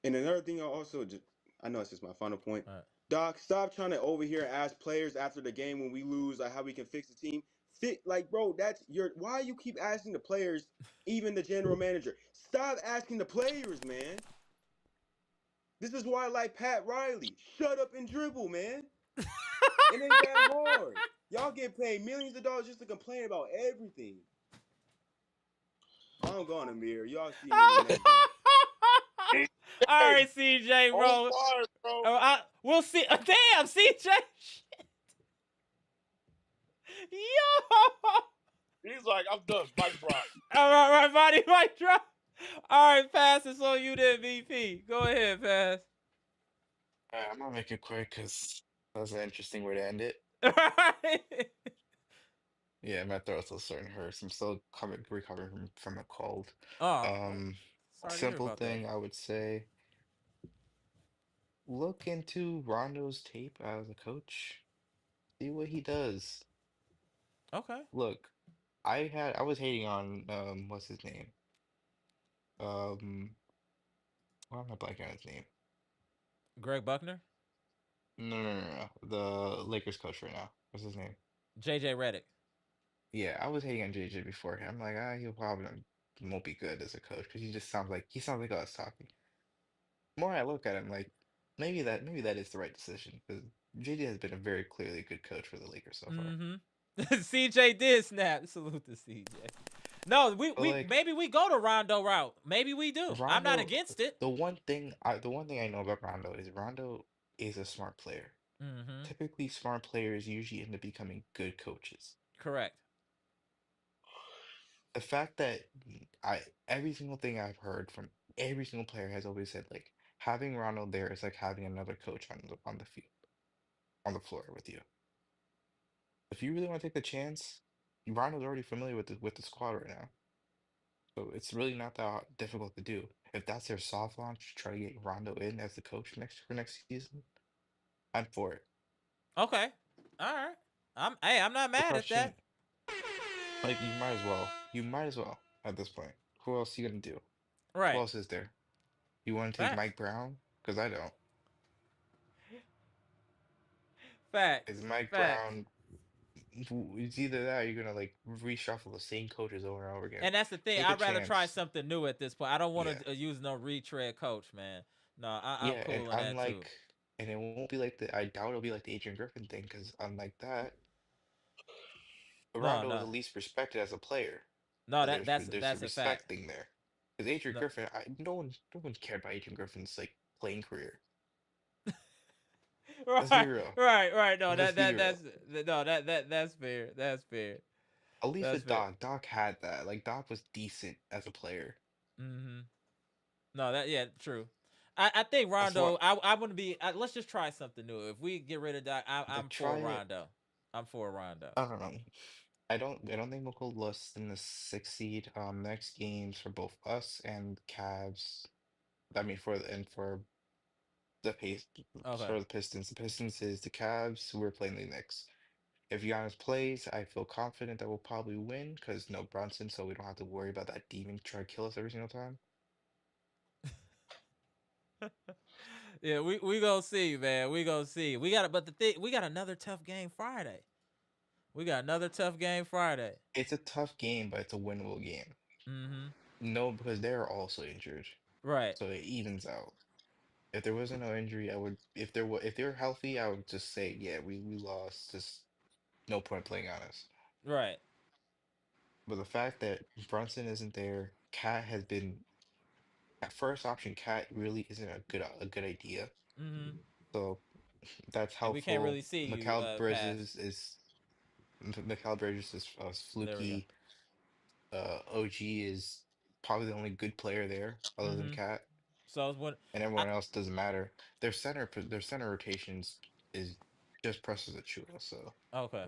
Speaker 5: and another thing I also just, I know it's just my final point.
Speaker 1: Right.
Speaker 5: Doc, stop trying to over here ask players after the game when we lose, like how we can fix the team. Like, bro, that's your. Why you keep asking the players, even the general manager? Stop asking the players, man. This is why I like Pat Riley. Shut up and dribble, man. It ain't that hard. Y'all get paid millions of dollars just to complain about everything. I'm gone, Amir. Y'all see me in the next game.
Speaker 3: Hey,
Speaker 1: All
Speaker 3: hey,
Speaker 1: right, CJ,
Speaker 3: hold
Speaker 1: bro.
Speaker 3: bars, bro.
Speaker 1: We'll see. Damn, CJ. Yo.
Speaker 3: He's like, I'm done. Mic drop.
Speaker 1: All right, body mic drop. All right, pass this on you, then VP. Go ahead, pass.
Speaker 4: I'm gonna make it quick because that's an interesting way to end it.
Speaker 1: All right.
Speaker 4: Yeah, my throat's still starting to hurt. I'm still recovering from a cold.
Speaker 1: Oh,
Speaker 4: Um,
Speaker 1: sorry to hear
Speaker 4: Simple
Speaker 1: about that.
Speaker 4: thing I would say, look into Rondo's tape as a coach. See what he does.
Speaker 1: Okay.
Speaker 4: Look, I was hating on what's his name? Um, why am I blanking on his name?
Speaker 1: Greg Buckner,
Speaker 4: No. The Lakers coach right now. What's his name?
Speaker 1: JJ Redick.
Speaker 4: Yeah, I was hating on JJ before. I'm like, he'll probably won't be good as a coach because he sounds like us talking. The more I look at him, like maybe that is the right decision because JJ has been a very clearly good coach for the Lakers so far.
Speaker 1: Mm-hmm. CJ did snap. Salute to CJ. No,
Speaker 4: But
Speaker 1: we
Speaker 4: like
Speaker 1: maybe we go to Rondo route. Maybe we do. I'm not
Speaker 4: Rondo,
Speaker 1: against it.
Speaker 4: the one thing I know about Rondo is a smart player.
Speaker 1: Mm-hmm.
Speaker 4: Typically, smart players usually end up becoming good coaches.
Speaker 1: Correct.
Speaker 4: The fact that every single thing I've heard from every single player has always said like having Ronald there is like having another coach on the field on the floor with you. If you really want to take the chance, Ronald's already familiar with the squad right now, so it's really not that difficult to do. if that's their soft launch, try to get Rondo in as the coach next season, I'm for it.
Speaker 1: Okay. All right. I'm not
Speaker 4: The
Speaker 1: mad at
Speaker 4: question,
Speaker 1: that.
Speaker 4: like, you might as well. You might as well at this point. Who else are you gonna do? Who
Speaker 1: Right.
Speaker 4: else is there? You want to take
Speaker 1: Facts.
Speaker 4: Mike Brown? Because I don't. Is
Speaker 1: Facts.
Speaker 4: Mike
Speaker 1: Facts.
Speaker 4: Brown? It's either that or you're gonna like reshuffle the same coaches over and over again.
Speaker 1: And that's the thing.
Speaker 4: Take a
Speaker 1: I'd rather try
Speaker 4: chance.
Speaker 1: something new at this point. I don't want
Speaker 4: Yeah,
Speaker 1: to use no retread coach, man. No, I'm
Speaker 4: yeah, and
Speaker 1: cool on that too.
Speaker 4: unlike, and it won't be like the. I doubt it'll be like the Adrian Griffin thing because unlike that,
Speaker 1: No,
Speaker 4: Rondo was
Speaker 1: no,
Speaker 4: at least respected as a player.
Speaker 1: no.
Speaker 4: So
Speaker 1: That
Speaker 4: there's a
Speaker 1: that's a fact.
Speaker 4: respect thing there. Because Adrian
Speaker 1: No.
Speaker 4: Griffin, no one cared about Adrian Griffin's like playing career. Let's be
Speaker 1: Right,
Speaker 4: real.
Speaker 1: right. No,
Speaker 4: Let's be real.
Speaker 1: that's no that's fair. That's fair.
Speaker 4: At least
Speaker 1: That's
Speaker 4: with
Speaker 1: fair.
Speaker 4: Doc, Doc had that. Like Doc was decent as a player.
Speaker 1: Mm-hmm. No, that yeah, true. I think
Speaker 4: That's why
Speaker 1: Rondo. I want to be. Let's just try something new. If we get rid of Doc,
Speaker 4: the
Speaker 1: I'm for
Speaker 4: try it.
Speaker 1: Rondo. I'm for Rondo.
Speaker 4: I don't know. I don't think we'll go less than the 6th seed. Next games for both us and Cavs. I mean for the pace
Speaker 1: Okay.
Speaker 4: for the Pistons. The Pistons is the Cavs. We're playing the Knicks. If Giannis plays, I feel confident that we'll probably win because no Brunson, so we don't have to worry about that demon trying to kill us every single time.
Speaker 1: Yeah, we gonna see, man. We gonna see. We got but the thing we got another tough game Friday. We got another tough game Friday.
Speaker 4: It's a tough game, but it's a winnable game.
Speaker 1: Mm-hmm.
Speaker 4: No, because they're also injured,
Speaker 1: Right.
Speaker 4: so it evens out. If there wasn't no injury, I would. If they were healthy, I would just say, yeah, we lost. Just no point playing on us.
Speaker 1: Right.
Speaker 4: But the fact that Brunson isn't there, Cat has been at first option. Cat really isn't a good idea.
Speaker 1: Mm-hmm.
Speaker 4: So that's
Speaker 1: And we can't really
Speaker 4: helpful.
Speaker 1: see you
Speaker 4: Mikal
Speaker 1: past.
Speaker 4: Bridges is Mikal Bridges is
Speaker 1: There we go.
Speaker 4: fluky. OG is probably the only good player there other than
Speaker 1: Mm-hmm.
Speaker 4: Cat,
Speaker 1: So it's what
Speaker 4: and
Speaker 1: I
Speaker 4: everyone else doesn't matter. Their center rotations is just Presses Achua, so
Speaker 1: okay.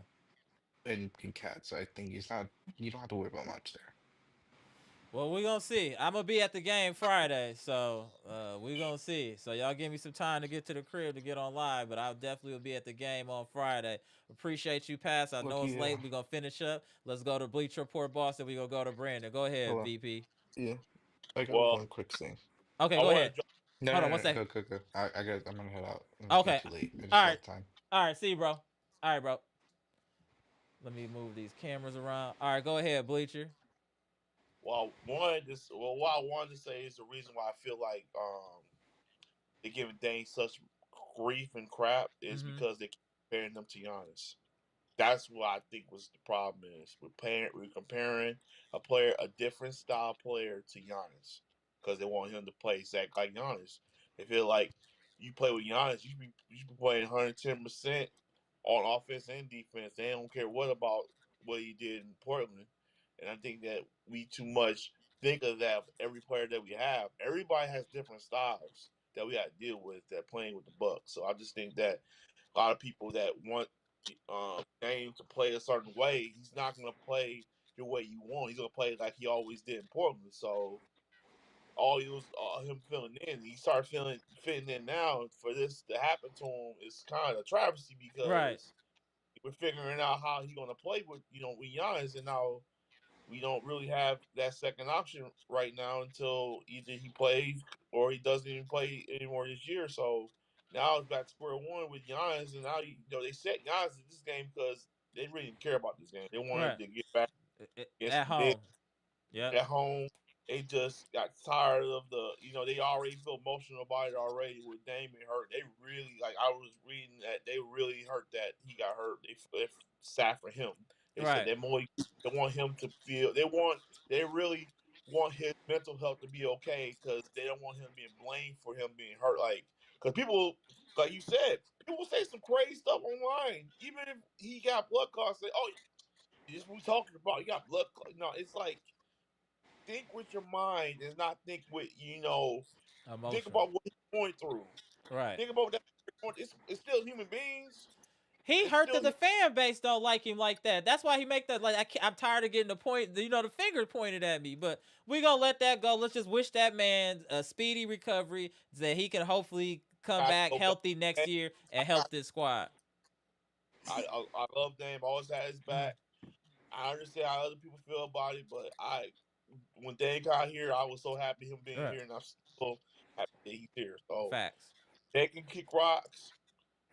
Speaker 4: and Cat. So I think it's not you don't have to worry about much there.
Speaker 1: Well, we gonna see. I'm gonna be at the game Friday, so we gonna see. So y'all give me some time to get to the crib to get on live, but I'll definitely will be at the game on Friday. Appreciate you, Pass. I
Speaker 4: Look,
Speaker 1: know it's late.
Speaker 4: yeah,
Speaker 1: We gonna finish up. Let's go to Bleacher Report Boston. We gonna go to Brandon. Go ahead,
Speaker 4: hello,
Speaker 1: VP.
Speaker 4: yeah. I got
Speaker 3: Well,
Speaker 4: one quick thing.
Speaker 1: Okay,
Speaker 3: I
Speaker 1: go
Speaker 3: want
Speaker 1: ahead.
Speaker 3: to jump.
Speaker 4: No,
Speaker 1: Hold
Speaker 4: no,
Speaker 1: on one
Speaker 4: no, no,
Speaker 1: second.
Speaker 4: go, go, go. I'm gonna head out. It's getting
Speaker 1: Okay.
Speaker 4: too late. I just
Speaker 1: All
Speaker 4: saw
Speaker 1: right.
Speaker 4: the time.
Speaker 1: All right. See you, bro. All right, bro. Let me move these cameras around. All right, go ahead, Bleacher.
Speaker 3: What I wanted to say is the reason why I feel like they giving Dane such grief and crap is
Speaker 1: Mm-hmm.
Speaker 3: because they keep comparing them to Giannis. That's what I think was the problem is we're comparing a different style player to Giannis because they want him to play exactly like Giannis. They feel like you play with Giannis, you should be playing 110% on offense and defense. They don't care what he did in Portland, and I think that we too much think of that of every player that we have. Everybody has different styles that we got to deal with that playing with the Bucks. So I just think that a lot of people that want game to play a certain way, he's not going to play the way you want. He's going to play like he always did in Portland. So all he was him filling in. He started feeling fitting in now. For this to happen to him is kind of a travesty
Speaker 1: Right.
Speaker 3: because we're figuring out how he's going to play with Giannis, and now we don't really have that second option right now until either he plays or he doesn't even play anymore this year. So now it's back to square one with Giannis, and now they set Giannis in this game because they really didn't care about this game. They wanted
Speaker 1: Right.
Speaker 3: to get back against
Speaker 1: At
Speaker 3: the Knicks
Speaker 1: home. Yep.
Speaker 3: at home. They just got tired of they already feel emotional about it already with Damian hurt. They really, like, I was reading that they really hurt that he got hurt. They sad for him. They said
Speaker 1: Right.
Speaker 3: they want him to feel, they really want his mental health to be okay because they don't want him being blamed for him being hurt. Like, because people, like you said, people say some crazy stuff online. Even if he got blood clots, say, oh, this is what we talking about. You got blood clots. No, it's like, think with your mind and not think with think
Speaker 1: Emotion.
Speaker 3: about what he's going through.
Speaker 1: Right.
Speaker 3: Think about that. It's still human beings.
Speaker 1: He
Speaker 3: It's
Speaker 1: hurt
Speaker 3: still
Speaker 1: that the
Speaker 3: him.
Speaker 1: fan base don't like him like that. That's why he make that like I'm tired of getting the point. The finger pointed at me. But we gonna let that go. Let's just wish that man a speedy recovery that he can hopefully come
Speaker 3: I
Speaker 1: back
Speaker 3: go back.
Speaker 1: healthy next year
Speaker 3: I
Speaker 1: and
Speaker 3: got.
Speaker 1: help this squad.
Speaker 3: I love Dame. Always had his
Speaker 1: Mm,
Speaker 3: back. I understand how other people feel about it, but when Dame got here, I was so happy him being
Speaker 1: right.
Speaker 3: here, and I'm so happy that he's here. So
Speaker 1: Facts.
Speaker 3: they can kick rocks.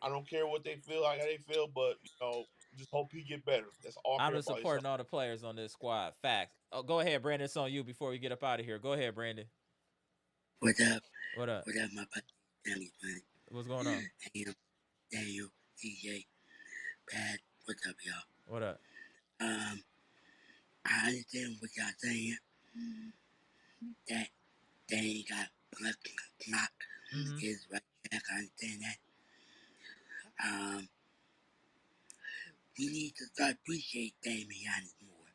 Speaker 3: I don't care what they feel like, how they feel, but just hope he get better. That's all I
Speaker 1: I'm
Speaker 3: care
Speaker 1: just
Speaker 3: about. It's
Speaker 1: supporting all the players on this squad. Facts. Oh, go ahead, Brandon. It's on you before we get up out of here. Go ahead, Brandon.
Speaker 6: What up?
Speaker 1: What up?
Speaker 6: What up, my buddy? Family, man.
Speaker 1: What's going on?
Speaker 6: Damn, Daniel, DJ, Pat. What's up, y'all?
Speaker 1: What up?
Speaker 6: I understand what y'all saying. That they got knocked
Speaker 1: Mm-hmm.
Speaker 6: is right back. I understand that. We need to start appreciate Dame and Giannis more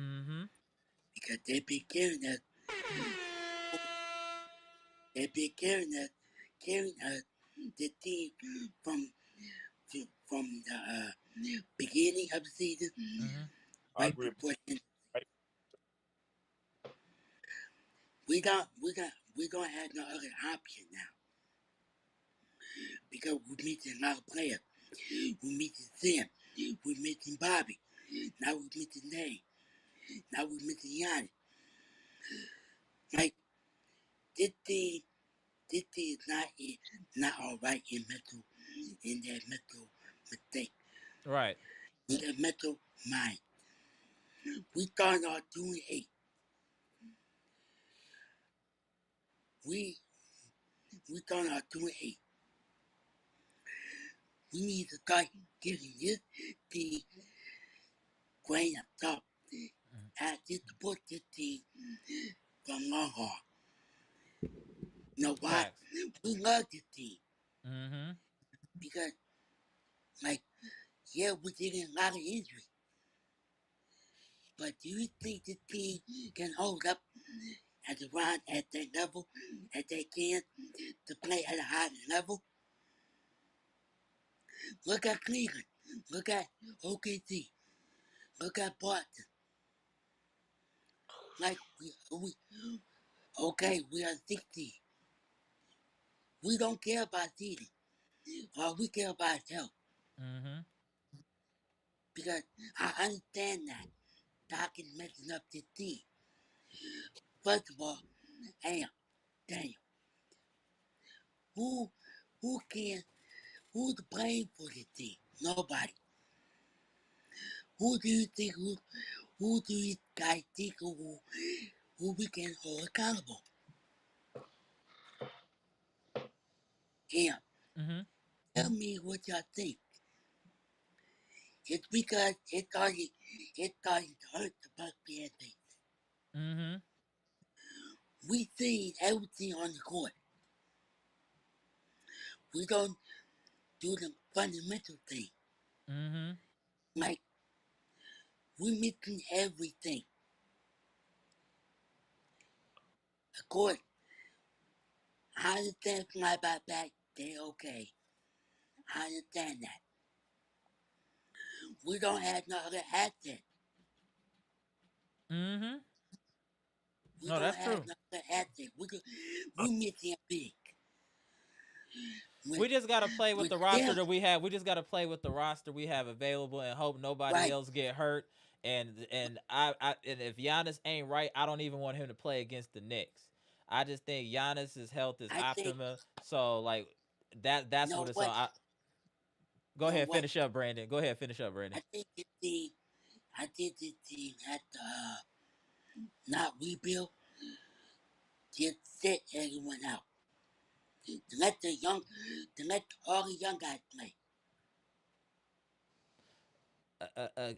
Speaker 1: Mm-hmm.
Speaker 6: because they've been carrying us. They've been carrying us, the team from the beginning of the season
Speaker 1: Mm-hmm.
Speaker 3: I
Speaker 6: right
Speaker 3: agree.
Speaker 6: before the end.
Speaker 3: Right?
Speaker 6: We don't have no other option now because we're missing a lot of players. We're missing Sam. We're missing Bobby. Now we're missing Nate. Now we're missing Giannis. Like this team, is not all right in their mental mistake,
Speaker 1: Right.
Speaker 6: in their mental mind. We started off doing 8. We started off doing 8. We need to start giving this team grain of salt. As this support this team from long haul. You know why?
Speaker 1: Facts.
Speaker 6: We love this team
Speaker 1: Mm-hmm.
Speaker 6: because, like, yeah, we're getting a lot of injuries. But do you think this team can hold up at that level as they can to play at a high level? Look at Cleveland. Look at OKC. Look at Boston. Like we are 60. We don't care about seeding. All we care about is health.
Speaker 1: Mm-hmm.
Speaker 6: Because I understand that Doc is messing up this team. First of all, Daniel, who who can who's to blame for this team? Nobody. Who do you think who do you guys think who we can hold accountable? Him.
Speaker 1: Mm-hmm.
Speaker 6: Tell me what y'all think. It's because it's starting to hurt the Bucks fan base.
Speaker 1: Mm-hmm.
Speaker 6: We see everything on the court. We don't do the fundamental thing.
Speaker 1: Mm-hmm.
Speaker 6: Like we missing everything. Of course, I understand fly back, they okay. I understand that. We don't have no other asset.
Speaker 1: Mm-hmm.
Speaker 6: We
Speaker 1: No,
Speaker 6: don't
Speaker 1: that's
Speaker 6: have
Speaker 1: true.
Speaker 6: no other asset. We missing big. With
Speaker 1: We just gotta play with
Speaker 6: with
Speaker 1: the roster
Speaker 6: them,
Speaker 1: that we have. We just gotta play with the roster we have available and hope nobody
Speaker 6: right?
Speaker 1: else get hurt. And if Giannis ain't right, I don't even want him to play against the Knicks. I just think Giannis's health is
Speaker 6: I think
Speaker 1: optimal. So like
Speaker 6: you
Speaker 1: that's what
Speaker 6: know
Speaker 1: it's on.
Speaker 6: what?
Speaker 1: Go
Speaker 6: You know
Speaker 1: ahead,
Speaker 6: what?
Speaker 1: finish up, Brandon. Go ahead, finish up, Brandon.
Speaker 6: I think this team. I think this team had to not rebuild, just sit everyone out. To let all the young guys play.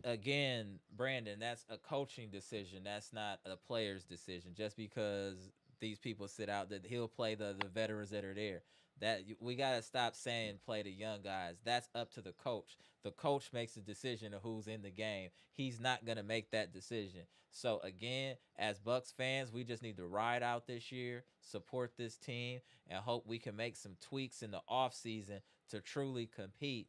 Speaker 1: Again, Brandon, that's a coaching decision. That's not a player's decision. Just because these people sit out, that he'll play the veterans that are there. That we gotta stop saying play the young guys. That's up to the coach. The coach makes the decision of who's in the game. He's not gonna make that decision. So again, as Bucks fans, we just need to ride out this year, support this team, and hope we can make some tweaks in the off season to truly compete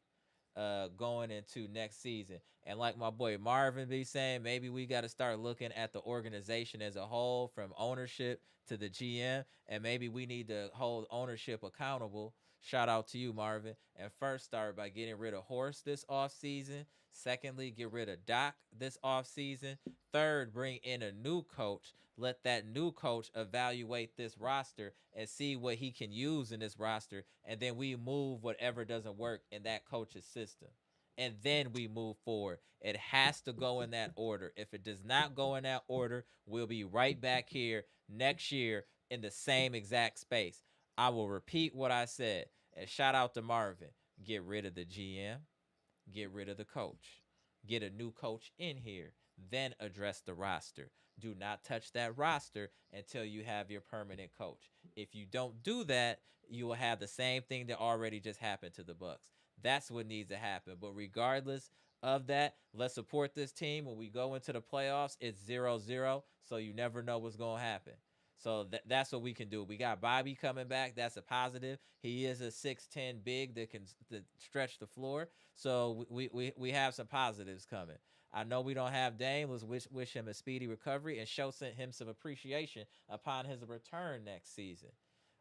Speaker 1: going into next season. And like my boy Marvin be saying, maybe we got to start looking at the organization as a whole, from ownership to the GM, and maybe we need to hold ownership accountable. Shout out to you, Marvin. And first, start by getting rid of Horst this offseason. Secondly, get rid of Doc this offseason. Third, bring in a new coach. Let that new coach evaluate this roster and see what he can use in this roster. And then we move whatever doesn't work in that coach's system. And then we move forward. It has to go in that order. If it does not go in that order, we'll be right back here next year in the same exact space. I will repeat what I said. And shout out to Marvin. Get rid of the GM, get rid of the coach, get a new coach in here, then address the roster. Do not touch that roster until you have your permanent coach. If you don't do that, you will have the same thing that already just happened to the Bucks. That's what needs to happen. But regardless of that, let's support this team. When we go into the playoffs, it's 0-0, so you never know what's going to happen. So that's what we can do. We got Bobby coming back. That's a positive. He is a 6'10" big that can stretch the floor. So we have some positives coming. I know we don't have Dame. Let's wish him a speedy recovery and show him some appreciation upon his return next season.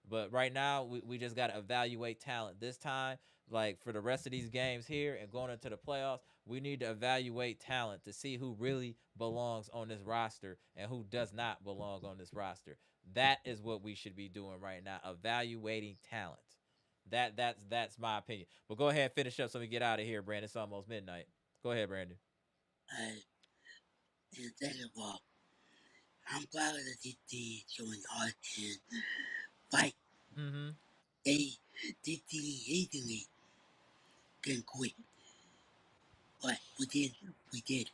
Speaker 1: But right now, we just got to evaluate talent. This time, like for the rest of these games here and going into the playoffs, we need to evaluate talent to see who really belongs on this roster and who does not belong on this roster. That is what we should be doing right now, evaluating talent. That's my opinion. But go ahead and finish up so we get out of here, Brandon. It's almost midnight. Go ahead, Brandon.
Speaker 6: And second of all, I'm proud of the team showing heart and fight.
Speaker 1: Mm-hmm.
Speaker 6: This team easily can quit, but we did. We did.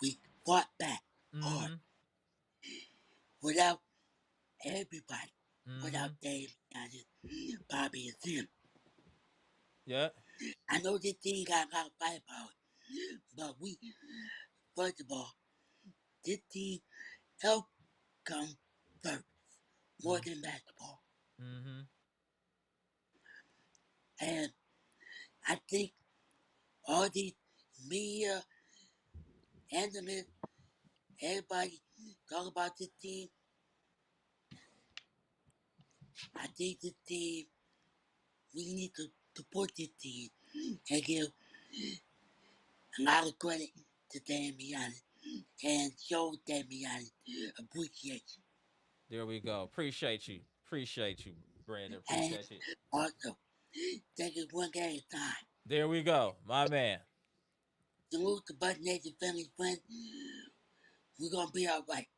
Speaker 6: We fought back hard
Speaker 1: Mm-hmm.
Speaker 6: without everybody,
Speaker 1: Mm-hmm.
Speaker 6: without Dave, Giannis, Bobby, and Tim.
Speaker 1: Yeah.
Speaker 6: I know this team got a lot of firepower, but we, first of all, this team health comes first, more than basketball.
Speaker 1: Mm-hmm.
Speaker 6: And I think all these media, analysts, everybody talk about this team. I think this team, we need to support this team and give a lot of credit to Damian and show Damian appreciation.
Speaker 1: There we go. Appreciate you. Appreciate you, Brandon.
Speaker 6: And
Speaker 1: Appreciate you.
Speaker 6: also, take it one day at a time.
Speaker 1: There we go, my man.
Speaker 6: Salute to Bud Nation family friends. We're gonna be alright.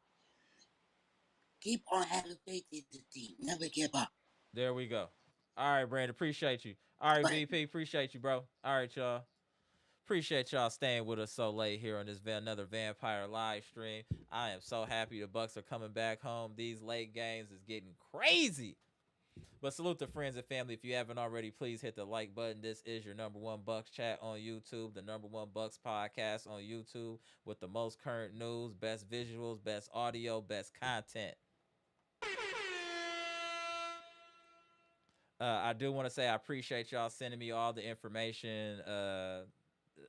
Speaker 6: Keep on having faith in the team. Never give up.
Speaker 1: There we go. All right, Brandon. Appreciate you. All right,
Speaker 6: But
Speaker 1: VP. Appreciate you, bro. All right, y'all. Appreciate y'all staying with us so late here on this another Vampire live stream. I am so happy the Bucks are coming back home. These late games is getting crazy. But salute to friends and family. If you haven't already, please hit the like button. This is your number one Bucks chat on YouTube, the number one Bucks podcast on YouTube with the most current news, best visuals, best audio, best content. I do want to say I appreciate y'all sending me all the information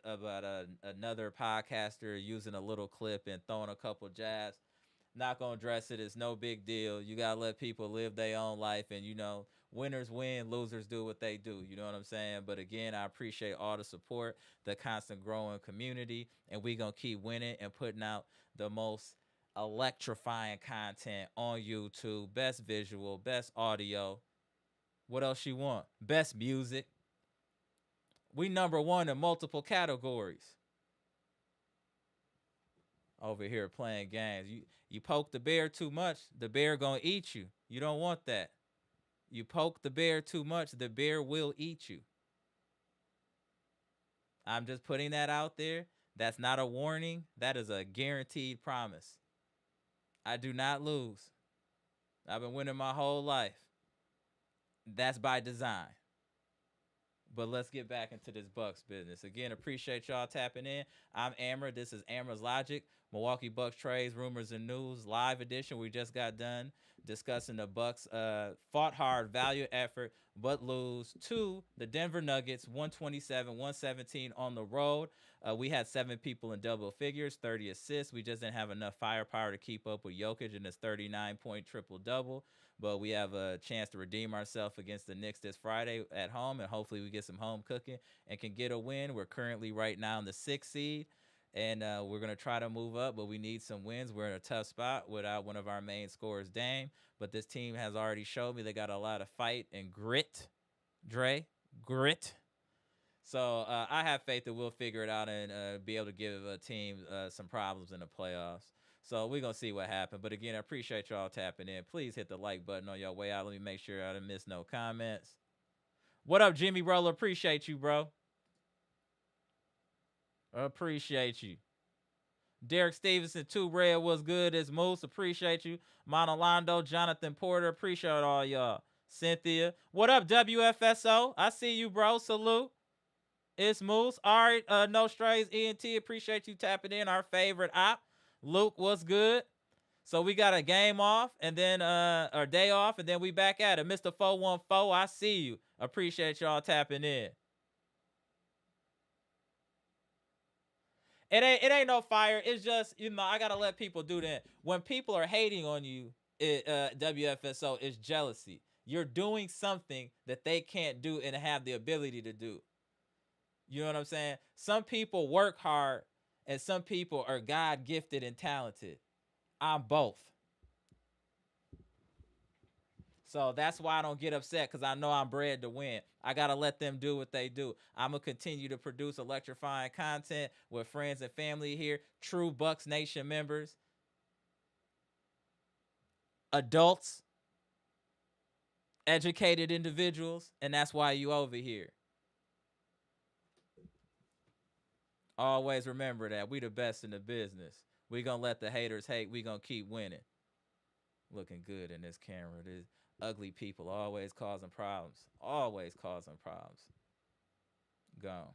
Speaker 1: about another podcaster using a little clip and throwing a couple jabs. Not gonna address it. It's no big deal. You gotta let people live their own life, and winners win, losers do what they do. You know what I'm saying? But again, I appreciate all the support, the constant growing community, and we gonna keep winning and putting out the most electrifying content on YouTube. Best visual, best audio. What else you want? Best music. We number one in multiple categories. Over here playing games. You poke the bear too much, the bear gonna eat you. You don't want that. You poke the bear too much, the bear will eat you. I'm just putting that out there. That's not a warning. That is a guaranteed promise. I do not lose. I've been winning my whole life. That's by design. But let's get back into this Bucks business. Again, appreciate y'all tapping in. I'm Amara. This is Amara's Logic. Milwaukee Bucks trades, rumors, and news live edition. We just got done discussing the Bucks fought hard, value effort, but lose to the Denver Nuggets, 127-117 on the road. We had 7 people in double figures, 30 assists. We just didn't have enough firepower to keep up with Jokic in his 39-point triple-double. But we have a chance to redeem ourselves against the Knicks this Friday at home, and hopefully we get some home cooking and can get a win. We're currently right now in the 6th seed, and we're going to try to move up, but we need some wins. We're in a tough spot without one of our main scorers, Dame, but this team has already showed me they got a lot of fight and grit. Grit. So I have faith that we'll figure it out and be able to give a team some problems in the playoffs. So we're going to see what happens. But again, I appreciate y'all tapping in. Please hit the like button on your way out. Let me make sure I didn't miss no comments. What up, Jimmy Roller? Appreciate you, bro. Appreciate you. Derek Stevenson, 2 Red was good as Moose. Appreciate you. Monolando, Jonathan Porter. Appreciate all y'all. Cynthia. What up, WFSO? I see you, bro. Salute. It's Moose. All right, no strays. ENT, appreciate you tapping in. Our favorite op. Luke, what's good? So we got a game off and then our day off, and then we back at it. Mr. 414, I see you. Appreciate y'all tapping in. It ain't no fire. It's just, I gotta let people do that. When people are hating on you, WFSO, it's jealousy. You're doing something that they can't do and have the ability to do. You know what I'm saying? Some people work hard and some people are God gifted and talented. I'm both. So that's why I don't get upset, because I know I'm bred to win. I got to let them do what they do. I'm going to continue to produce electrifying content with friends and family here, true Bucks Nation members, adults, educated individuals, and that's why you over here. Always remember that. We the best in the business. We going to let the haters hate. We going to keep winning. Looking good in this camera. This ugly people always causing problems. Always causing problems. Gone.